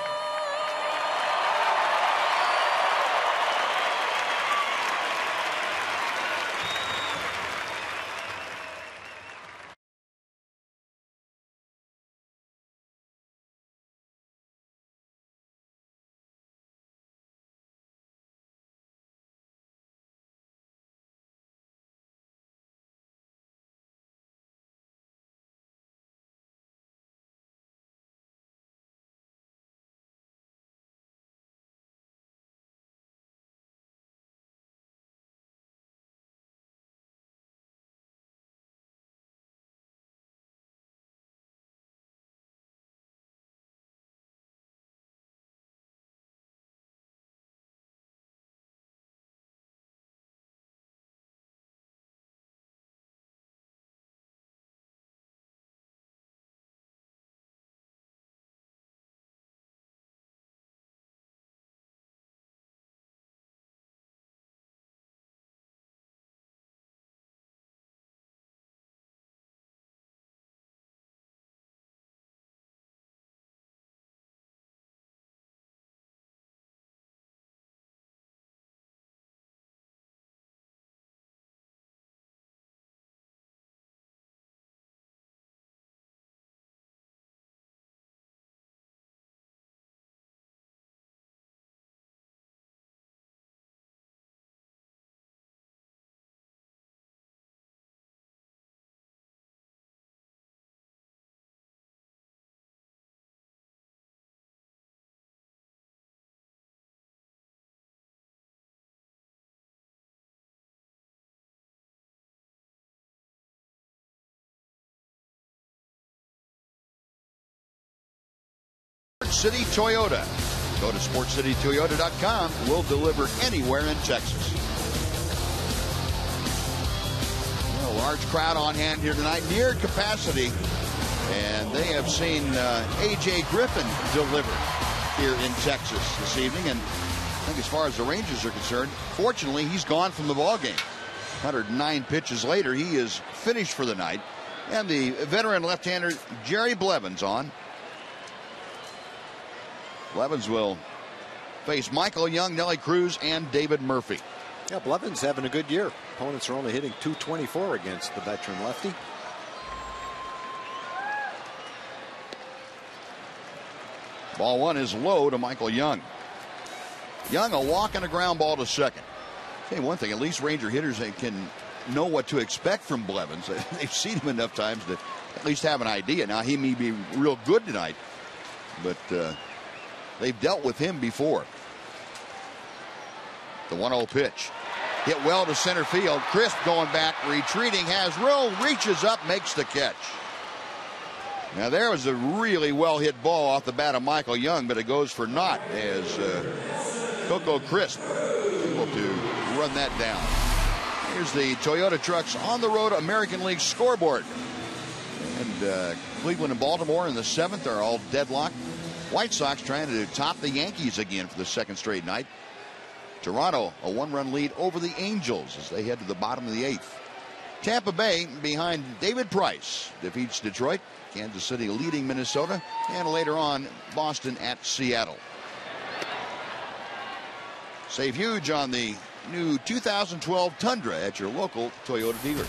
Sports City Toyota. Go to sportscitytoyota.com. We'll deliver anywhere in Texas. A large crowd on hand here tonight, near capacity. And they have seen A.J. Griffin deliver here in Texas this evening. And I think as far as the Rangers are concerned, fortunately, he's gone from the ballgame. 109 pitches later, he is finished for the night. And the veteran left-hander Jerry Blevins on. Blevins will face Michael Young, Nelly Cruz, and David Murphy. Yeah, Blevins having a good year. Opponents are only hitting .224 against the veteran lefty. Ball one is low to Michael Young. Young, a walk and a ground ball to second. Hey, one thing, at least Ranger hitters, they can know what to expect from Blevins. They've seen him enough times to at least have an idea. Now, he may be real good tonight, but they've dealt with him before. The 1-0 pitch. Hit well to center field. Crisp going back, retreating, has room, reaches up, makes the catch. Now there was a really well hit ball off the bat of Michael Young, but it goes for naught as Coco Crisp able to run that down. Here's the Toyota Trucks on the road American League scoreboard. And Cleveland and Baltimore in the 7th are all deadlocked. White Sox trying to top the Yankees again for the second straight night. Toronto a 1-run lead over the Angels as they head to the bottom of the 8th. Tampa Bay behind David Price defeats Detroit. Kansas City leading Minnesota, and later on Boston at Seattle. Save huge on the new 2012 Tundra at your local Toyota dealer.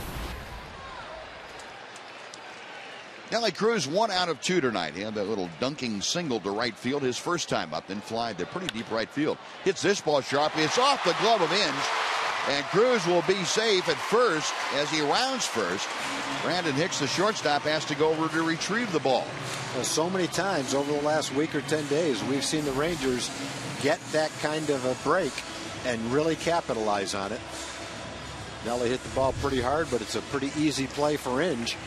Nelly Cruz 1 out of 2 tonight. He had that little dunking single to right field his first time up, then fly to pretty deep right field. Hits this ball sharply. It's off the glove of Inge. And Cruz will be safe at first as he rounds first. Brandon Hicks, the shortstop, has to go over to retrieve the ball. Well, so many times over the last week or 10 days, we've seen the Rangers get that kind of a break and really capitalize on it. Nelly hit the ball pretty hard, but it's a pretty easy play for Inge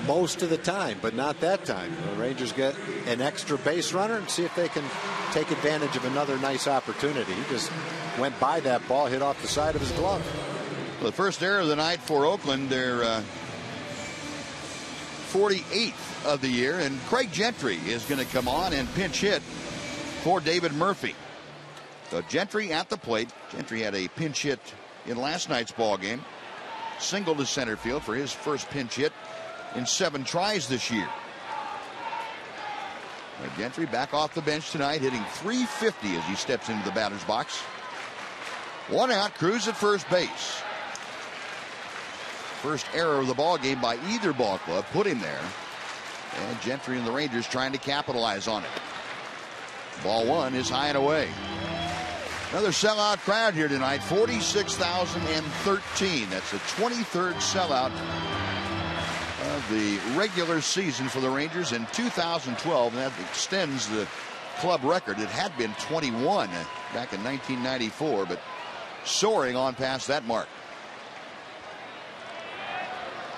most of the time, but not that time. The Rangers get an extra base runner and see if they can take advantage of another nice opportunity. He just went by that ball, hit off the side of his glove. The first error of the night for Oakland, their 48th of the year, and Craig Gentry is going to come on and pinch hit for David Murphy. So Gentry at the plate. Gentry had a pinch hit in last night's ball game. Single to center field for his first pinch hit in 7 tries this year. Gentry back off the bench tonight, hitting .350 as he steps into the batter's box. 1 out, Cruz at first base. First error of the ball game by either ball club put him there. And Gentry and the Rangers trying to capitalize on it. Ball 1 is high and away. Another sellout crowd here tonight, 46,013. That's the 23rd sellout of the regular season for the Rangers in 2012, and that extends the club record. It had been 21 back in 1994, but soaring on past that mark.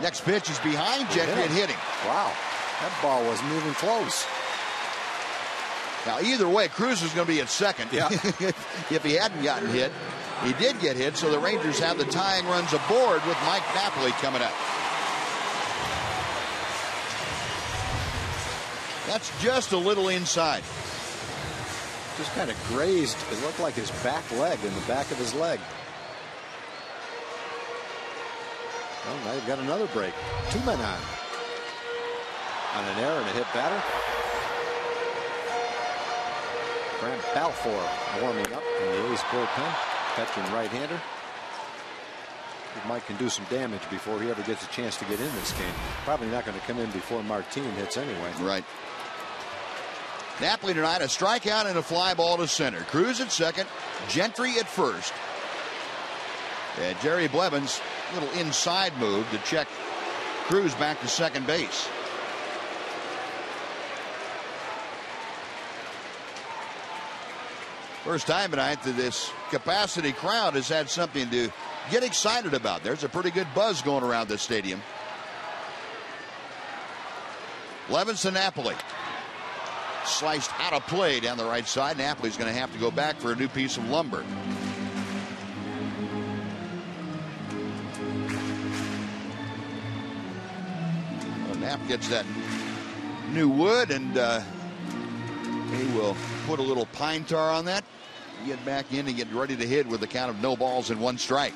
Next pitch is behind Gentry and hitting. Wow, that ball wasn't even close. Now either way, Cruz is going to be at second. Yeah. If he hadn't gotten hit. He did get hit, so the Rangers have the tying runs aboard with Mike Napoli coming up. That's just a little inside. Just kind of grazed. It looked like his back leg in the back of his leg. Well, now you've got another break. 2 men on an error and a hit batter. Graham Balfour warming up in the A's bullpen. Veteran right-hander. Mike can do some damage before he ever gets a chance to get in this game. Probably not going to come in before Martin hits anyway. Right. Napoli tonight, a strikeout and a fly ball to center. Cruz at second, Gentry at first. And Jerry Blevins, little inside move to check Cruz back to second base. First time tonight that this capacity crowd has had something to get excited about. There's a pretty good buzz going around this stadium. Blevins to Napoli. sliced out of play down the right side. Napoli's going to have to go back for a new piece of lumber. Well, Knapp gets that new wood, and he will put a little pine tar on that, get back in and get ready to hit with a count of no balls and 1 strike.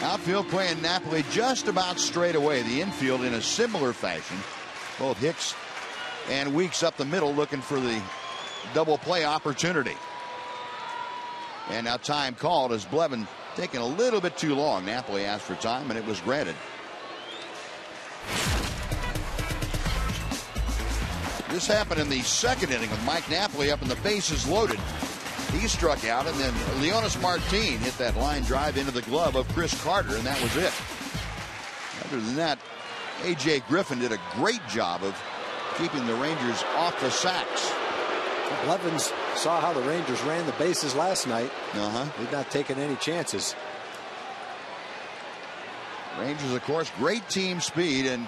Outfield playing Napoli just about straight away. The infield in a similar fashion. Both Hicks and Weeks up the middle looking for the double play opportunity. And now time called as Blevin taking a little bit too long. Napoli asked for time and it was granted. This happened in the second inning with Mike Napoli up and the bases loaded. He struck out, and then Leonis Martin hit that line drive into the glove of Chris Carter, and that was it. Other than that, A.J. Griffin did a great job of keeping the Rangers off the sacks. Blevins saw how the Rangers ran the bases last night. They've not taken any chances. Rangers, of course, great team speed and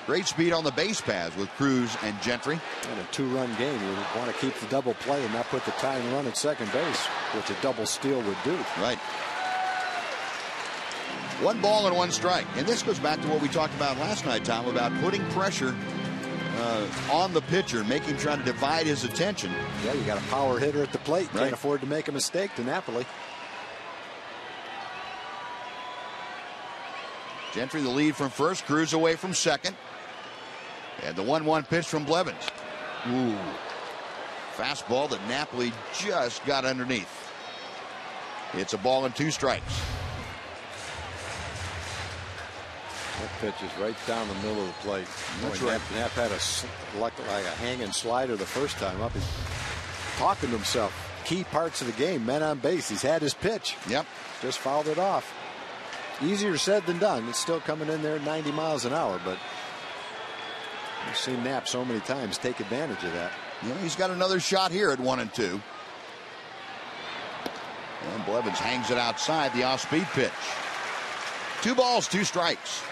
great speed on the base paths with Cruz and Gentry. In a 2-run game, you want to keep the double play and not put the tying run at second base, which a double steal would do. Right. 1 ball and 1 strike. And this goes back to what we talked about last night, Tom, about putting pressure on the pitcher, make him try to divide his attention. Yeah, you got a power hitter at the plate. Right. Can't afford to make a mistake to Napoli. Gentry the lead from first, Cruz away from second. And the 1-1 pitch from Blevins. Ooh. Fastball that Napoli just got underneath. It's a ball and 2 strikes. That pitch is right down the middle of the plate. That's right. Knapp had like a hanging slider the first time up. He's talking to himself. Key parts of the game, men on base. He's had his pitch. Yep. Just fouled it off. Easier said than done. It's still coming in there at 90 miles an hour, but we've seen Knapp so many times take advantage of that. Yeah, he's got another shot here at 1-2. And Blevins hangs it outside the off-speed pitch. 2 balls, 2 strikes.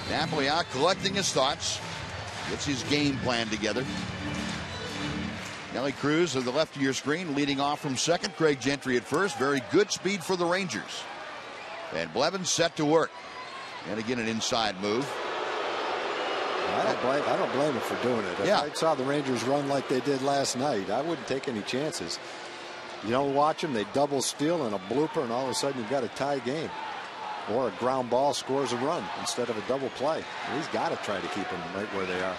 Napoli out collecting his thoughts. Gets his game plan together. Nelly Cruz to the left of your screen leading off from second. Craig Gentry at first. Very good speed for the Rangers. And Blevins set to work. And again an inside move. I don't blame him for doing it. If I saw the Rangers run like they did last night, I wouldn't take any chances. You don't watch them, they double steal and a blooper, and all of a sudden you've got a tie game. Or a ground ball scores a run instead of a double play. He's got to try to keep them right where they are.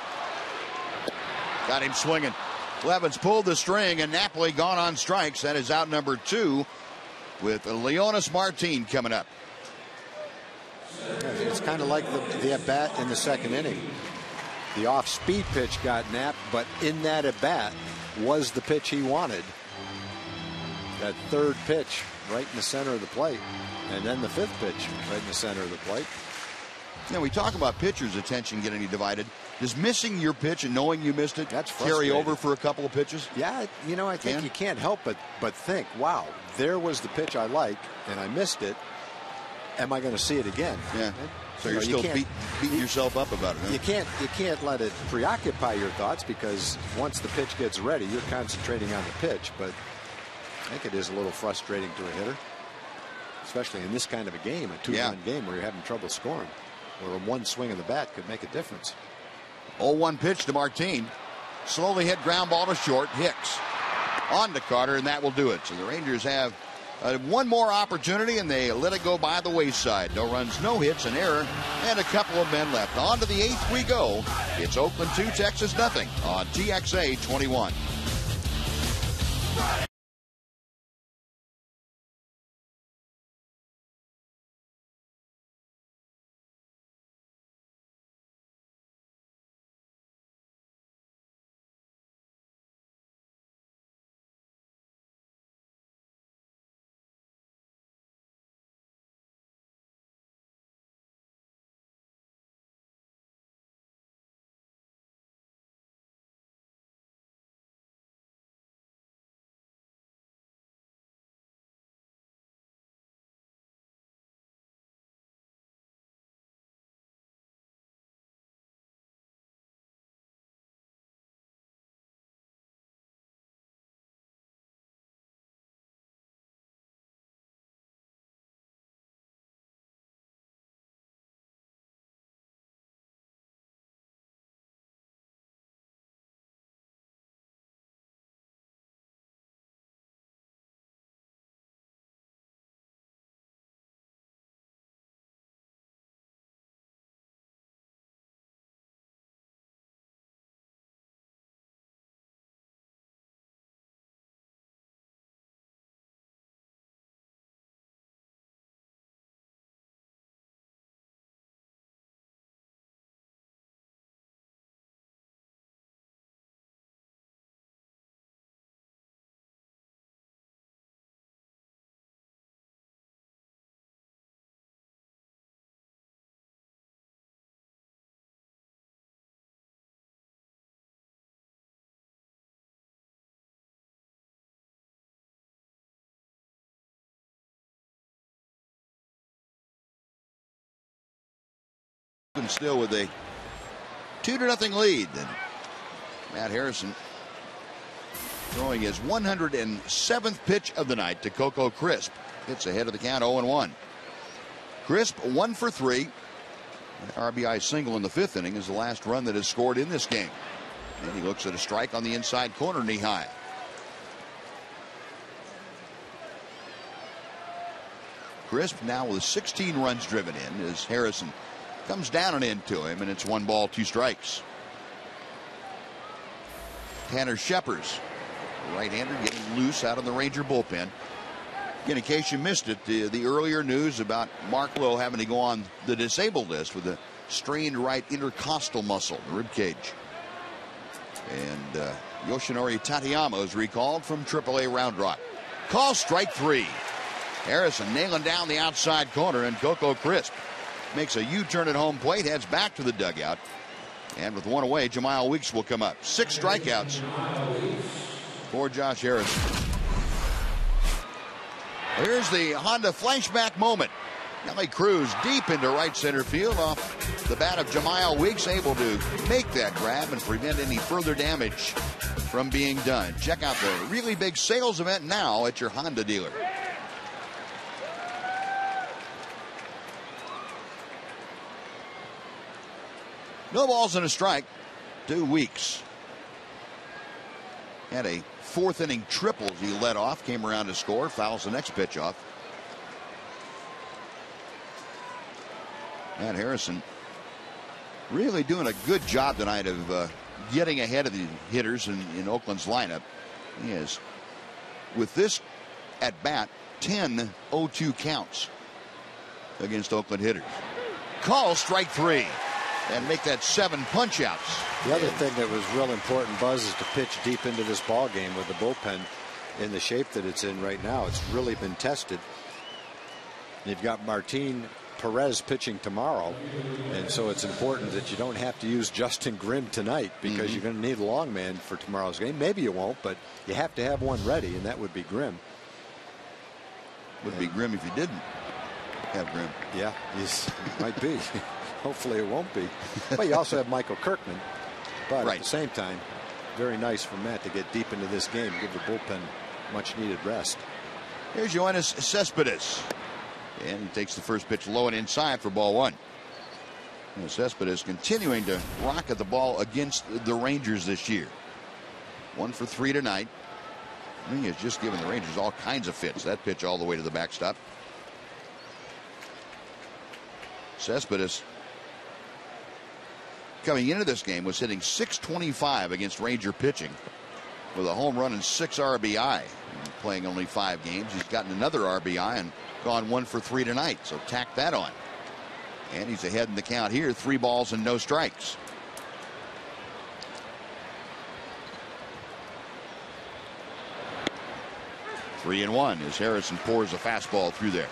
Got him swinging. Blevins pulled the string, and Napoli gone on strikes. That is out number 2 with Leonis Martin coming up. It's kind of like the at-bat in the second inning. The off-speed pitch got Knapp, but in that at-bat was the pitch he wanted. That third pitch right in the center of the plate. And then the 5th pitch right in the center of the plate. Now, we talk about pitchers' attention getting divided. Does missing your pitch and knowing you missed it carry over for a couple of pitches? Yeah, you know, I think you can't help but think, wow, there was the pitch I like, and I missed it. Am I going to see it again? Yeah. So you're still beating yourself up about it. Huh? You can't let it preoccupy your thoughts, because once the pitch gets ready, you're concentrating on the pitch. But I think it is a little frustrating to a hitter, especially in this kind of a game, a 2-run game where you're having trouble scoring, where one swing of the bat could make a difference. 0-1 pitch to Martin. Slowly hit ground ball to short. Hicks on to Carter, and that will do it. So the Rangers have one more opportunity, and they let it go by the wayside. No runs, no hits, an error, and a couple of men left. On to the 8th we go. It's Oakland 2, Texas 0 on TXA 21. Oakland still with a 2-0 lead. And Matt Harrison throwing his 107th pitch of the night to Coco Crisp. Hits ahead of the count, 0-1. Crisp 1 for 3. An RBI single in the 5th inning is the last run that is scored in this game. And he looks at a strike on the inside corner, knee high. Crisp now with 16 runs driven in as Harrison comes down and into him, and it's 1 ball, 2 strikes. Tanner Scheppers, right-hander, getting loose out of the Ranger bullpen. Again, in case you missed it, the earlier news about Mark Lowe having to go on the disabled list with a strained right intercostal muscle, the rib cage. And Yoshinori Tateyama is recalled from AAA Round Rock. Call strike 3. Harrison nailing down the outside corner, and Coco Crisp makes a U-turn at home plate, heads back to the dugout. And with 1 away, Jemile Weeks will come up. 6 strikeouts for Josh Harrison. Here's the Honda flashback moment. Nelly Cruz deep into right center field off the bat of Jemile Weeks, able to make that grab and prevent any further damage from being done. Check out the really big sales event now at your Honda dealer. No balls and a strike to Weeks. Had a 4th inning triple as he led off, came around to score, fouls the next pitch off. Matt Harrison really doing a good job tonight of getting ahead of the hitters in Oakland's lineup. He is, with this at bat, 10 0-2 counts against Oakland hitters. Call strike 3. And make that 7 punch outs. The other thing that was real important, Buzz, is to pitch deep into this ball game with the bullpen in the shape that it's in right now. It's really been tested. You've got Martin Perez pitching tomorrow, and so it's important that you don't have to use Justin Grimm tonight, because you're going to need a long man for tomorrow's game. Maybe you won't, but you have to have one ready, and that would be Grimm. Would be Grimm if you didn't have Grimm. Yeah, might be. Hopefully it won't be. But you also have Michael Kirkman. But at the same time, very nice for Matt to get deep into this game, give the bullpen much needed rest. Here's Yoenis Cespedes. And he takes the first pitch low and inside for ball 1. And Cespedes continuing to rocket the ball against the Rangers this year. 1 for 3 tonight. He has just given the Rangers all kinds of fits. That pitch all the way to the backstop. Cespedes, coming into this game, was hitting .625 against Ranger pitching with a home run and 6 RBI. Playing only 5 games. He's gotten another RBI and gone 1 for 3 tonight. So tack that on. And he's ahead in the count here. 3 balls and no strikes. Three and 1 as Harrison pours a fastball through there.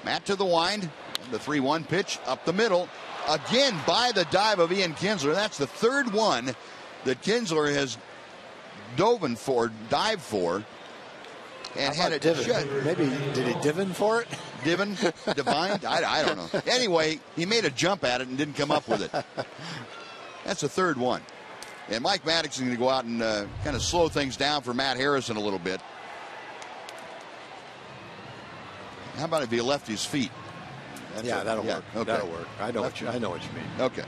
Matt to the wind. The 3-1 pitch up the middle. Again by the dive of Ian Kinsler. That's the 3rd one that Kinsler has dived for. And had it divin? Maybe did he divin for it? Divin? Divined? I don't know. Anyway, he made a jump at it and didn't come up with it. That's the 3rd one. And Mike Maddox is going to go out and kind of slow things down for Matt Harrison a little bit. How about if he left his feet? That'll work. Okay. That'll work. I know what you mean. Okay.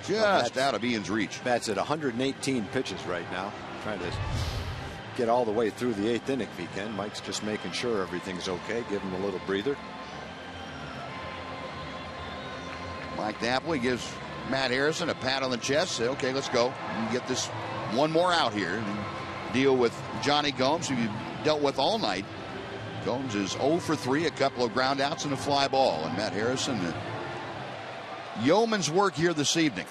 Just out of Ian's reach. Matt's at 118 pitches right now, trying to get all the way through the 8th inning if he can. Mike's just making sure everything's okay. Give him a little breather. Mike Napoli gives Matt Harrison a pat on the chest. Say, okay, let's go. And get this one more out here and deal with Johnny Gomes, who you dealt with all night. Gomes is 0 for 3, a couple of ground outs and a fly ball. And Matt Harrison, yeoman's work here this evening.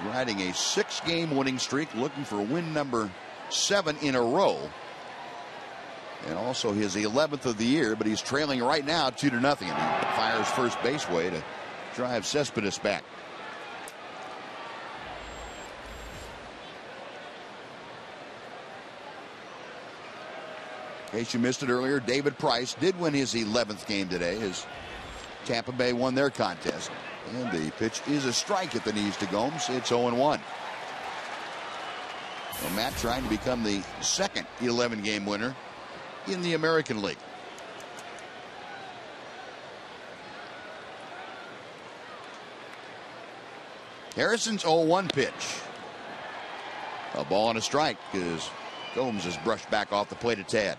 Riding a 6-game winning streak, looking for win number 7 in a row. And also his 11th of the year, but he's trailing right now 2-0. And he fires first base way to drive Cespedes back. In case you missed it earlier, David Price did win his 11th game today as Tampa Bay won their contest. And the pitch is a strike at the knees to Gomes. It's 0-1. So Matt trying to become the second 11-game winner in the American League. Harrison's 0-1 pitch. A ball and a strike as Gomes is brushed back off the plate a tad.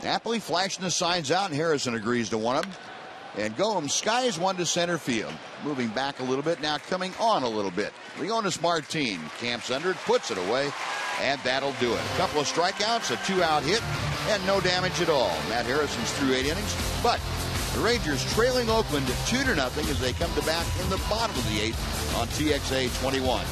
Napoli flashing the signs out, and Harrison agrees to one of them. And Gomes skies one to center field. Moving back a little bit, now coming on a little bit. Leonis Martin camps under it, puts it away, and that'll do it. A couple of strikeouts, a 2-out hit, and no damage at all. Matt Harrison's through 8 innings, but the Rangers trailing Oakland 2-0 as they come to bat in the bottom of the 8th on TXA 21.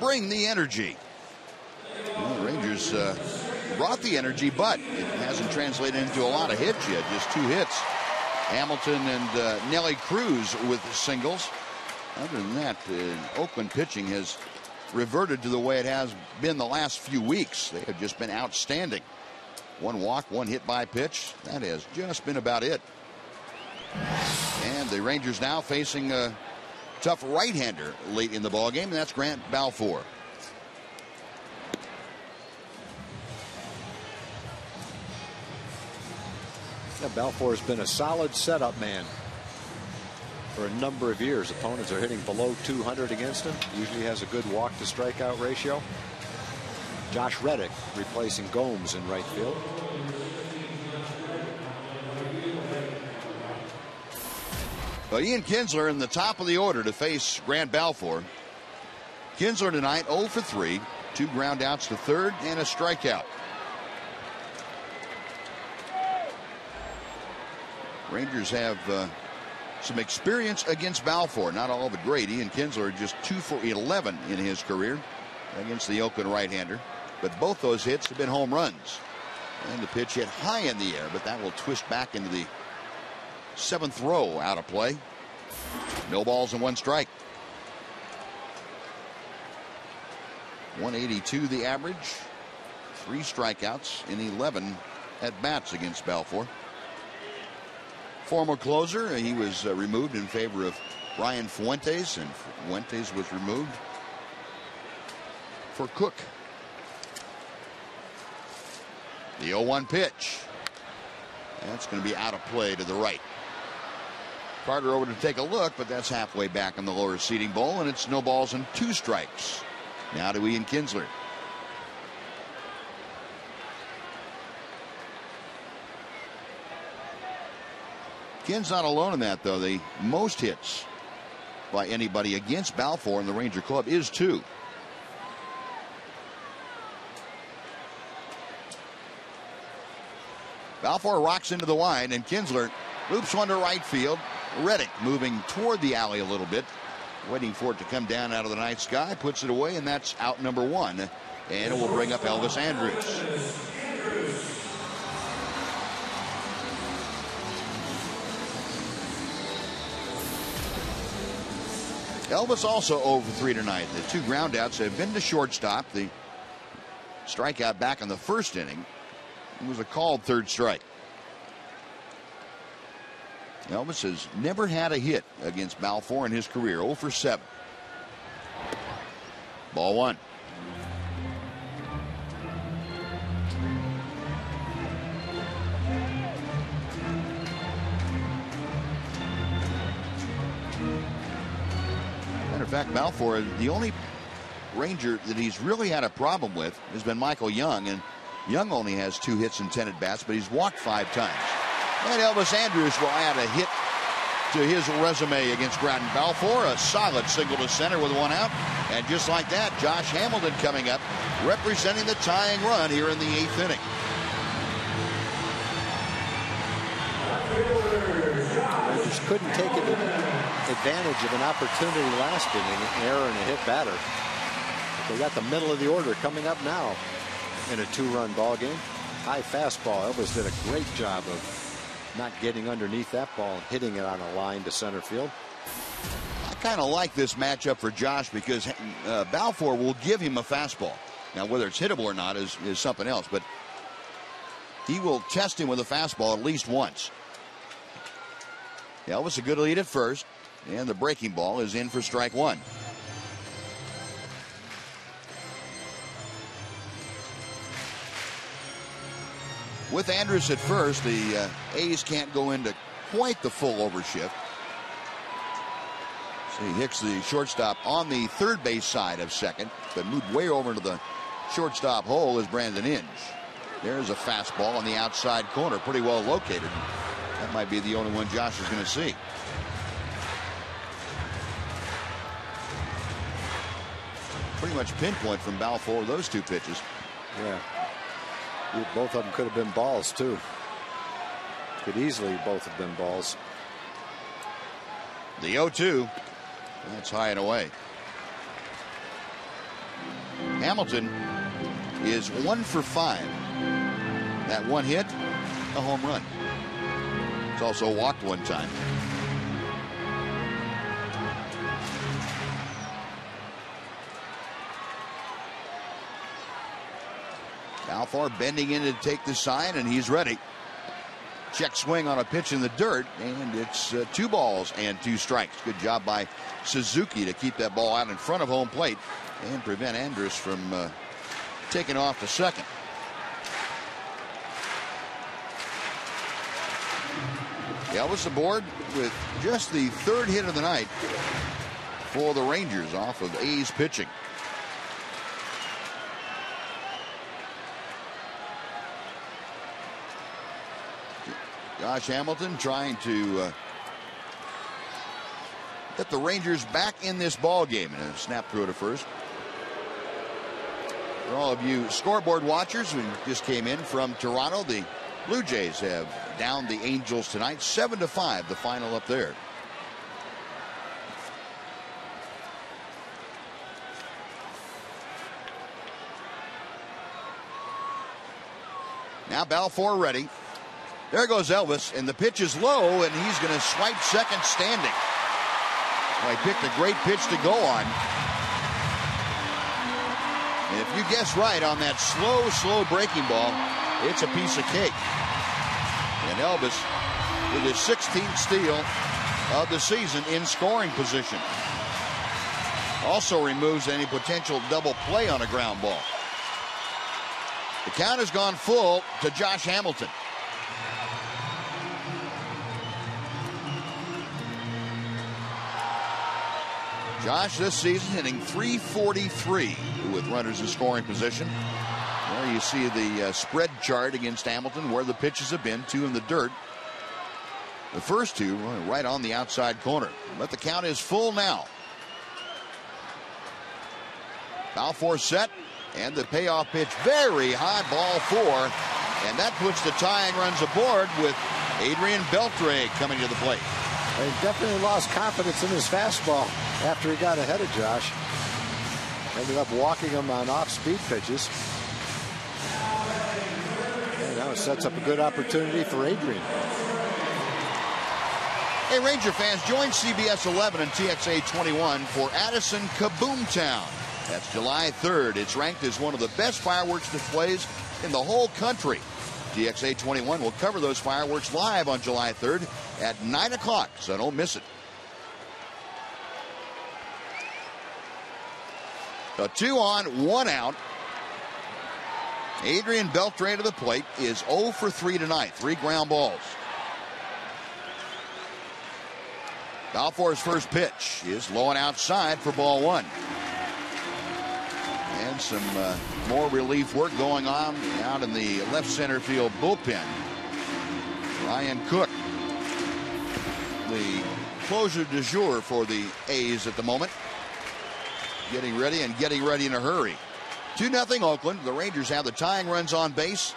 Bring the energy. The Rangers brought the energy, but it hasn't translated into a lot of hits yet. Just 2 hits. Hamilton and Nelly Cruz with singles. Other than that, Oakland pitching has reverted to the way it has been the last few weeks. They have just been outstanding. 1 walk, 1 hit by pitch. That has just been about it. And the Rangers now facing a tough right-hander late in the ballgame, and that's Grant Balfour. Yeah, Balfour's been a solid setup man for a number of years. Opponents are hitting below 200 against him. Usually has a good walk to strikeout ratio. Josh Reddick replacing Gomes in right field. But Ian Kinsler in the top of the order to face Grant Balfour. Kinsler tonight 0 for 3, 2 ground outs to third and a strikeout. Rangers have some experience against Balfour, not all of it great. Ian Kinsler just 2 for 11 in his career against the Oakland right-hander, but both those hits have been home runs. And the pitch hit high in the air, but that will twist back into the 7th row, out of play. No balls and 1 strike. 182 the average. 3 strikeouts in 11 at bats against Balfour. Former closer, he was removed in favor of Ryan Fuentes, and Fuentes was removed for Cook. The 0-1 pitch. That's going to be out of play to the right. Carter over to take a look, but that's halfway back in the lower seating bowl, and it's no balls and 2 strikes. Now to Ian Kinsler. Ken's not alone in that, though. The most hits by anybody against Balfour in the Ranger Club is 2. Balfour rocks into the wide, and Kinsler loops one to right field. Reddick moving toward the alley a little bit, waiting for it to come down out of the night sky, puts it away, and that's out number 1. And it will bring up Elvis Andrews. Elvis also 0 for 3 tonight. The 2 groundouts have been to shortstop. The strikeout back in the first inning. It was a called 3rd strike. Elvis has never had a hit against Balfour in his career. 0 for 7. Ball 1. Matter of fact, Balfour, the only Ranger that he's really had a problem with has been Michael Young, and Young only has 2 hits and 10 at-bats, but he's walked 5 times. And Elvis Andrews will add a hit to his resume against Groton. Balfour, a solid single to center with 1 out. And just like that, Josh Hamilton coming up, representing the tying run here in the 8th inning. Rangers couldn't take advantage of an opportunity last inning, an error and a hit batter. But they got the middle of the order coming up now in a 2-run ball game. High fastball. Elvis did a great job of not getting underneath that ball and hitting it on a line to center field. I kind of like this matchup for Josh because Balfour will give him a fastball. Now, whether it's hittable or not is something else, but he will test him with a fastball at least once. Elvis a good lead at first, and the breaking ball is in for strike 1. With Andrus at first, the A's can't go into quite the full overshift. So he hits the shortstop on the third base side of second, but moved way over into the shortstop hole is Brandon Inge. There's a fastball on the outside corner, pretty well located. That might be the only one Josh is going to see. Pretty much pinpoint from Balfour, those 2 pitches. Yeah. Both of them could have been balls, too. Could easily both have been balls. The 0-2. That's high and away. Hamilton is 1 for 5. That 1 hit, a home run. He's also walked 1 time. Balfour bending in to take the sign, and he's ready. Check swing on a pitch in the dirt, and it's 2 balls and 2 strikes. Good job by Suzuki to keep that ball out in front of home plate and prevent Andrus from taking off to second. Elvis aboard with just the 3rd hit of the night for the Rangers off of A's pitching. Josh Hamilton trying to get the Rangers back in this ball game, and a snap through to first. For all of you scoreboard watchers who just came in from Toronto, the Blue Jays have downed the Angels tonight, 7-5, the final up there. Now Balfour ready. There goes Elvis, and the pitch is low, and he's going to swipe second standing. Well, he picked a great pitch to go on. And if you guess right on that slow breaking ball, it's a piece of cake. And Elvis with his 16th steal of the season in scoring position. Also removes any potential double play on a ground ball. The count has gone full to Josh Hamilton. Josh this season hitting .343 with runners in scoring position. There you see the spread chart against Hamilton where the pitches have been, 2 in the dirt. The first two right on the outside corner. But the count is full now. Balfour set, and the payoff pitch, very high, ball 4, and that puts the tying runs aboard with Adrian Beltre coming to the plate. He definitely lost confidence in his fastball after he got ahead of Josh. Ended up walking him on off-speed pitches. And now it sets up a good opportunity for Adrian. Hey, Ranger fans, join CBS 11 and TXA 21 for Addison Kaboom Town. That's July 3rd. It's ranked as one of the best fireworks displays in the whole country. TXA 21 will cover those fireworks live on July 3rd at 9 o'clock, so don't miss it. A 2 on, 1 out. Adrian Beltre to the plate is 0 for 3 tonight. 3 ground balls. Balfour's first pitch is low and outside for ball 1. And some more relief work going on out in the left center field bullpen. Ryan Cook, the closer du jour for the A's at the moment. Getting ready in a hurry. 2-0 Oakland. The Rangers have the tying runs on base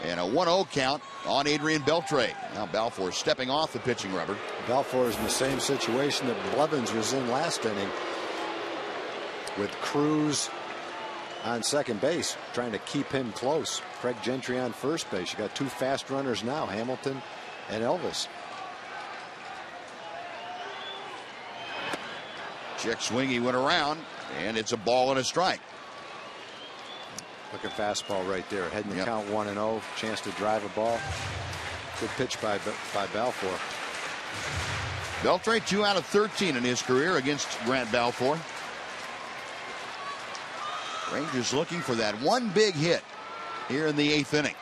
and a 1-0 count on Adrian Beltre. Now Balfour stepping off the pitching rubber. Balfour is in the same situation that Blevins was in last inning, with Cruz on second base, trying to keep him close. Craig Gentry on first base. You got 2 fast runners now, Hamilton and Elvis. Check swing, he went around, and it's a ball and a strike. Looking fastball right there. Heading the count 1-0. Chance to drive a ball. Good pitch by Balfour. Beltre 2 out of 13 in his career against Grant Balfour. Rangers looking for that one big hit here in the 8th inning.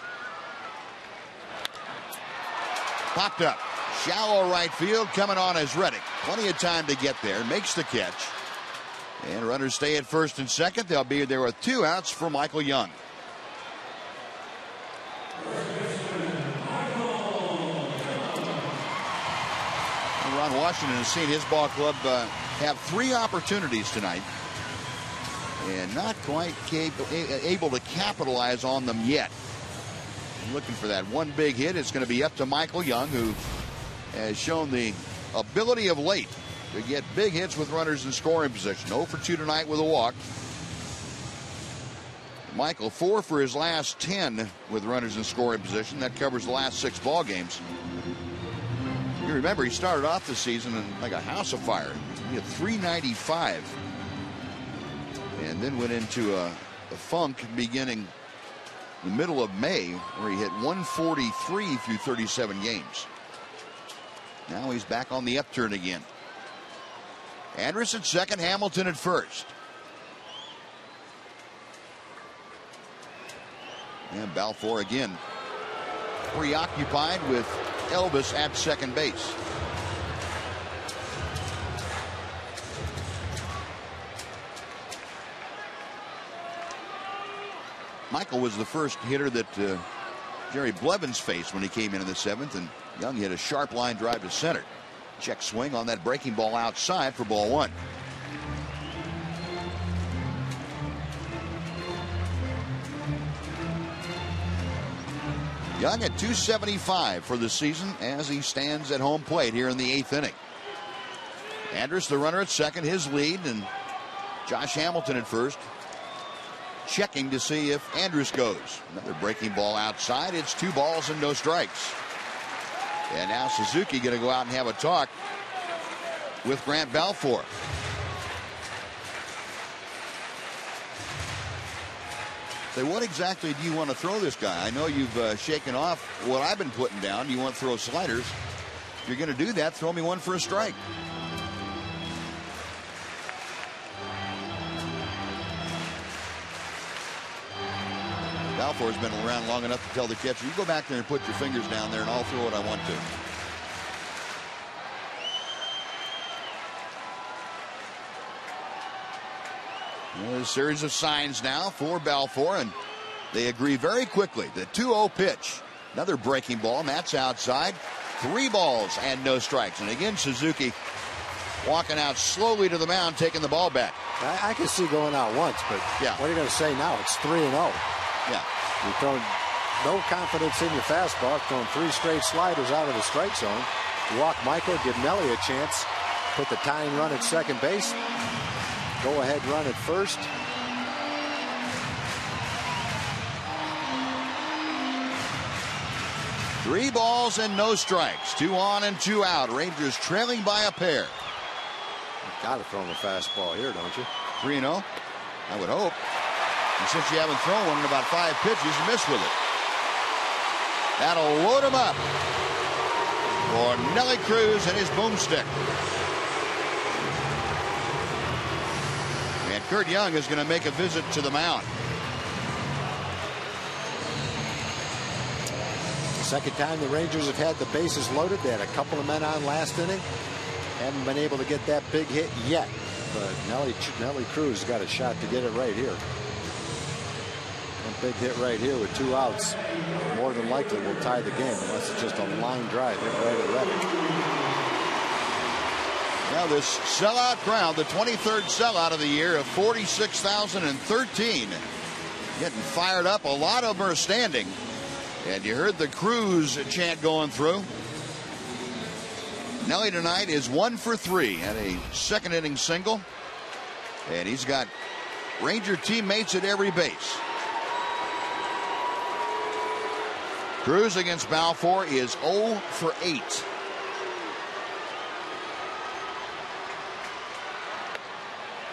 Popped up. Shallow right field, coming on as Reddick. Plenty of time to get there. Makes the catch. And runners stay at first and second. They'll be there with 2 outs for Michael Young. Ron Washington has seen his ball club have 3 opportunities tonight and not quite able to capitalize on them yet. Looking for that one big hit. It's going to be up to Michael Young, who has shown the ability of late to get big hits with runners in scoring position. 0 for 2 tonight with a walk. Michael 4 for his last 10 with runners in scoring position. That covers the last 6 ball games. You remember he started off the season in like a house of fire. He had 395 and then went into a funk beginning the middle of May, where he hit 143 through 37 games. Now he's back on the upturn again. Andrus at second, Hamilton at first. And Balfour again preoccupied with Elvis at second base. Michael was the first hitter that Jerry Blevins faced when he came in the 7th, and Young hit a sharp line drive to center. Check swing on that breaking ball outside for ball 1. Young at 275 for the season as he stands at home plate here in the 8th inning. Andrus, the runner at second, his lead, and Josh Hamilton at first, checking to see if Andrus goes. Another breaking ball outside. It's 2 balls and no strikes. And now Suzuki going to go out and have a talk with Grant Balfour. Say, what exactly do you want to throw this guy? I know you've shaken off what I've been putting down. You want to throw sliders. If you're going to do that, throw me one for a strike. Balfour's been around long enough to tell the catcher, you go back there and put your fingers down there and I'll throw what I want to. There's a series of signs now for Balfour, and they agree very quickly. The 2-0 pitch. Another breaking ball, and that's outside. 3 balls and no strikes. And again, Suzuki walking out slowly to the mound, taking the ball back. I can see going out once, but yeah. What are you going to say now? It's 3-0. Yeah. You've thrown no confidence in your fastball, thrown 3 straight sliders out of the strike zone. Walk Michael, give Nelly a chance, put the tying run at second base, go ahead run at first. Three balls and no strikes. 2 on and 2 out. Rangers trailing by a pair. You've got to throw him a fastball here, don't you? 3-0. I would hope. And since you haven't thrown one in about 5 pitches, you miss with it. That'll load him up for Nelly Cruz and his boomstick. And Kurt Young is going to make a visit to the mound. Second time the Rangers have had the bases loaded. They had a couple of men on last inning. Haven't been able to get that big hit yet. But Nelly Cruz got a shot to get it right here. A big hit right here with 2 outs. More than likely will tie the game unless it's just a line drive hit right at Reddick. Now this sellout crowd, the 23rd sellout of the year of 46,013. Getting fired up. A lot of them are standing. And you heard the Cruz chant going through. Nelly tonight is 1 for 3 and a second inning single. And he's got Ranger teammates at every base. Cruz against Balfour is 0 for 8.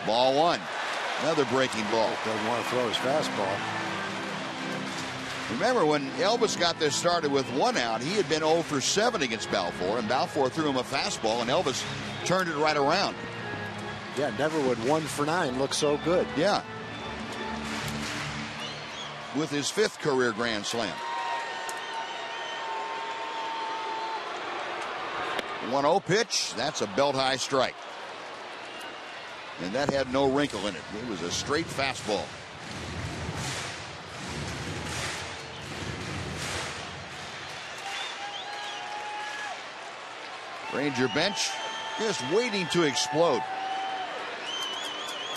Ball 1. Another breaking ball. Doesn't want to throw his fastball. Remember when Elvis got this started with 1 out, he had been 0 for 7 against Balfour, and Balfour threw him a fastball, and Elvis turned it right around. Yeah, never would 1 for 9 look so good. Yeah. With his 5th career grand slam. 1-0 pitch. That's a belt high strike. And that had no wrinkle in it. It was a straight fastball. Ranger bench just waiting to explode.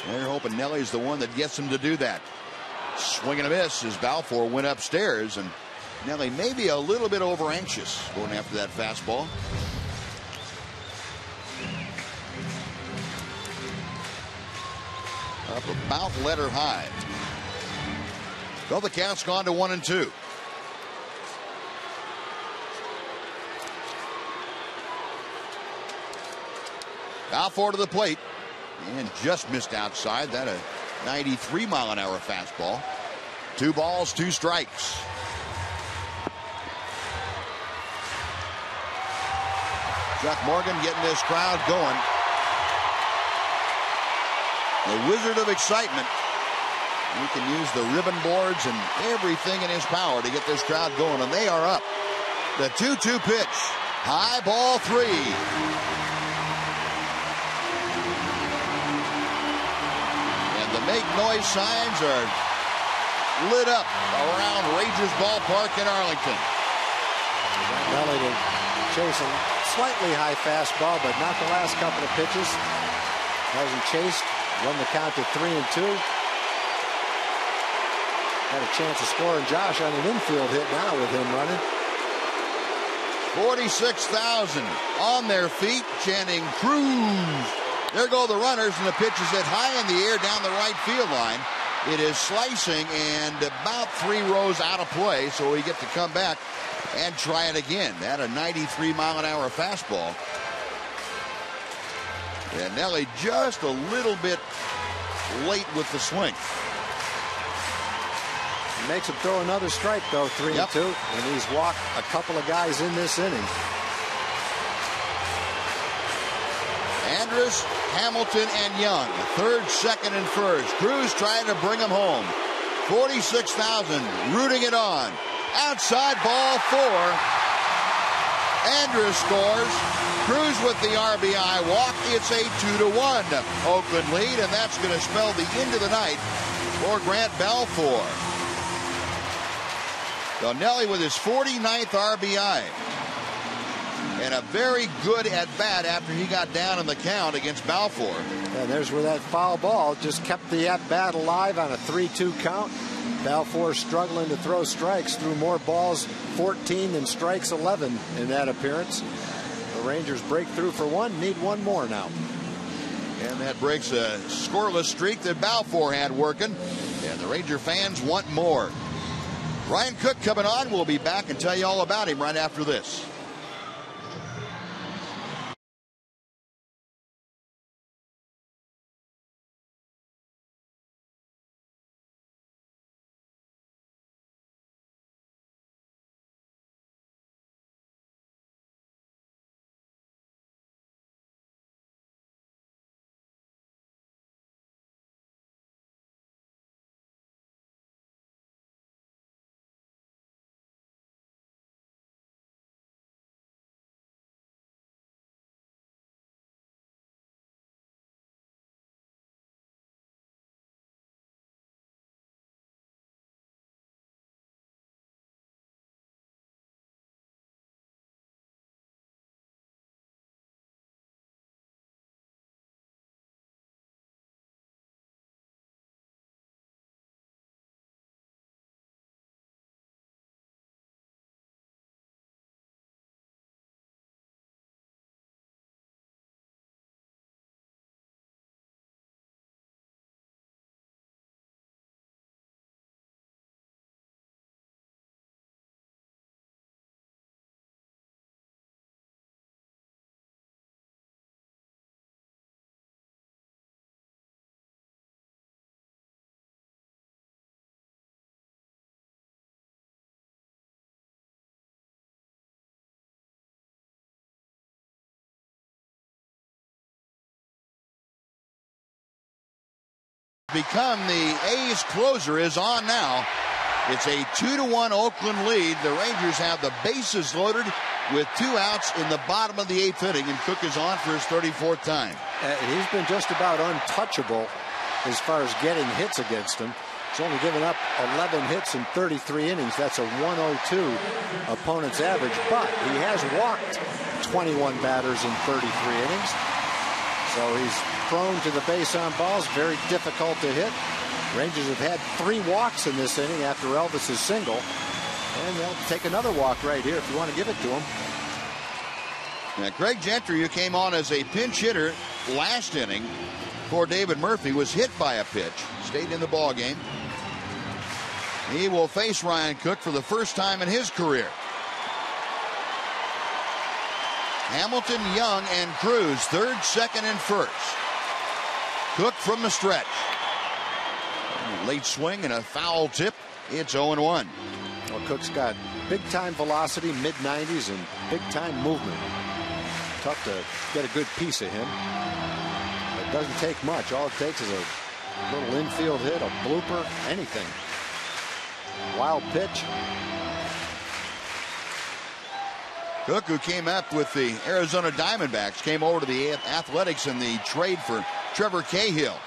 And they're hoping Nelly's the one that gets him to do that. Swing and a miss as Balfour went upstairs, and Nelly may be a little bit over anxious going after that fastball. Up about letter high. Well, the count's gone to 1-2. Balfour to the plate and just missed outside. That a 93-mile-an-hour fastball. 2 balls, 2 strikes. Chuck Morgan getting this crowd going. The Wizard of Excitement. He can use the ribbon boards and everything in his power to get this crowd going, and they are up. The 2-2 pitch. High ball 3. Make noise signs are lit up around Rangers Ballpark in Arlington. Nelly to chase a slightly high fastball, but not the last couple of pitches. Hasn't chased. Run the count to 3-2. Had a chance of scoring Josh on an infield hit now with him running. 46,000 on their feet chanting Cruz. There go the runners, and the pitch is hit high in the air down the right field line. It is slicing and about 3 rows out of play, so we get to come back and try it again. That a 93-mile-an-hour fastball. And Nelly just a little bit late with the swing. He makes him throw another strike, though, 3-2. And he's walked a couple of guys in this inning. Andrus, Hamilton, and Young. 3rd, 2nd, and 1st. Cruz trying to bring him home. 46,000 rooting it on. Outside ball 4. Andrus scores. Cruz with the RBI walk. It's a 2-1 Oakland lead, and that's going to spell the end of the night for Grant Balfour. So Nelly with his 49th RBI. And a very good at-bat after he got down in the count against Balfour. And there's where that foul ball just kept the at-bat alive on a 3-2 count. Balfour struggling to throw strikes, threw more balls 14 than strikes 11 in that appearance. The Rangers break through for one, need one more now. And that breaks a scoreless streak that Balfour had working. And the Ranger fans want more. Ryan Cook coming on. We'll be back and tell you all about him right after this. Become the A's closer is on now. It's a 2-1 Oakland lead. The Rangers have the bases loaded with 2 outs in the bottom of the 8th inning, and Cook is on for his 34th time. He's been just about untouchable as far as getting hits against him. He's only given up 11 hits in 33 innings. That's a 102 opponent's average, but he has walked 21 batters in 33 innings. So he's prone to the base on balls, very difficult to hit. Rangers have had 3 walks in this inning after Elvis's single, and they'll take another walk right here if you want to give it to him. Now, Craig Gentry, who came on as a pinch hitter last inning for David Murphy, was hit by a pitch, stayed in the ball game. He will face Ryan Cook for the first time in his career. Hamilton, Young, and Cruz, 3rd, 2nd, and 1st. Cook from the stretch. Late swing and a foul tip. It's 0-1. Well, Cook's got big-time velocity, mid-90s, and big-time movement. Tough to get a good piece of him. It doesn't take much. All it takes is a little infield hit, a blooper, anything. Wild pitch. Cook, who came up with the Arizona Diamondbacks, came over to the Athletics in the trade for Trevor Cahill.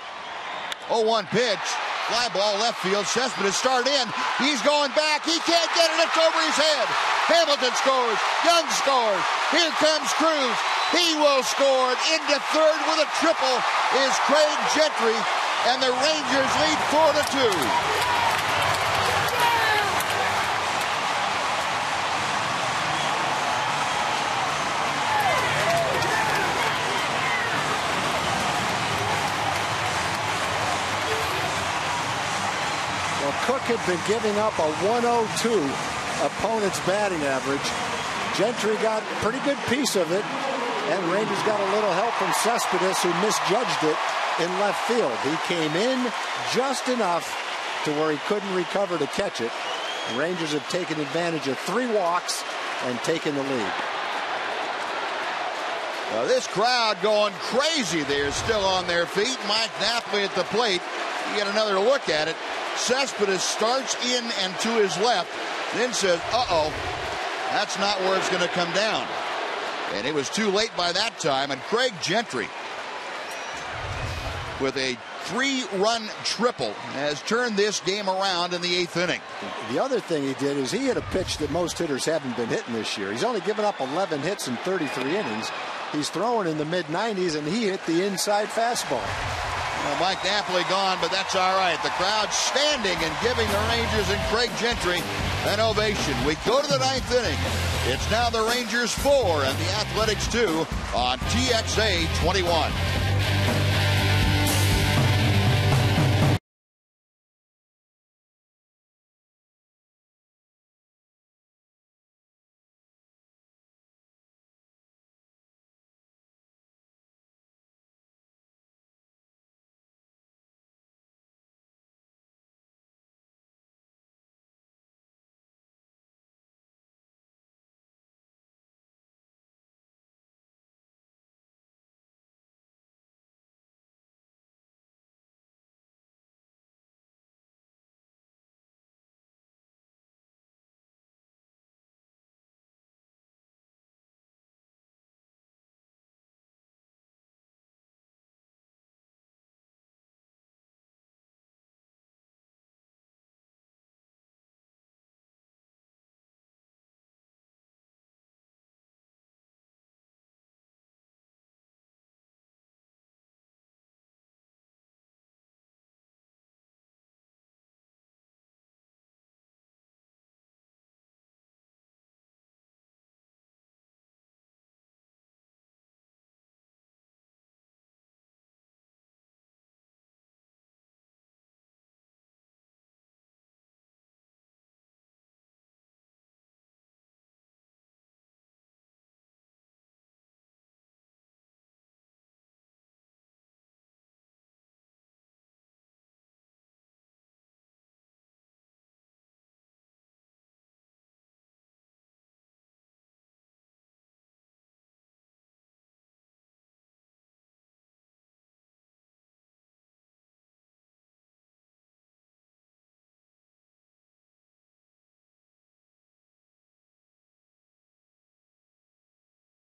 0-1 pitch. Fly ball left field. Cespedes start in. He's going back. He can't get it. It's over his head. Hamilton scores. Young scores. Here comes Cruz. He will score. Into 3rd with a triple is Craig Gentry. And the Rangers lead 4-2. Cook had been giving up a 102 opponent's batting average. Gentry got a pretty good piece of it, and Rangers got a little help from Cespedes, who misjudged it in left field. He came in just enough to where he couldn't recover to catch it. The Rangers have taken advantage of 3 walks and taken the lead. Well, this crowd going crazy. They're still on their feet. Mike Napoli at the plate. You get another look at it. Cespedes starts in and to his left, then says, uh-oh, that's not where it's going to come down. And it was too late by that time, and Craig Gentry with a 3-run triple, has turned this game around in the 8th inning. The other thing he did is he hit a pitch that most hitters haven't been hitting this year. He's only given up 11 hits in 33 innings. He's throwing in the mid-90s, and he hit the inside fastball. Well, Mike Napoli gone, but that's all right. The crowd standing and giving the Rangers and Craig Gentry an ovation. We go to the 9th inning. It's now the Rangers 4 and the Athletics 2 on TXA 21.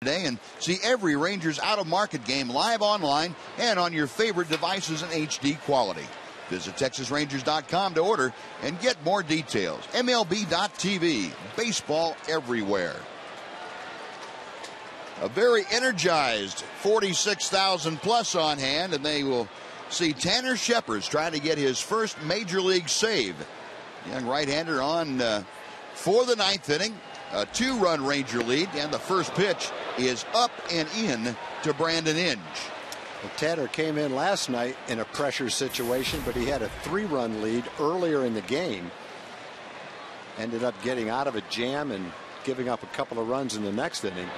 Today and see every Rangers out-of-market game live online and on your favorite devices in HD quality. Visit TexasRangers.com to order and get more details. MLB.tv. Baseball everywhere. A very energized 46,000 plus on hand, and they will see Tanner Shepard trying to get his first major league save. Young right-hander on for the 9th inning. A 2-run Ranger lead, and the first pitch is up and in to Brandon Inge. Well, Tanner came in last night in a pressure situation, but he had a 3-run lead earlier in the game. Ended up getting out of a jam and giving up a couple of runs in the next inning.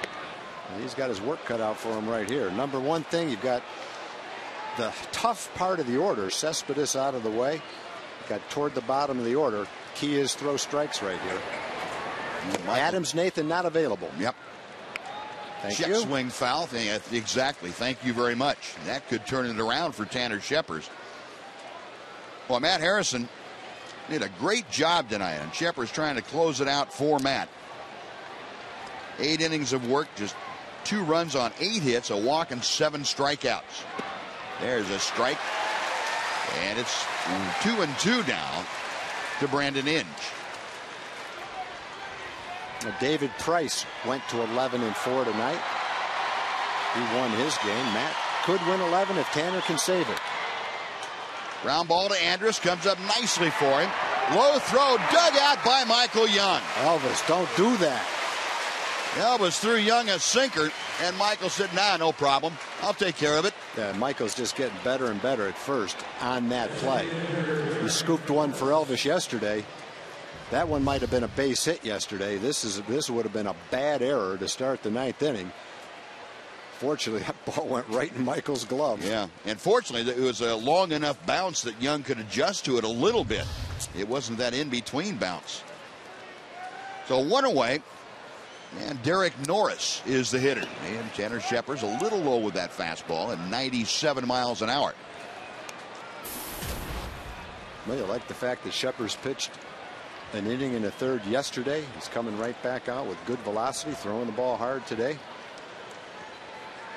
And he's got his work cut out for him right here. Number one thing, you've got the tough part of the order. Cespedes out of the way. Got toward the bottom of the order. Key is throw strikes right here. Adams Nathan not available. Yep. Thank Check you. swing foul. Exactly. Thank you very much. That could turn it around for Tanner Shepard. Well, Matt Harrison did a great job tonight, and Shepard's trying to close it out for Matt. 8 innings of work, just 2 runs on 8 hits, a walk, and 7 strikeouts. There's a strike, and it's 2-2 now to Brandon Inge. David Price went to 11-4 tonight. He won his game. Matt could win 11 if Tanner can save it. Ground ball to Andrus, comes up nicely for him. Low throw, dug out by Michael Young. Elvis, don't do that. Elvis threw Young a sinker, and Michael said, nah, no problem. I'll take care of it. Yeah, Michael's just getting better and better at first on that play. He scooped one for Elvis yesterday. That one might have been a base hit yesterday. This would have been a bad error to start the 9th inning. Fortunately, that ball went right in Michael's glove. Yeah, and fortunately, it was a long enough bounce that Young could adjust to it a little bit. It wasn't that in-between bounce. So 1 away, and Derek Norris is the hitter. And Tanner Shepard's a little low with that fastball at 97 miles an hour. Well, you like the fact that Shepard's pitched an inning and a third yesterday. He's coming right back out with good velocity, throwing the ball hard today.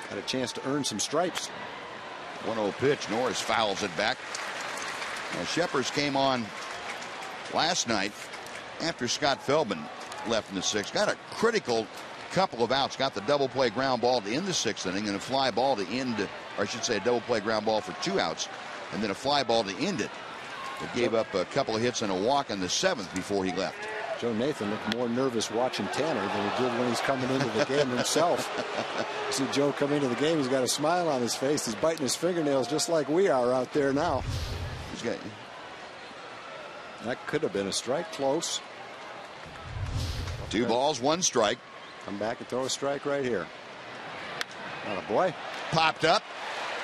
Had a chance to earn some stripes. 1-0 pitch. Norris fouls it back. Now, Shepard came on last night after Scott Feldman left in the sixth. Got a critical couple of outs. Got the double play ground ball to end the sixth inning and a fly ball to end, or I should say a double play ground ball for 2 outs and then a fly ball to end it. It gave up a couple of hits and a walk in the seventh before he left. Joe Nathan looked more nervous watching Tanner than he did when he's coming into the game himself. See Joe come into the game, he's got a smile on his face. He's biting his fingernails just like we are out there now. That could have been a strike, close. 2 balls, 1 strike. Come back and throw a strike right here. Oh boy. Popped up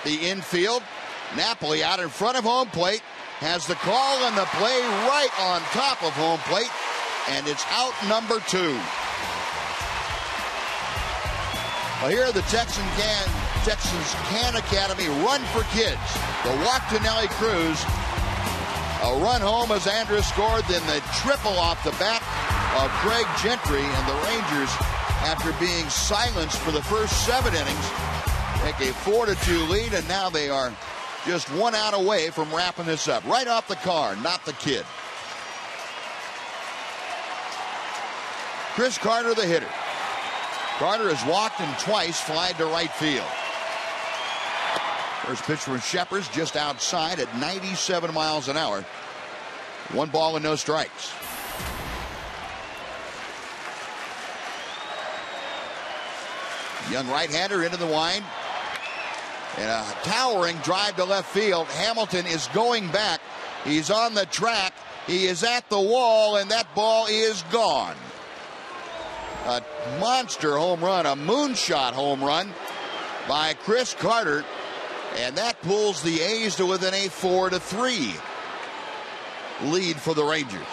the infield. Napoli out in front of home plate. Has the call and the play right on top of home plate. And it's out number 2. Well, here are the Texans Can Academy Run for Kids. The walk to Nelly Cruz. A run home as Andrus scored. Then the triple off the bat of Craig Gentry. And the Rangers, after being silenced for the first 7 innings, take a 4-2 lead. And now they are just 1 out away from wrapping this up. Right off the car, not the kid. Chris Carter, the hitter. Carter has walked and twice flied to right field. First pitch from Shepard just outside at 97 miles an hour. 1 ball and no strikes. Young right-hander into the wind. And a towering drive to left field. Hamilton is going back. He's on the track. He is at the wall, and that ball is gone. A monster home run, a moonshot home run by Chris Carter. And that pulls the A's to within a 4-3 lead for the Rangers.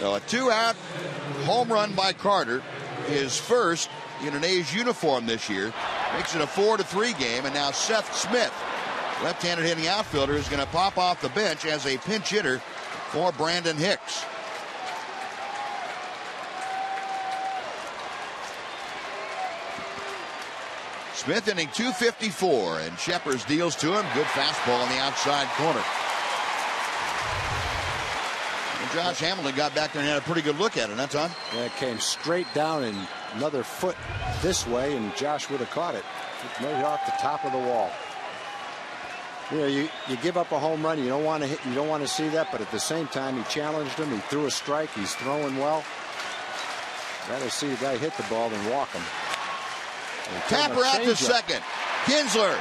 So a 2-out home run by Carter, his first in an A's uniform this year, makes it a 4-3 game. And now Seth Smith, left-handed hitting outfielder, is going to pop off the bench as a pinch hitter for Brandon Hicks. Smith inning 254, and Shepard deals to him. Good fastball on the outside corner. And Josh Hamilton got back there and had a pretty good look at it, huh, Tom? Yeah, it came straight down and another foot this way, and Josh would have caught it. Maybe off the top of the wall. You know, you give up a home run, you don't want to hit, you don't want to see that, but at the same time, he challenged him. He threw a strike. He's throwing well. Rather see a guy hit the ball than walk him. Tapper out to second. Kinsler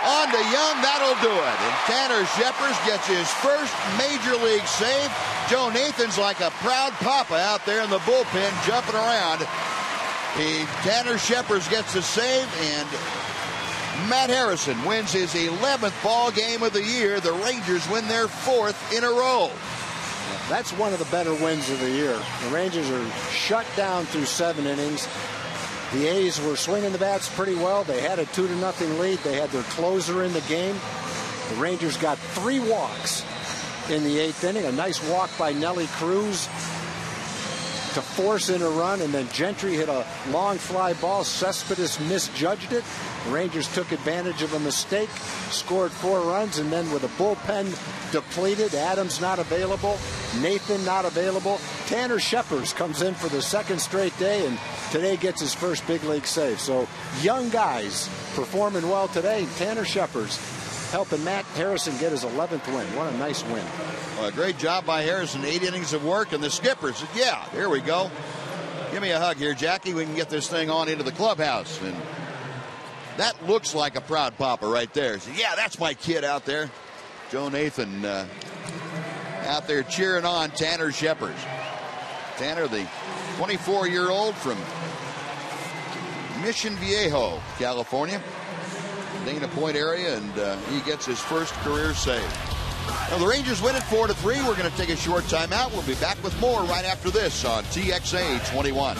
on to Young. That'll do it. And Tanner Shepard gets his first major league save. Joe Nathan's like a proud papa out there in the bullpen jumping around. Tanner Shepard gets the save, and Matt Harrison wins his 11th ball game of the year. The Rangers win their 4th in a row. That's one of the better wins of the year. The Rangers are shut down through 7 innings. The A's were swinging the bats pretty well. They had a 2-0 lead. They had their closer in the game. The Rangers got 3 walks in the 8th inning. A nice walk by Nelly Cruz to force in a run, and then Gentry hit a long fly ball. Cespedes misjudged it. The Rangers took advantage of a mistake, scored 4 runs, and then with a bullpen depleted, Adams not available, Nathan not available, Tanner Shepard comes in for the 2nd straight day, and today gets his first big league save. So young guys performing well today. Tanner Shepard helping Matt Harrison get his 11th win. What a nice win. Well, a great job by Harrison. 8 innings of work, and the skipper said, yeah, here we go. Give me a hug here, Jackie. We can get this thing on into the clubhouse. And that looks like a proud papa right there. So, yeah, that's my kid out there. Joe Nathan out there cheering on Tanner Shepard. Tanner, the 24-year-old from Mission Viejo, California, Dana Point area, and he gets his first career save. Now the Rangers win it 4-3. We're going to take a short timeout. We'll be back with more right after this on TXA 21.